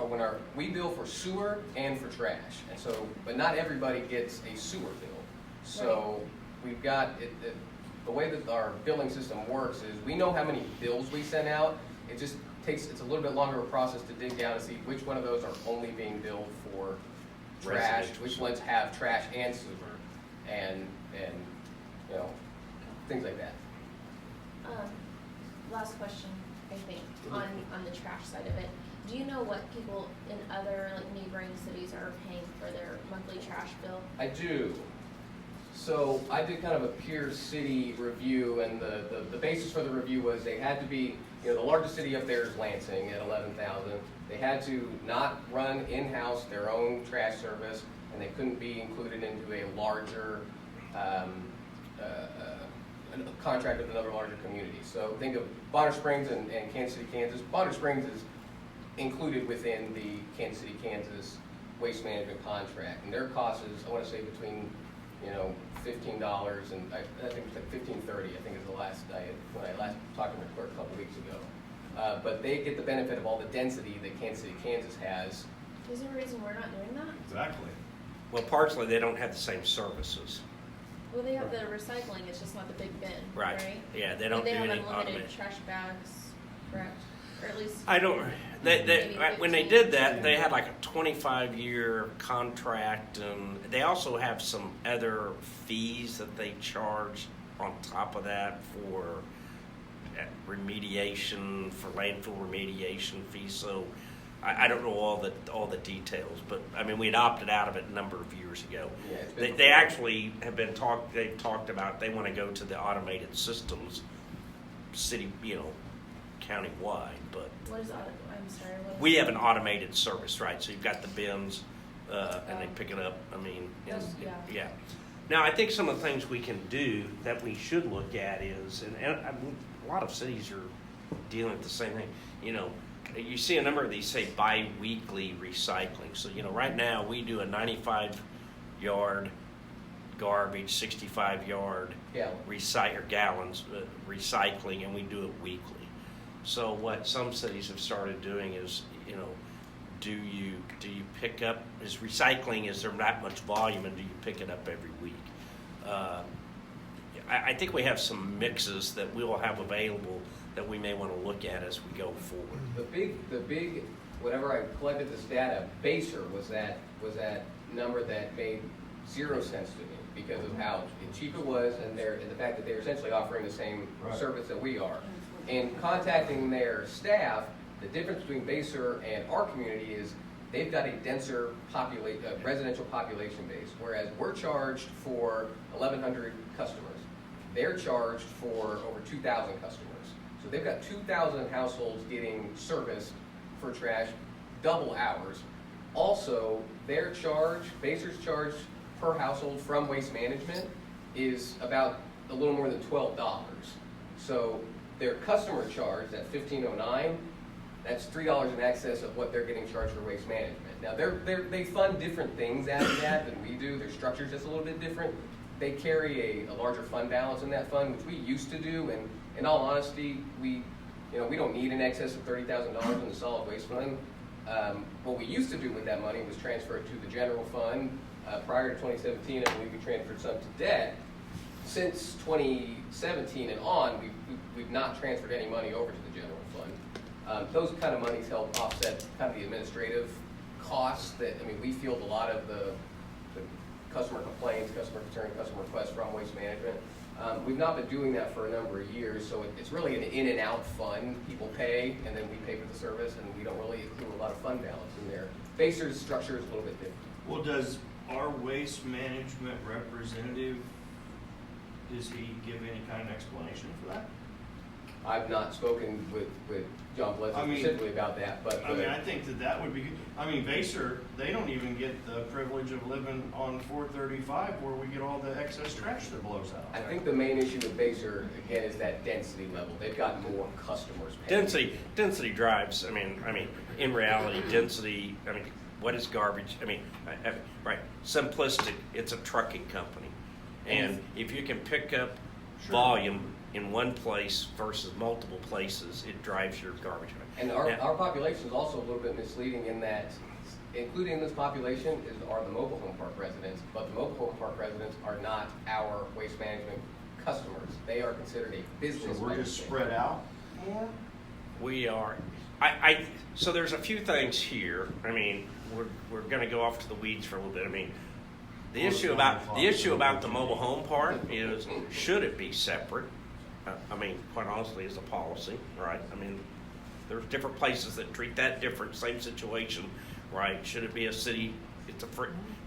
we bill for sewer and for trash, and so, but not everybody gets a sewer bill. So we've got the way that our billing system works is we know how many bills we send out. It's a little bit longer of a process to dig down and see which one of those are only being billed for trash, which ones have trash and sewer, and things like that. Last question, I think, on the trash side of it. Do you know what people in other neighboring cities are paying for their monthly trash bill? I do. So I did kind of a peer city review, and the basis for the review was they had to be, the largest city up there is Lansing at 11,000. They had to not run in-house their own trash service, and they couldn't be included into a larger contract with another larger community. So think of Bonner Springs and Kansas City, Kansas. Bonner Springs is included within the Kansas City, Kansas waste management contract, and their cost is, I want to say, between $15 and I think it's like $15.30. I think is the last when I last talked to my clerk a couple weeks ago. But they get the benefit of all the density that Kansas City, Kansas has. Is there a reason we're not doing that? Exactly. Well, partially, they don't have the same services. Well, they have the recycling, it's just not the big bin, right? Yeah, they don't But do any they have unlimited automation. trash bags, correct? Or at least. I don't, Maybe when they 15. did that, they had like a 25-year contract, and they also have some other fees that they charge on top of that for remediation, for landfill remediation fees. So I don't know all the details, but I mean, we'd opted out of it a number of years ago. Yeah, it's been They actually have been they've talked about they want to go to the automated systems, city, county-wide, but What is that? I'm sorry. What is we have an automated service, right? So you've got the bins, and they pick it up. I mean, yeah. Now, I think some of the things we can do that we should look at is, and a lot of cities are dealing with the same thing. You see a number of these say bi-weekly recycling. So, right now we do a 95-yard garbage, 65-yard gallons recycling, and we do it weekly. So what some cities have started doing is, do you pick up, is recycling, is there that much volume, and do you pick it up every week? I think we have some mixes that we will have available that we may want to look at as we go forward. The big, whenever I collected this data, Baser was that number that made 0 sense to me because of how cheap it was and the fact that they were essentially offering the same service that we are. In contacting their staff, the difference between Baser and our community is they've got a denser residential population base, whereas we're charged for 1,100 customers. They're charged for over 2,000 customers. So they've got 2,000 households getting serviced for trash, double hours. Also, their charge, Baser's charge per household from Waste Management is about a little more than $12. So their customer charge, that $15.09, that's $3 in excess of what they're getting charged for Waste Management. Now, they fund different things out of that than we do. Their structure's just a little bit different. They carry a larger fund balance in that fund, which we used to do, and in all honesty, we don't need an excess of $30,000 in the solid waste fund. What we used to do with that money was transfer it to the general fund. Prior to 2017, I believe we transferred some to debt. Since 2017 and on, we've not transferred any money over to the general fund. Those kind of monies help offset kind of the administrative costs that, we field a lot of the customer complaints, customer concern, customer requests from Waste Management. We've not been doing that for a number of years, so it's really an in and out fund. People pay, and then we pay for the service, and we don't really include a lot of fund balance in there. Baser's structure is a little bit different. Well, does our waste management representative, does he give any kind of explanation for that? I've not spoken with John Bledsoe specifically about that, but I think that would be good. Baser, they don't even get the privilege of living on 435 where we get all the excess trash that blows out. I think the main issue with Baser, again, is that density level. They've got more customers paying. Density drives, in reality, density, what is garbage? Right, simplistic, it's a trucking company. And if you can pick up volume in one place versus multiple places, it drives your garbage. And our population is also a little bit misleading in that, including in this population are the mobile home park residents, but the mobile home park residents are not our waste management customers. They are considered a business. So we're just spread out more? We are. So there's a few things here. We're going to go off to the weeds for a little bit. The issue about the mobile home park is, should it be separate? Quite honestly, as a policy, right? There's different places that treat that different, same situation, right? Should it be a city?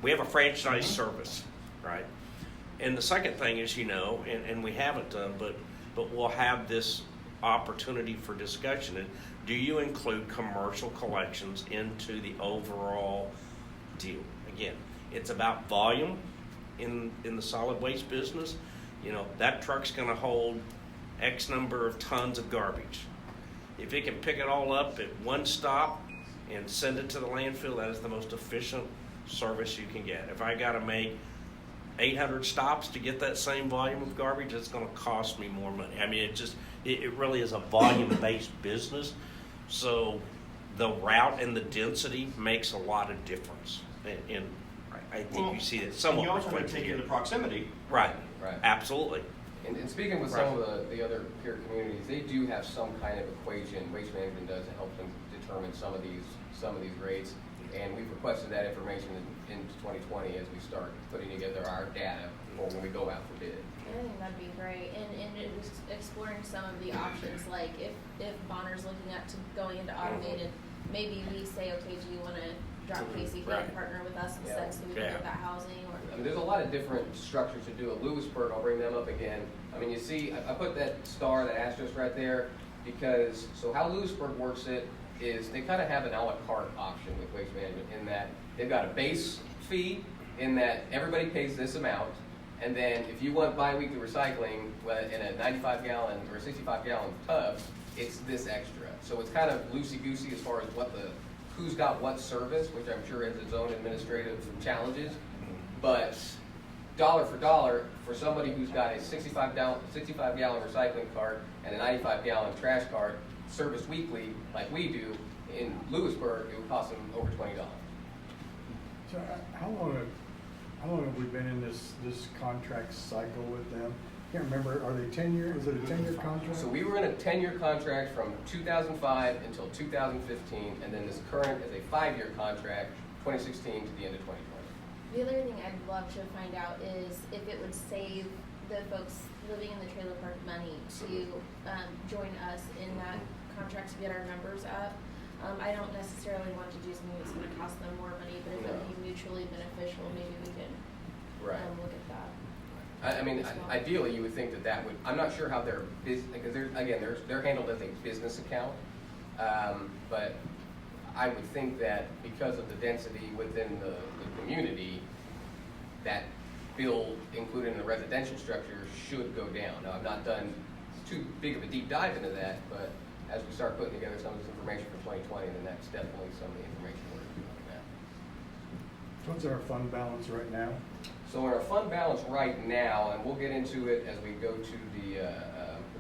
We have a franchise service, right? And the second thing is, and we haven't done, but we'll have this opportunity for discussion. And do you include commercial collections into the overall deal? Again, It's about volume in the solid waste business. You know, that truck's gonna hold X number of tons of garbage. If it can pick it all up at one stop and send it to the landfill, that is the most efficient service you can get. If I gotta make 800 stops to get that same volume of garbage, it's gonna cost me more money. I mean, it really is a volume-based business. So the route and the density makes a lot of difference. And I think you see it somewhat. And you also have to reflected take here. into proximity. Right, Right. absolutely. And speaking with some of the other peer communities, they do have some kind of equation, Waste Management does, to help them determine some of these rates. And we've requested that information in 2020 as we start putting together our data for when we go out for bid. I think that'd be great, and it was exploring some of the options, like if Bonner's looking at to going into automated, maybe we say, okay, do you wanna drop Casey Fay and partner with us instead, so we can get that housing, or? I mean, there's a lot of different structures to do. At Lewisburg, I'll bring them up again. I mean, you see, I put that star, that asterisk right there, because, so how Lewisburg works it is they kind of have an a la carte option with Waste Management in that they've got a base fee in that everybody pays this amount, and then if you want biweekly recycling in a 95-gallon or a 65-gallon tub, it's this extra. So it's kind of loosey-goosey as far as who's got what service, which I'm sure has its own administrative challenges. But dollar for dollar, for somebody who's got a 65-gallon recycling cart and a 95-gallon trash cart serviced weekly, like we do, in Lewisburg, it would cost them over $20. So how long have we been in this contract cycle with them? Can't remember, are they 10-year, is it a 10-year contract? So we were in a 10-year contract from 2005 until 2015, and then this current is a 5-year contract, 2016 to the end of 2020. The other thing I'd love to find out is if it would save the folks living in the trailer park money to join us in that contract to get our numbers up. I don't necessarily want to do something that's going to cost them more money, but if it would be mutually beneficial, maybe we can look at that. I mean, ideally, you would think that would, I'm not sure how they're, because they're handled as a business account, but I would think that because of the density within the community, that bill included in the residential structure should go down. Now, I've not done too big of a deep dive into that, but as we start putting together some of this information for 2020, then that's definitely some of the information we're looking at. What's our fund balance right now? So our fund balance right now, and we'll get into it as we go to the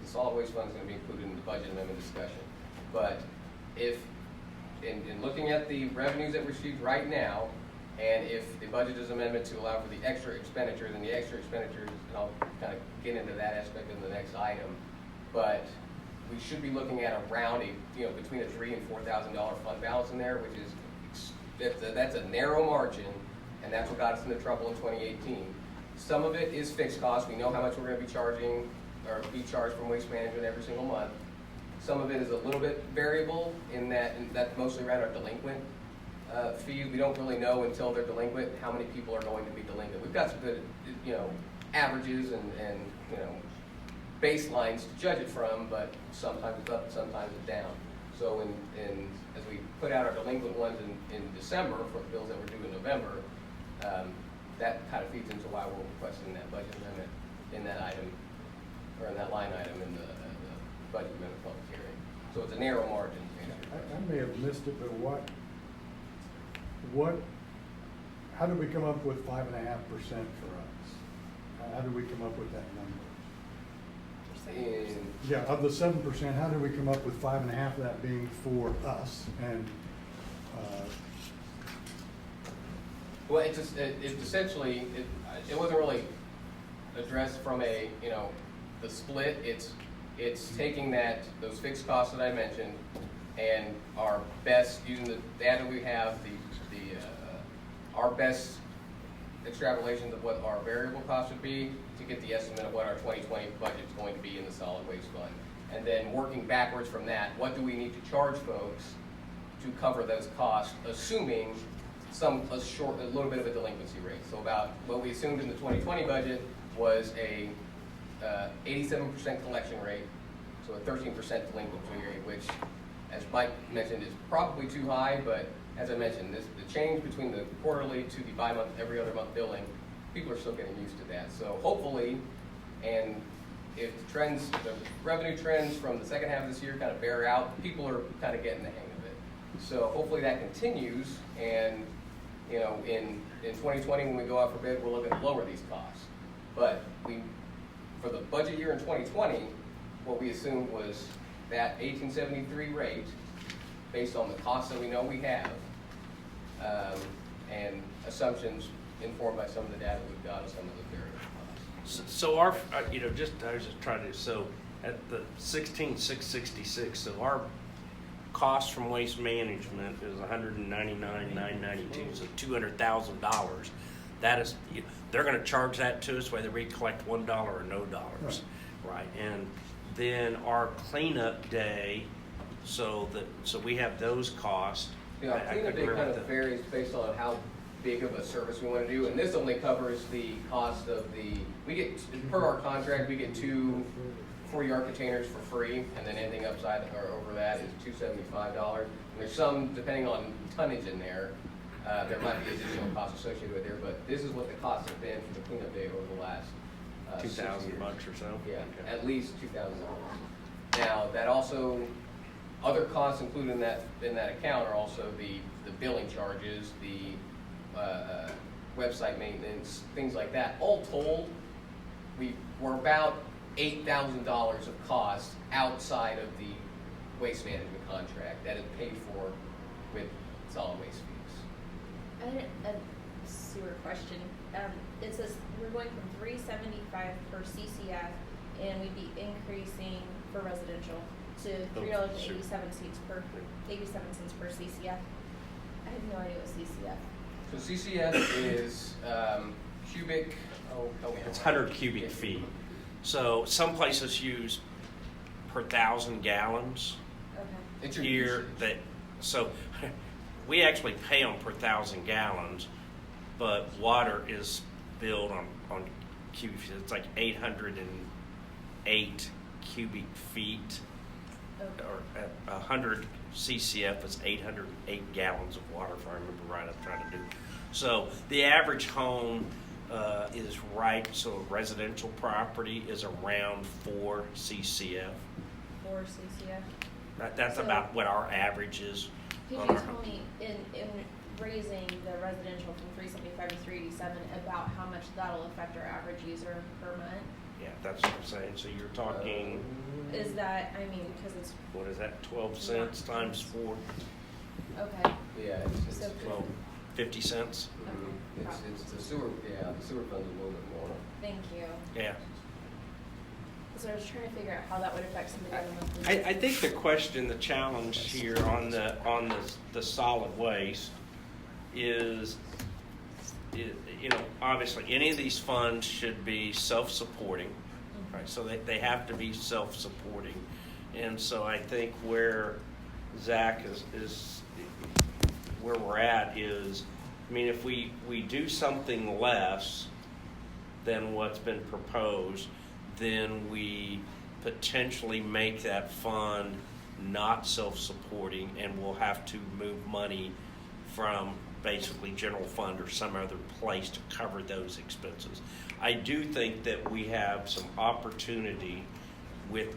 solid waste fund is going to be included in the budget amendment discussion. But if, in looking at the revenues that we're received right now, and if the budget is amendment to allow for the extra expenditures, and I'll kind of get into that aspect in the next item, but we should be looking at around between a $3,000 and $4,000 fund balance in there, which is, that's a narrow margin, and that's what got us into trouble in 2018. Some of it is fixed costs. We know how much we're going to be charging, or be charged from Waste Management every single month. Some of it is a little bit variable in that's mostly around our delinquent fees. We don't really know until they're delinquent how many people are going to be delinquent. We've got some good, averages and baselines to judge it from, but sometimes it's up, sometimes it's down. So as we put out our delinquent ones in December for the bills that were due in November, that kind of feeds into why we're requesting that budget amendment in that item, or in that line item in the budget amendment public hearing. So it's a narrow margin. I may have missed it, but how did we come up with 5.5% for us? How did we come up with that number? Yeah, of the 7%, how did we come up with 5.5 of that being for us? And well, it's essentially it wasn't really addressed from the split. It's taking those fixed costs that I mentioned and our best, using the data we have, our best extrapolations of what our variable costs would be to get the estimate of what our 2020 budget is going to be in the solid waste fund. And then working backwards from that, what do we need to charge folks to cover those costs, assuming a little bit of a delinquency rate. So about what we assumed in the 2020 budget was a 87% collection rate, so a 13% delinquency rate, which, as Mike mentioned, is probably too high, but as I mentioned, the change between the quarterly to the bi-month, every other month billing, people are still getting used to that. So hopefully, and if the revenue trends from the second half of this year kind of bear out, people are kind of getting the hang of it. So hopefully that continues, and in 2020 when we go out for bid, we're looking to lower these costs. But for the budget year in 2020, what we assumed was that 1873 rate, based on the costs that we know we have, and assumptions informed by some of the data we've got on some of the variable costs. So our, I was just trying to, so at the 16,666, so our cost from waste management is $199,992, so $200,000. That is, they're going to charge that to us whether we collect $1 or no dollars, right? And then our cleanup day, so we have those costs. Yeah, cleanup day kind of varies based on how big of a service we want to do, and this only covers the cost of per our contract, we get 2 40-yard containers for free, and then anything upside or over that is $275. And there's some, depending on tonnage in there, there might be additional costs associated with there, but this is what the costs have been for the cleanup day over the last $2,000 or so? Yeah, Okay. at least $2,000. Now, that also, other costs included in that account are also the billing charges, the website maintenance, things like that. All told, we're about $8,000 of cost outside of the waste management contract that is paid for with solid waste fees. I had a sewer question. It says we're going from $3.75 per CCF, and we'd be increasing for residential to $3.87 per CCF. I had no idea what CCF. So CCF is cubic. It's 100 cubic feet. So some places use per 1,000 gallons. Okay. It's your Here, usage. so we actually pay on per 1,000 gallons, but water is billed on cubic feet. It's like 808 cubic feet, Okay. or 100 CCF is 808 gallons of water, if I remember right. I'm trying to do. So the average home is right. So a residential property is around 4 CCF. 4 CCF. That's So- about what our average is. Could on you our tell home. me in raising the residential from 375 to 387 about how much that'll affect our average user per month? Yeah, that's what I'm saying. So you're talking, Is that, I mean, because it's, what is that, 12 cents times 4? okay, Yeah, it's So- 12, 50 cents? it's the sewer. Yeah, the sewer fund's a little bit more. thank you. Yeah. So I was trying to figure out how that would affect somebody on a monthly. I think the question, the challenge here on the solid waste is, obviously any of these funds should be self-supporting, right? So they have to be self-supporting. And so I think where Zach is where we're at is, I mean, if we do something less than what's been proposed, then we potentially make that fund not self-supporting, and we'll have to move money from basically general fund or some other place to cover those expenses. I do think that we have some opportunity with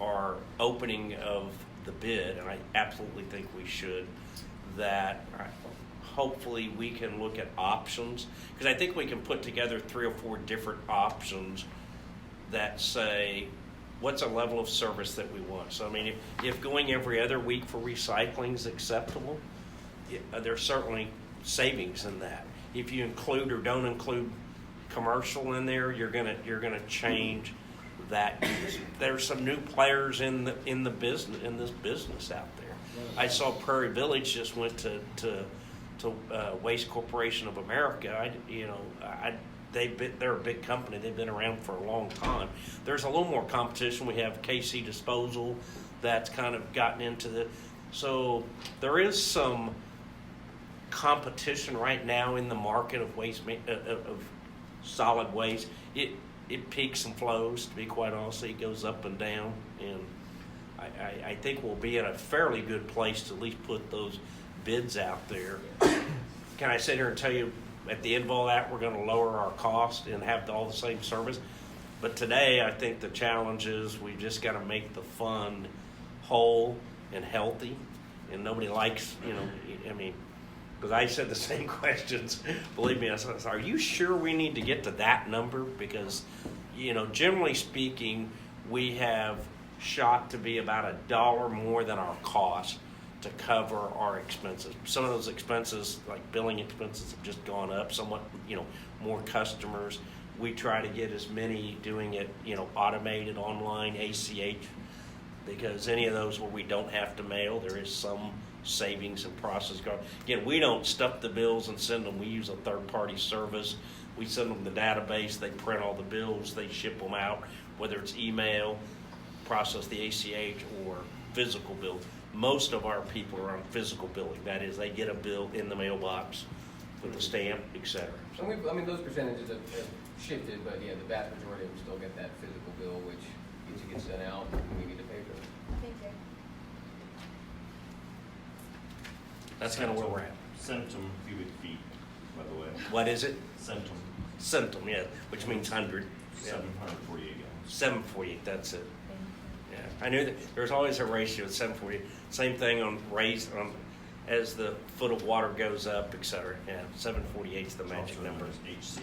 our opening of the bid, and I absolutely think we should, that hopefully we can look at options, because I think we can put together 3 or 4 different options that say, what's a level of service that we want? So, I mean, if going every other week for recycling is acceptable, there's certainly savings in that. If you include or don't include commercial in there, you're gonna change that. There's some new players in this business out there. I saw Prairie Village just went to Waste Corporation of America. They're a big company. They've been around for a long time. There's a little more competition. We have KC Disposal that's kind of gotten into the. So there is some competition right now in the market of of solid waste. It peaks and flows. To be quite honest, it goes up and down, and I think we'll be in a fairly good place to at least put those bids out there. Can I sit here and tell you, at the end of all that, we're gonna lower our cost and have all the same service? But today, I think the challenge is we just gotta make the fund whole and healthy, and nobody likes, I mean, because I said the same questions. Believe me, I said, are you sure we need to get to that number? Because, generally speaking, we have shot to be about $1 more than our cost to cover our expenses. Some of those expenses, like billing expenses, have just gone up somewhat, more customers. We try to get as many doing it, automated, online, ACH, because any of those where we don't have to mail, there is some savings and process. Again, we don't stuff the bills and send them. We use a third-party service. We send them the database. They print all the bills. They ship them out, whether it's email, process the ACH, or physical bill. Most of our people are on physical billing. That is, they get a bill in the mailbox with a stamp, etc. And those percentages have shifted, but yeah, the vast majority of them still get that physical bill, which gets sent out, and we need to pay for it. Thank you. That's kind of where we're at. Centum cubic feet, by the way. What is it? Centum, Centum, yeah, which means 100. Yeah. 748 gallons. 748, that's it. Thank you. Yeah, I knew that there's always a ratio of 748. Same thing on as the foot of water goes up, etc. Yeah, 748 is the magic Also number. known as HCF.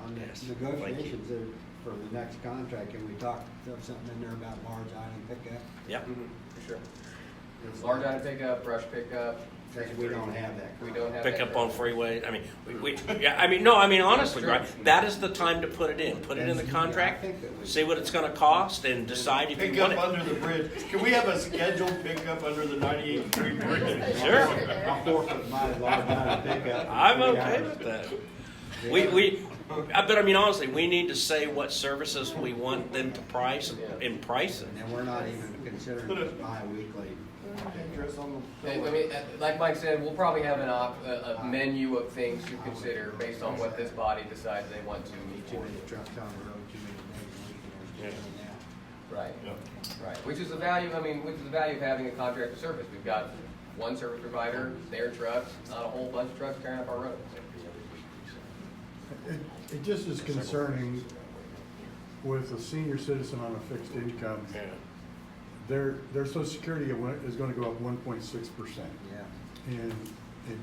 On the Yes. negotiations for the next contract, can we talk something in there about large item pickup? Yep. For sure. Large item pickup, brush pickup. Because we don't have that. We don't have Pick that up on currently. freeway. Honestly, right? That is the time to put it in. Put it in the contract. See what it's going to cost, and decide if you want Pickup it. under the bridge. Can we have a scheduled pickup under the 98th Street Bridge? Sure. I'll forfeit my large item pickup. I'm okay with that. But honestly, we need to say what services we want them to price and price it. And we're not even considering it bi-weekly. Like Mike said, we'll probably have a menu of things to consider based on what this body decides they want to meet Too for. many trucks on the road, too many days a week, and there's Right, Yep. right. Which is the value of having a contracted service. We've got one service provider, their trucks, not a whole bunch of trucks tearing up our roads. It just is concerning with a senior citizen on a fixed income. Yeah. Their social security is gonna go up 1.6% Yeah, in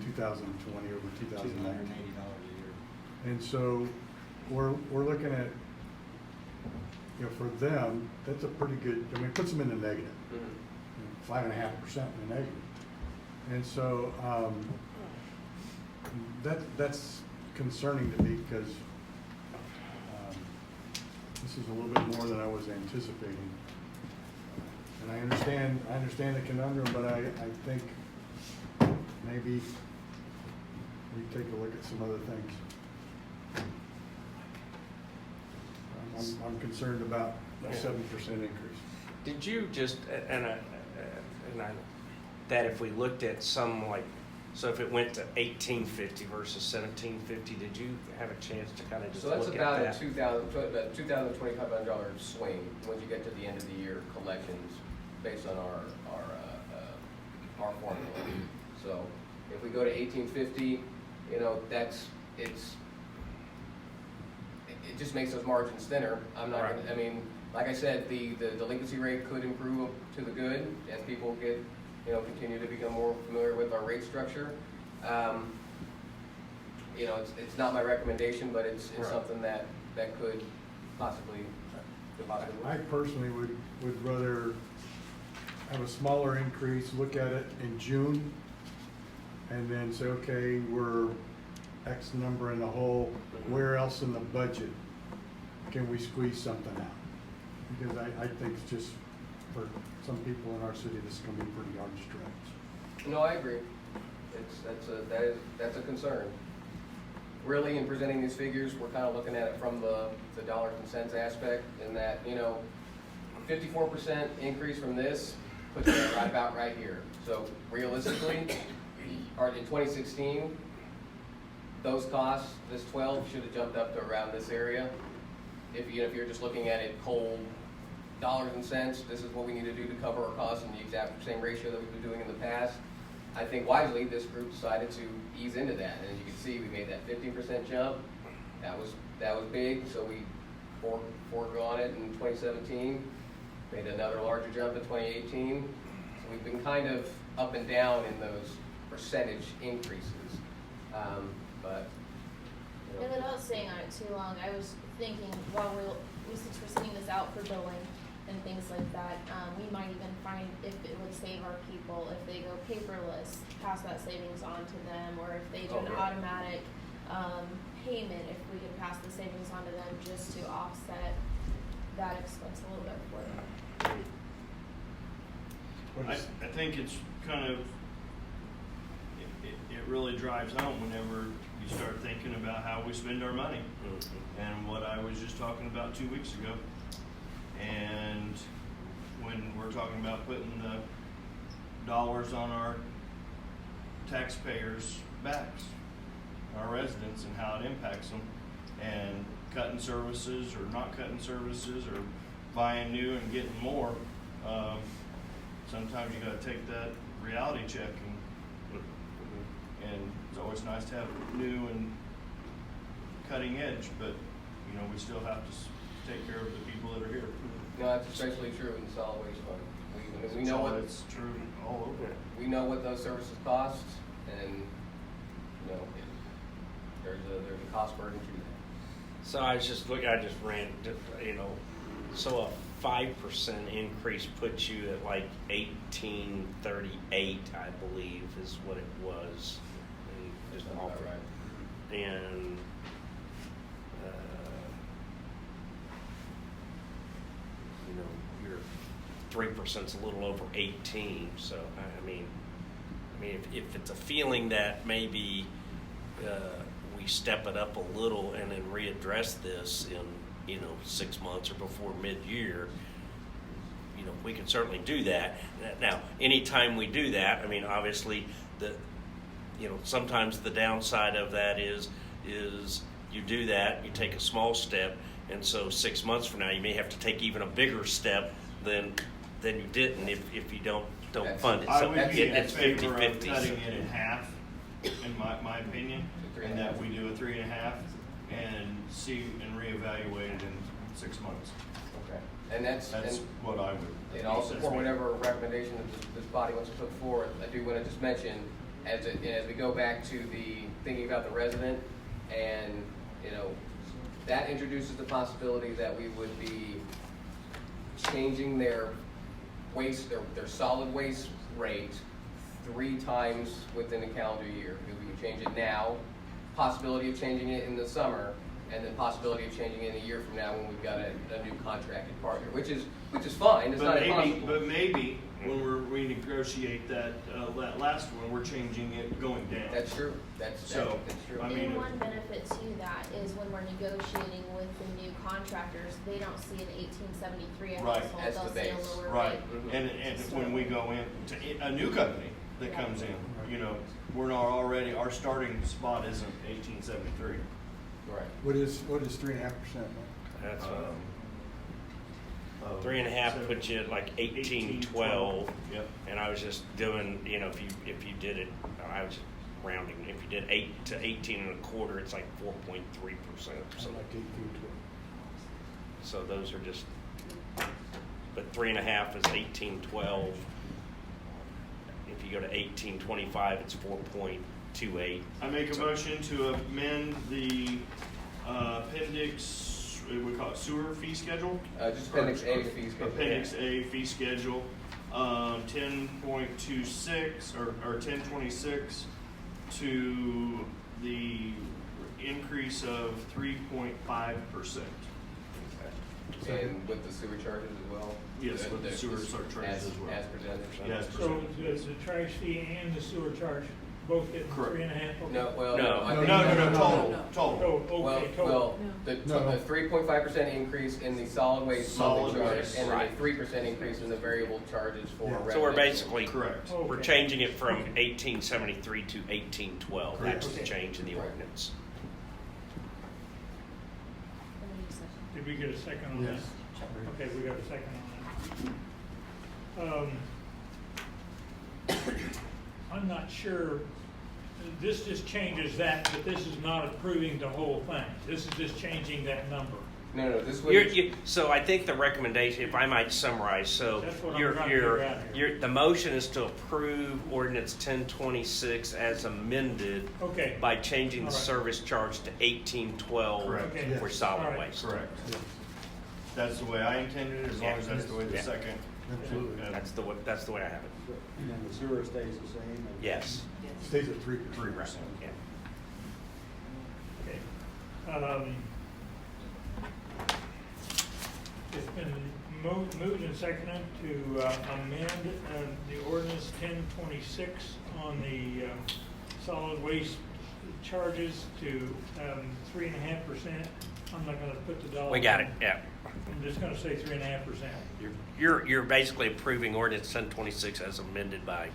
2020 over 2019. $280 a year. And so we're looking at, for them, that's a pretty good, it puts them in the negative, 5.5% in the negative. And so, that's concerning to me because, this is a little bit more than I was anticipating. And I understand the conundrum, but I think maybe we take a look at some other things. I'm concerned about a 7% increase. Did you just that if we looked at some so if it went to 1850 versus 1750, did you have a chance to kind of just So that's look about at a that? $2,025 swing once you get to the end of the year collections based on our formula. So if we go to 1850, it just makes those margins thinner. I'm not, Right. like I said, the delinquency rate could improve to the good as people get, continue to become more familiar with our rate structure. It's not my recommendation, but it's Right. something that could possibly I personally would rather have a smaller increase, look at it in June, and then say, okay, we're X number in the hole, where else in the budget can we squeeze something out? Because I think it's just, for some people in our city, this is gonna be pretty hard to stretch. No, I agree. That's a concern. Really, in presenting these figures, we're kind of looking at it from the dollars and cents aspect, in that 54% increase from this puts it right about right here. So realistically, or in 2016, those costs, this 12 should have jumped up to around this area. If you're just looking at it cold dollars and cents, this is what we need to do to cover our costs in the exact same ratio that we've been doing in the past. I think wisely, this group decided to ease into that. And as you can see, we made that 15% jump. That was big, so we foregone it in 2017. Made another larger jump in 2018. So we've been kind of up and down in those percentage increases. But you know. And without staying on it too long, I was thinking, while since we're sending this out for billing and things like that, we might even find if it would save our people if they go paperless, pass that savings on to them, or if they do an automatic payment, if we could pass the savings on to them just to offset that expense a little bit for them. I think it's kind of, it really drives home whenever you start thinking about how we spend our money. And what I was just talking about 2 weeks ago. And when we're talking about putting the dollars on our taxpayers' backs, our residents, and how it impacts them, and cutting services or not cutting services or buying new and getting more, sometimes you gotta take that reality check, and it's always nice to have new and cutting edge, but you know, we still have to take care of the people that are here. No, that's especially true in the solid waste fund. We know what It's true all over. we know what those services cost, and you know there's a cost burden to that. So I was just looking, I just ran, you know, so a 5% increase puts you at like 1838, I believe, is what it was. And just Sounds off, about right. and you know, your 3%'s a little over 18. So I mean, if it's a feeling that maybe we step it up a little and then readdress this in 6 months or before mid-year, you know, we can certainly do that. Now, anytime we do that, I mean, obviously sometimes the downside of that is you do that, you take a small step, and so 6 months from now you may have to take even a bigger step than you didn't if you don't fund it. I So would be in it's favor of 50-50. cutting it in half, in my opinion, and that we do a 3.5 and see and reevaluate it in 6 months. Okay, and that's what I would. and I'll support whatever recommendation that this body wants to put forward. I do want to just mention, as we go back to the thinking about the resident, and that introduces the possibility that we would be changing their waste, their solid waste rate 3 times within a calendar year. We can change it now, possibility of changing it in the summer, and then possibility of changing it in a year from now when we've got a new contracted partner, which is fine. It's not impossible. But maybe when we renegotiate that last one, we're changing it going down. That's true. That's true. I mean, And one benefit to that is when we're negotiating with the new contractors, they don't see an 1873 a Right. household, That's they'll the see a base. lower right, rate. and when we go in to a new company that comes in, we're not already, our starting spot isn't 1873. Right. What is 3.5%? That's 3.5 puts you at like 1812. Yep. And I was just doing, if you did it, I was just rounding. If you did 8 to 18.25, it's like 4.3%. So, Like 18, 12. so those are just. But 3.5 is 1812. If you go to 1825, it's 4.28. I make a motion to amend the appendix, we call it sewer fee schedule? Just Appendix A fee schedule. Appendix A fee schedule, 10.26 or 1026 to the increase of 3.5%. And with the sewer charges as well? Yes, with the sewer charges as well. As presented? Yes. So the trash fee and the sewer charge both get Correct. 3.5? No, well, No. I think. Total. Oh, Well, okay, total. the No. 3.5% increase in the solid waste monthly Solid charge, waste, and then right. a 3% increase in the variable charges for Yeah. residents. So we're basically Correct. Oh, we're okay. changing it from 1873 to 1812. That's the Okay. change in the ordinance. And then you said- Did we get a second on that? Yes. Okay, we got a second on that. I'm not sure, this just changes that, but this is not approving the whole thing. This is just changing that number. No, this was. So I think the recommendation, if I might summarize, so That's what I'm trying to figure out here. the motion is to approve ordinance 1026 as amended Okay. by changing the All right. service charge to 1812 Correct. Okay. for All solid right. waste. Correct. That's the way I intended it, as long as that's the way the Yeah. second. Absolutely. That's the way I have it. And the sewer stays the same? and- Yes. Stays at 3%. 3%. Yeah. Okay. It's been moved and seconded to amend the ordinance 1026 on the solid waste charges to 3.5%. I'm not gonna put the dollar. We got it, yeah. I'm just gonna say 3.5%. You're basically approving ordinance 1026 as amended by,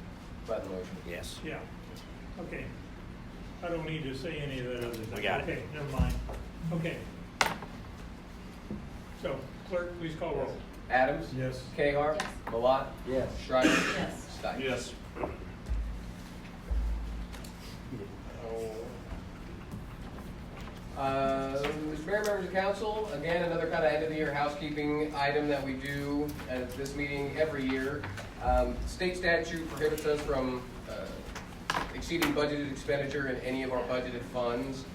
By the motion. yes. Yeah, okay. I don't need to say any of that other stuff. We got it. Okay, never mind. Okay. So, clerk, please call roll. Adams. Yes. Cahar. Yes. Malat. Yes. Schreiber. Yes. Stein. Yes. Mr. Mayor, members of council, again, another kind of end of the year housekeeping item that we do at this meeting every year. State statute prohibits us from exceeding budgeted expenditure in any of our budgeted funds.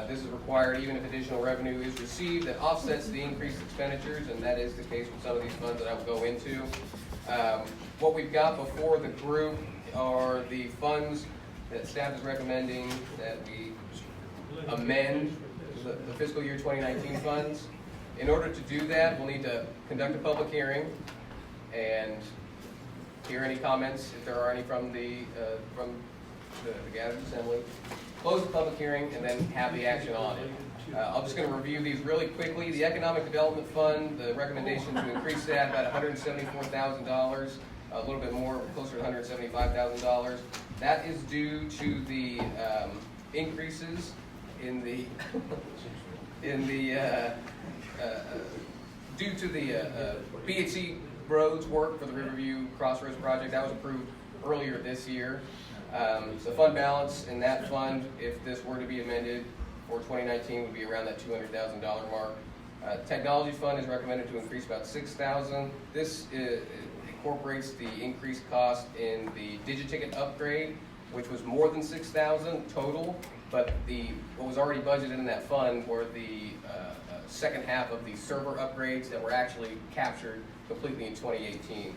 This is required even if additional revenue is received that offsets the increased expenditures, and that is the case with some of these funds that I will go into. What we've got before the group are the funds that staff is recommending that we amend the fiscal year 2019 funds. In order to do that, we'll need to conduct a public hearing and hear any comments, if there are any, from the gathered assembly. Close the public hearing and then have the action on it. I'm just going to review these really quickly. The Economic Development Fund, the recommendation to increase that about $174,000, a little bit more, closer to $175,000. That is due to the increases in the due to the B&C roads work for the Riverview Crossroads project. That was approved earlier this year. The fund balance in that fund, if this were to be amended for 2019, would be around that $200,000 mark. Technology fund is recommended to increase about $6,000. This incorporates the increased cost in the DigiTicket upgrade, which was more than $6,000 total, but what was already budgeted in that fund were the second half of the server upgrades that were actually captured completely in 2018.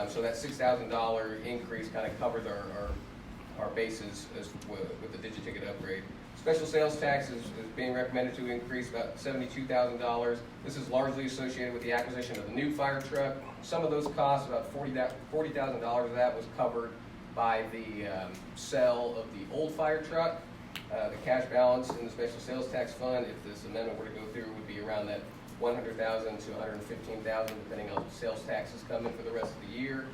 So that $6,000 increase kind of covered our bases with the DigiTicket upgrade. Special sales tax is being recommended to increase about $72,000. This is largely associated with the acquisition of the new fire truck. Some of those costs, about $40,000 of that was covered by the sale of the old fire truck. The cash balance in the special sales tax fund, if this amendment were to go through, would be around that $100,000 to $115,000, depending on sales taxes coming for the rest of the year.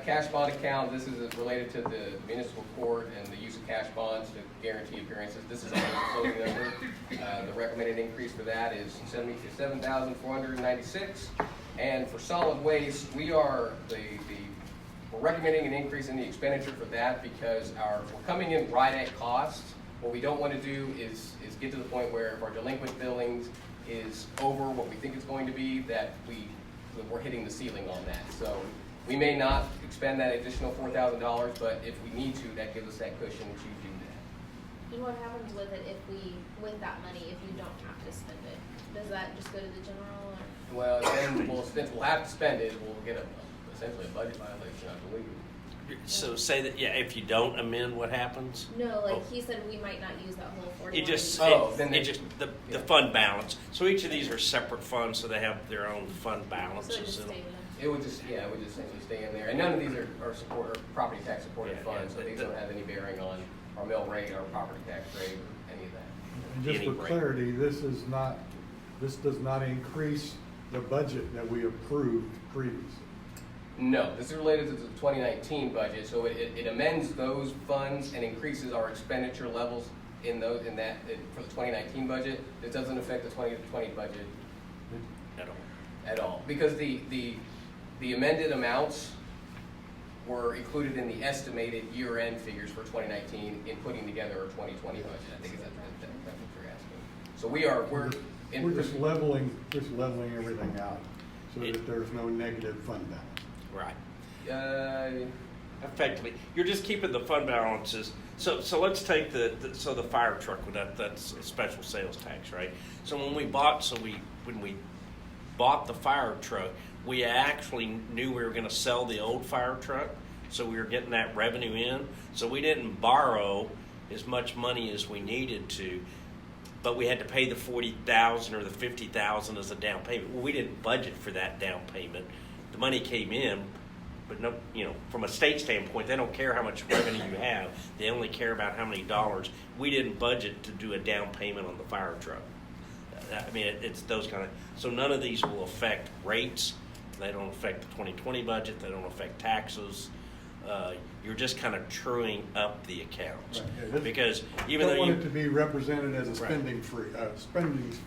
Cash bond account, this is related to the municipal court and the use of cash bonds to guarantee appearances. This is a floating number. The recommended increase for that is $77,496. And for solid waste, we're recommending an increase in the expenditure for that because we're coming in right at cost. What we don't want to do is get to the point where if our delinquent billings is over what we think it's going to be, that we're hitting the ceiling on that. So we may not expend that additional $4,000, but if we need to, that gives us that cushion to do that. And what happens with it with that money if you don't have to spend it? Does that just go to the general or? Well, then since we'll have to spend it, we'll get essentially a budget violation, I believe. So say that, yeah, if you don't amend, what happens? No, like he said, we might not use that whole 41. It just, the fund balance. So each of these are separate funds, so they have their own fund So it balances. just and- stay in there. It would just essentially stay in there. And none of these are property tax supported Yeah, funds, so these don't have any bearing on our mill rate, our property tax rate, or any of that. And just Any for break. clarity, this does not increase the budget that we approved previously. No, this is related to the 2019 budget, so it amends those funds and increases our expenditure levels for the 2019 budget. It doesn't affect the 2020 budget At all. at all, because the amended amounts were included in the estimated year-end figures for 2019 in putting together our 2020 budget. I think that's what you're asking. So We're just leveling everything out so that there's no negative fund balance. Right. Effectively, you're just keeping the fund balances. So let's take the fire truck, that's a special sales tax, right? So when we bought the fire truck, we actually knew we were going to sell the old fire truck, so we were getting that revenue in. So we didn't borrow as much money as we needed to, but we had to pay the $40,000 or the $50,000 as a down payment. Well, we didn't budget for that down payment. The money came in, but no, from a state standpoint, they don't care how much revenue you have. They only care about how many dollars. We didn't budget to do a down payment on the fire truck. I mean, it's those kind of. So none of these will affect rates. They don't affect the 2020 budget. They don't affect taxes. You're just kind of truing up the accounts. Right, yeah, because you even don't though want it to be represented as a spending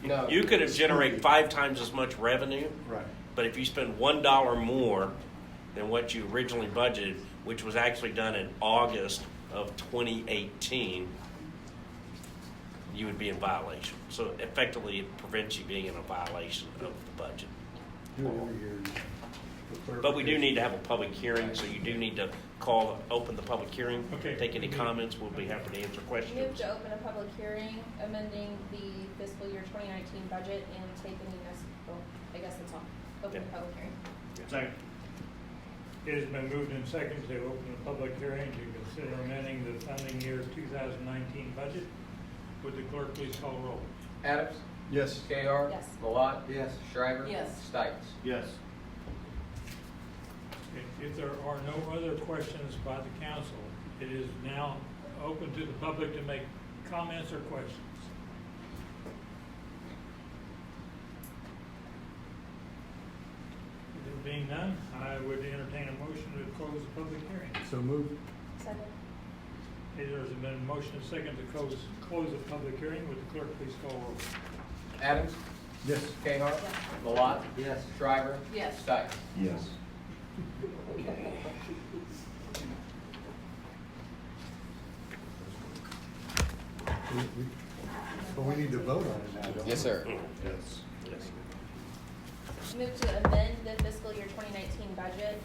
No. you could have generated 5 times as much revenue, right. but if you spend $1 more than what you originally budgeted, which was actually done in August of 2018, you would be in violation. So effectively, it prevents you being in a violation of the budget. Do it every year for But we do clarification. need to have a public hearing, so you do need to open the public hearing. Okay. Take any comments, we'll be happy to answer Move questions. to open a public hearing, amending the fiscal year 2019 budget and take a municipal, I guess that's all. Open a public hearing. Second. It has been moved and seconded to open the public hearing to consider amending the funding year 2019 budget. Would the clerk please call roll? Adams? Yes. Gayar? Yes. Malat? Yes. Shriver? Yes. Stites? Yes. If there are no other questions by the council, it is now open to the public to make comments or questions. There being none, I would entertain a motion to close the public hearing. So moved. Second. There's been a motion and second to close the public hearing. Would the clerk please call roll? Adams? Yes. Gayar? Yes. Malat? Yes. Shriver? Yes. Stites? Yes. But we need to vote on it now, don't we? Yes, sir. Yes. Move to amend the fiscal year 2019 budget.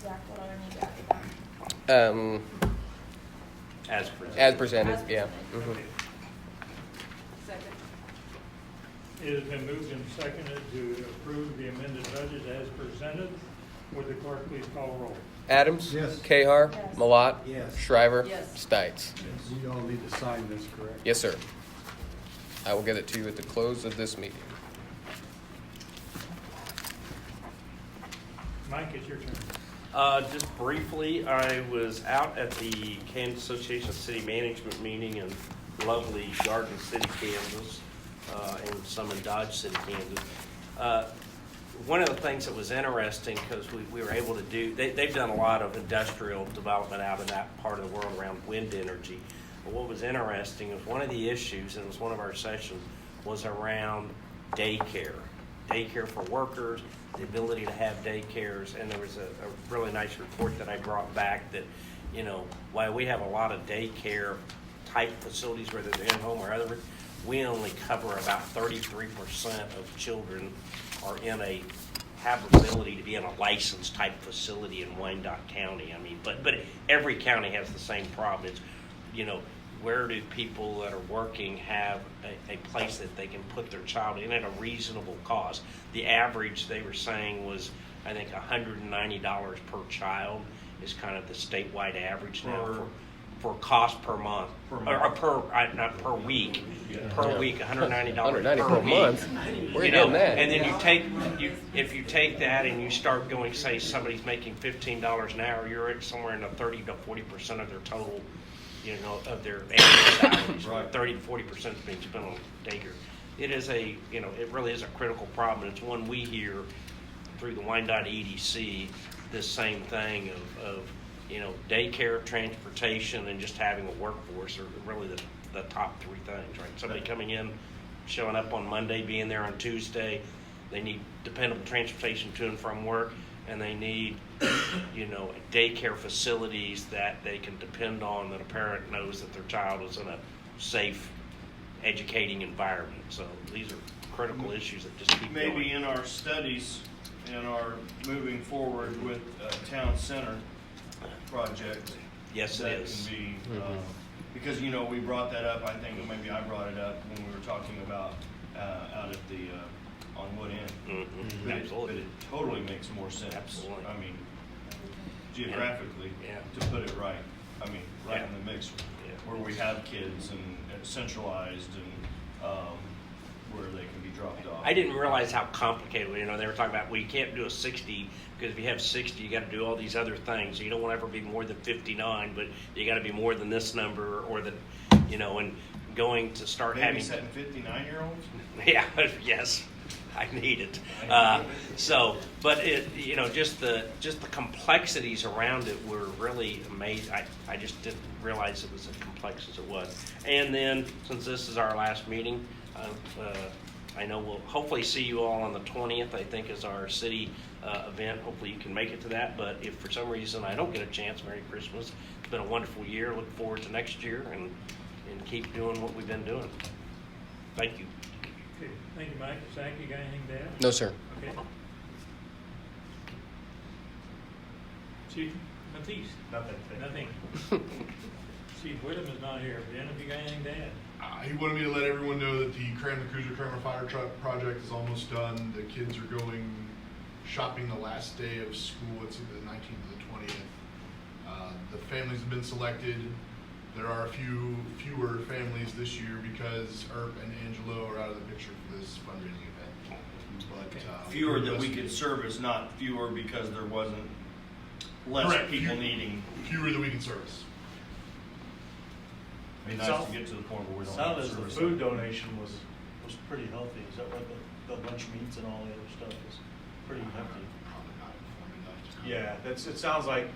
Zach, what do I need to add? As presented. As presented, As yeah. presented. Mhm. Second. It has been moved and seconded to approve the amended budget as presented. Would the clerk please call roll? Adams? Yes. Gayar? Yes. Malat? Yes. Shriver? Yes. Stites? We all need to sign this, correct? Yes, sir. I will get it to you at the close of this meeting. Mike, it's your turn. Just briefly, I was out at the Kansas Association of City Management meeting in lovely Garden City, Kansas, and some in Dodge City, Kansas. One of the things that was interesting, because we were able to do, they've done a lot of industrial development out in that part of the world around wind energy. But what was interesting is one of the issues, and it was one of our sessions, was around daycare. Daycare for workers, the ability to have daycares, and there was a really nice report that I brought back that, while we have a lot of daycare type facilities, whether they're in-home or other, we only cover about 33% of children are have the ability to be in a licensed type facility in Wyandotte County. I mean, but every county has the same problem. It's, where do people that are working have a place that they can put their child in at a reasonable cost? The average, they were saying, was, I think, $190 per child is kind of the statewide average now for cost per month. Or not per week. Per week, $190 $190 per per week. month? Where are you getting that? And then if you take that and you start going, say somebody's making $15 an hour, you're at somewhere in the 30 to 40% of their total, of their annual salaries. Right. 30 to 40% is being spent on daycare. It is it really is a critical problem. It's one we hear through the Wyandotte EDC, this same thing of daycare, transportation, and just having a workforce are really the top three things, right? Somebody coming in, showing up on Monday, being there on Tuesday, they need dependable transportation to and from work, and they need, daycare facilities that they can depend on, that a parent knows that their child is in a safe, educating environment. So these are critical issues that just keep going. Maybe in our studies and our moving forward with town center project. Yes, it is. That can be, because, we brought that up, I think maybe I brought it up when we were talking about out at the, on Wood End. Mhm. But Absolutely. it totally makes more sense. Absolutely. I mean, geographically, Yeah. to put it right. I mean, right Yeah. in the mix, Yeah. where we have kids and centralized and where they can be dropped off. I didn't realize how complicated, they were talking about, well, you can't do a 60, because if you have 60, you got to do all these other things. You don't want to ever be more than 59, but you got to be more than this number, or that, and going to start Maybe having. setting 59-year-olds? Yeah, yes, I need it. But it, just the complexities around it were really amazing. I just didn't realize it was as complex as it was. And then, since this is our last meeting, I know we'll hopefully see you all on the 20th, I think, is our city event. Hopefully you can make it to that, but if for some reason I don't get a chance, Merry Christmas. It's been a wonderful year. Look forward to next year and keep doing what we've been doing. Thank you. Okay, thank you, Mike. Zach, you got anything to add? No, sir. Okay. Chief Matisse? Nothing. Chief Whittam is not here. Ben, have you got anything to add? He wanted me to let everyone know that the Cram the Cruiser Cram a Fire Truck project is almost done. The kids are going shopping the last day of school. It's either the 19th or the 20th. The families have been selected. There are fewer families this year because Erp and Angelo are out of the picture for this fundraising event. But Fewer that we could service, not fewer because there wasn't less Correct. people needing. Fewer that we can service. It'd be nice to get to the point where we don't have Sounded to as the service. food donation was pretty healthy. Is that right? The lunch meats and all the other stuff is pretty hefty. Probably not informed enough to Yeah, it sounds like,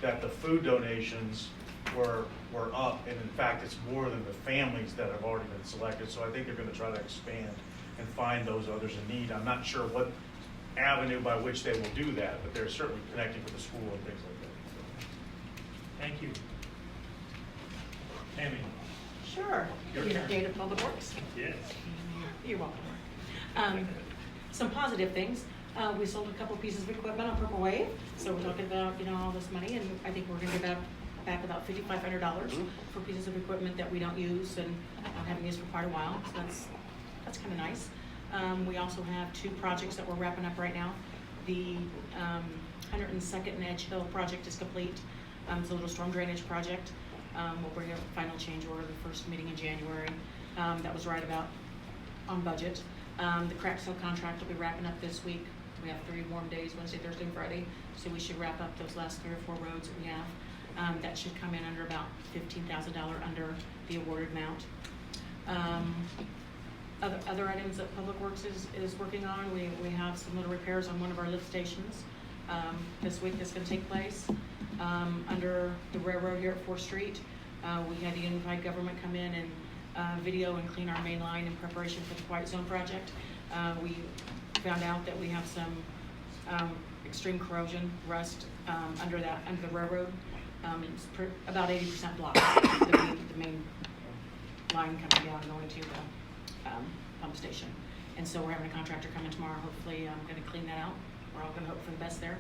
that the food donations were up, and in fact, it's more than the families that have already been selected, so I think they're gonna try to expand and find those others in need. I'm not sure what avenue by which they will do that, but they're certainly connecting with the school and things like that. Thank you. Tammy? Sure. Your Your turn. Data Public Works. Yes. You're welcome. Some positive things. We sold a couple pieces of equipment on Purple Wave, so we're talking about, all this money, and I think we're gonna get back about $5,500 for pieces of equipment that we don't use and haven't used for quite a while, so that's kind of nice. We also have 2 projects that we're wrapping up right now. The 102nd and Edge Hill project is complete. It's a little storm drainage project. We'll bring a final change order the first meeting in January. That was right about on budget. The crack seal contract will be wrapping up this week. We have 3 warm days, Wednesday, Thursday, and Friday, so we should wrap up those last 3 or 4 roads that we have. That should come in under about $15,000 under the awarded amount. Other items that Public Works is working on, we have some little repairs on one of our lift stations. This week that's gonna take place. Under the railroad here at 4th Street, we had the Unified Government come in and video and clean our main line in preparation for the White Zone project. We found out that we have some extreme corrosion, rust under the railroad. It's about 80% blocked, the main line coming down going to the pump station. And so we're having a contractor come in tomorrow, hopefully gonna clean that out. We're all gonna hope for the best there.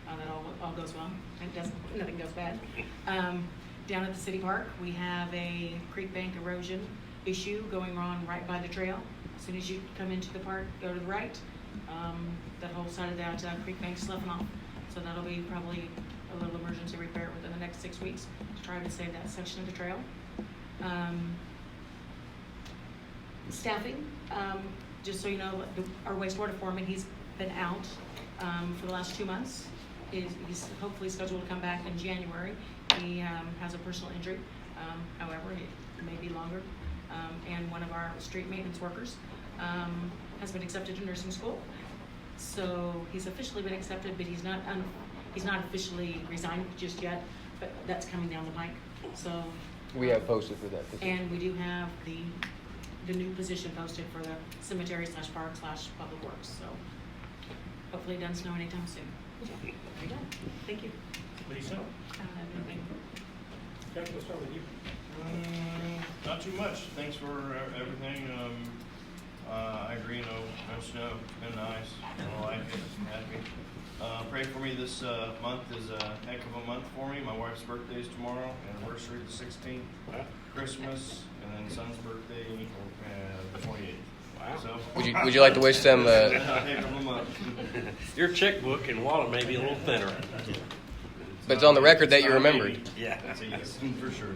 That all goes well, and nothing goes bad. Down at the city park, we have a creek bank erosion issue going on right by the trail. As soon as you come into the park, go to the right, that whole side of that creek bank's sloughing off. So that'll be probably a little emergency repair within the next 6 weeks to try to save that section of the trail. Staffing, just so you know, our wastewater foreman, he's been out for the last 2 months. He's hopefully scheduled to come back in January. He has a personal injury, however, it may be longer. And one of our street maintenance workers has been accepted to nursing school. So he's officially been accepted, but he's not officially resigned just yet, but that's coming down the pike. So We have posted for that position. and we do have the new position posted for the cemetery /park/public works, so hopefully it doesn't snow anytime soon. So, there you go. Thank you. Lisa? Anything. Jeff, let's start with you. Not too much. Thanks for everything. I agree. No snow. It's been nice. I like it. Happy. Pray for me. This month is a heck of a month for me. My wife's birthday is tomorrow. Anniversary the 16th. Christmas, and then son's birthday the 28th. Wow. So. Would you like to wish them? Heck of a month. Your checkbook and wallet may be a little thinner. But it's on the record that you remembered. Yeah. That's a yes, for sure.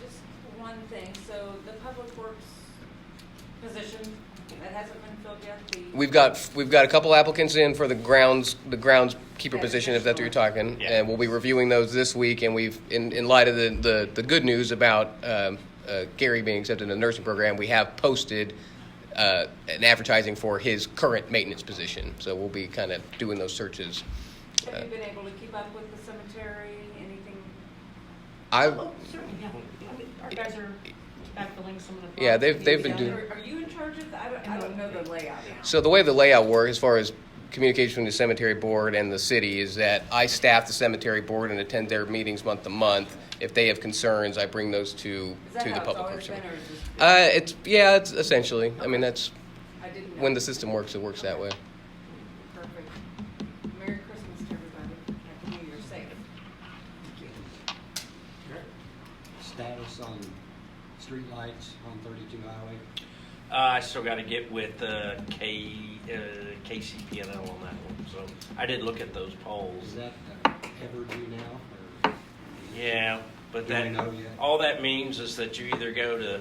Just one thing, so the public works position, that hasn't been filled yet? We've got a couple applicants in for the groundskeeper position, if that's what you're talking, Yeah. and we'll be reviewing those this week. And we've, in light of the good news about Gary being accepted in the nursing program, we have posted an advertising for his current maintenance position. So we'll be kind of doing those searches. Have you been able to keep up with the cemetery, anything? Oh, certainly, yeah. Our guys are backfilling some of the. Yeah, plots. they've been doing. Are you in charge of that? I don't know the layout now. So the way the layout works, as far as communication between the cemetery board and the city, is that I staff the cemetery board and attend their meetings month to month. If they have concerns, I bring those to Is that the how it's public always works. been, or is this? It's essentially. I mean, that's I didn't know. when the system works. It works that way. Perfect. Merry Christmas to everybody. Happy New Year, safe. Status on streetlights on 32 Highway? I still got to get with KCPNL on that one. So I did look at those polls. Is that ever due now? Or Yeah, but do we that know yet? all that means is that you either go to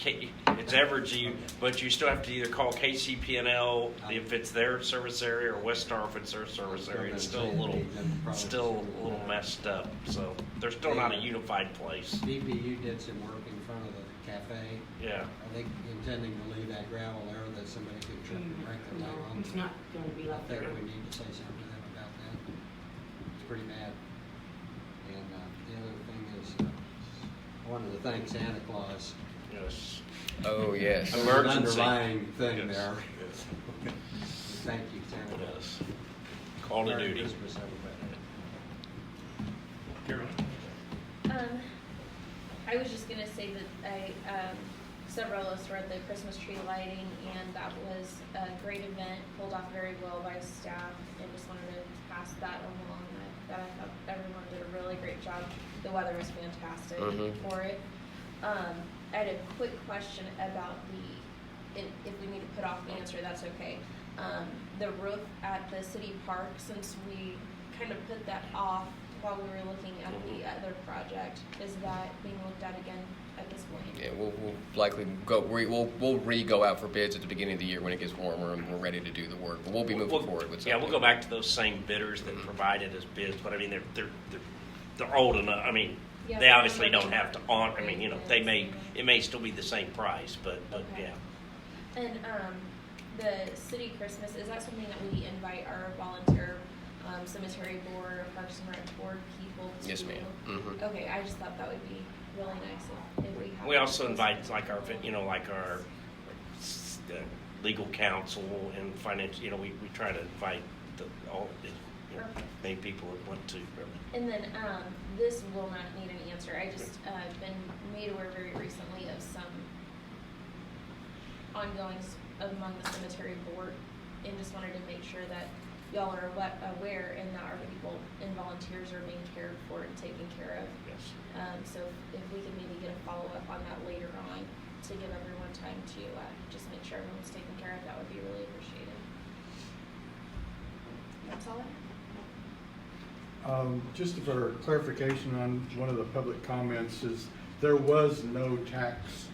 it's Evergy, but you still have to either call KCPNL if it's their service area or Westar if it's their service area. It's still a little messed up. So they're still not a unified place. DPU did some work in front of the cafe. Yeah. Are they intending to leave that gravel there that somebody could trip and break their leg on? It's not going to be I left think there. we need to say something to them about that. It's pretty bad. And the other thing is, I wanted to thank Santa Claus. Yes. Oh yes. There's Emergency. an underlying thing Yes. there. Yes. Thank you, Santa Claus. Yes. Call to Merry duty. Christmas, everybody. Carolyn? I was just gonna say that several of us were at the Christmas tree lighting, and that was a great event, pulled off very well by staff, and just wanted to pass that along, that I thought everyone did a really great job. The weather was fantastic for it. I had a quick question about if we need to put off the answer, that's okay. The roof at the city park, since we kind of put that off while we were looking at the other project, is that being looked at again at this point? Yeah, we'll likely go. We'll re-go out for bids at the beginning of the year when it gets warmer and we're ready to do the work. But we'll be moving forward with something. Yeah, we'll go back to those same bidders that provided us bids, but I mean they're old enough. I mean, Yeah, they but obviously they're don't have to I mean, you know, it may still be the same price, but Okay. yeah. And the city Christmas, is that something that we invite our volunteer cemetery board or Parks and Rec board people to? Yes, ma'am. Mhm. Okay, I just thought that would be really nice if we have. We also invite like our legal counsel and finance. You know, we try to invite all the main people that want to. And then this will not need an answer. I just been made aware very recently of some ongoings among the cemetery board, and just wanted to make sure that y'all are aware and that our people and volunteers are being cared for and taken care of. Yes. So if we could maybe get a follow-up on that later on to give everyone time to just make sure everyone's taken care of, that would be really appreciated. That's all I have. Just for clarification on one of the public comments is there was no tax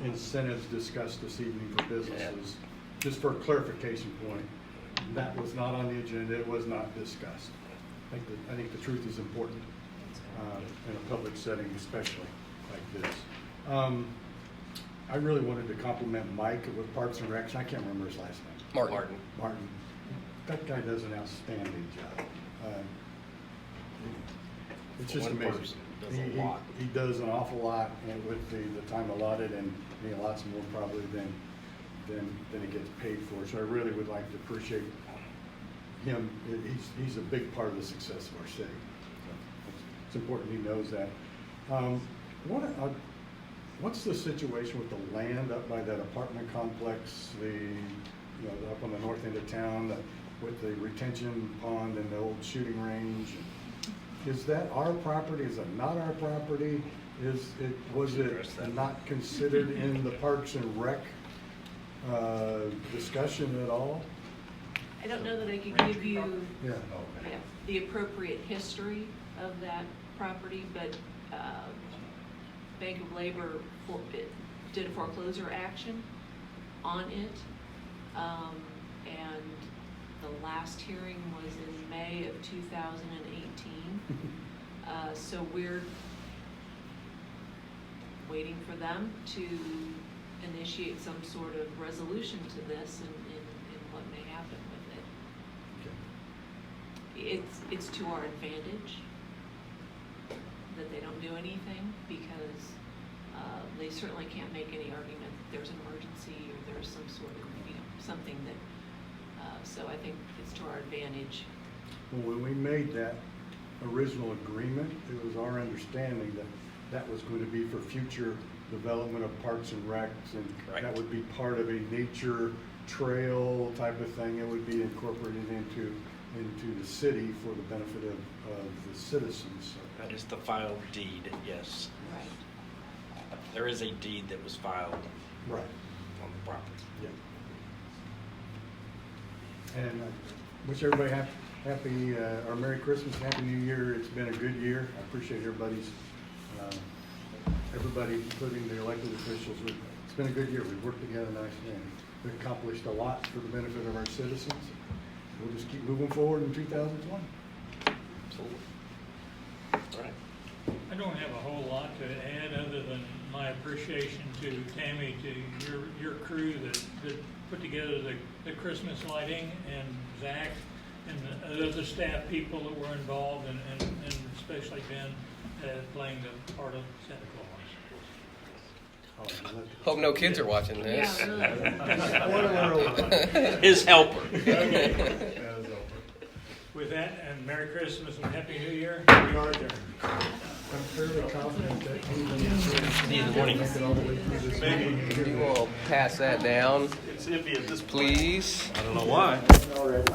incentives discussed this evening for businesses. Just for a clarification point, that was not on the agenda. It was not discussed. I think the truth is important in a public setting, especially like this. I really wanted to compliment Mike with Parks and Rec. I can't remember his last name. Martin. That guy does an outstanding job. It's just One amazing. person does a lot. He does an awful lot, and with the time allotted, and he allots more probably than than it gets paid for. So I really would like to appreciate him. He's a big part of the success of our city. So it's important he knows that. What's the situation with the land up by that apartment complex, up on the north end of town, with the retention pond and the old shooting range? Is that our property? Is it not our property? Was it not considered in the Parks and Rec discussion at all? I don't know that I could give you the appropriate history of that property, but Bank of Labor did a foreclosure action on it. And the last hearing was in May of 2018. So we're waiting for them to initiate some sort of resolution to this and what may happen with it. It's to our advantage that they don't do anything, because they certainly can't make any argument that there's an emergency or there's some sort of, something that, so I think it's to our advantage. Well, when we made that original agreement, it was our understanding that that was going to be for future development of parks and recs, and that would be part of a nature trail type of thing. It would be incorporated into the city for the benefit of the citizens. So. That is the filed deed, yes. Right. There is a deed that was filed Right. on the property. Yeah. And I wish everybody happy or Merry Christmas, Happy New Year. It's been a good year. I appreciate everybody, including the elected officials. It's been a good year. We've worked together nicely, and we've accomplished a lot for the benefit of our citizens. We'll just keep moving forward in 2020. Absolutely. All right. I don't have a whole lot to add other than my appreciation to Tammy, to your crew that put together the Christmas lighting, and Zach and the other staff people that were involved, and especially Ben playing the part of Santa Claus. Hope no kids are watching this. Yeah, really. His helper. Okay. With that, and Merry Christmas and Happy New Year. We are adjourned. I'm fairly confident that See you in the morning. You will pass that down, It's iffy at this point. please. I don't know why. all right.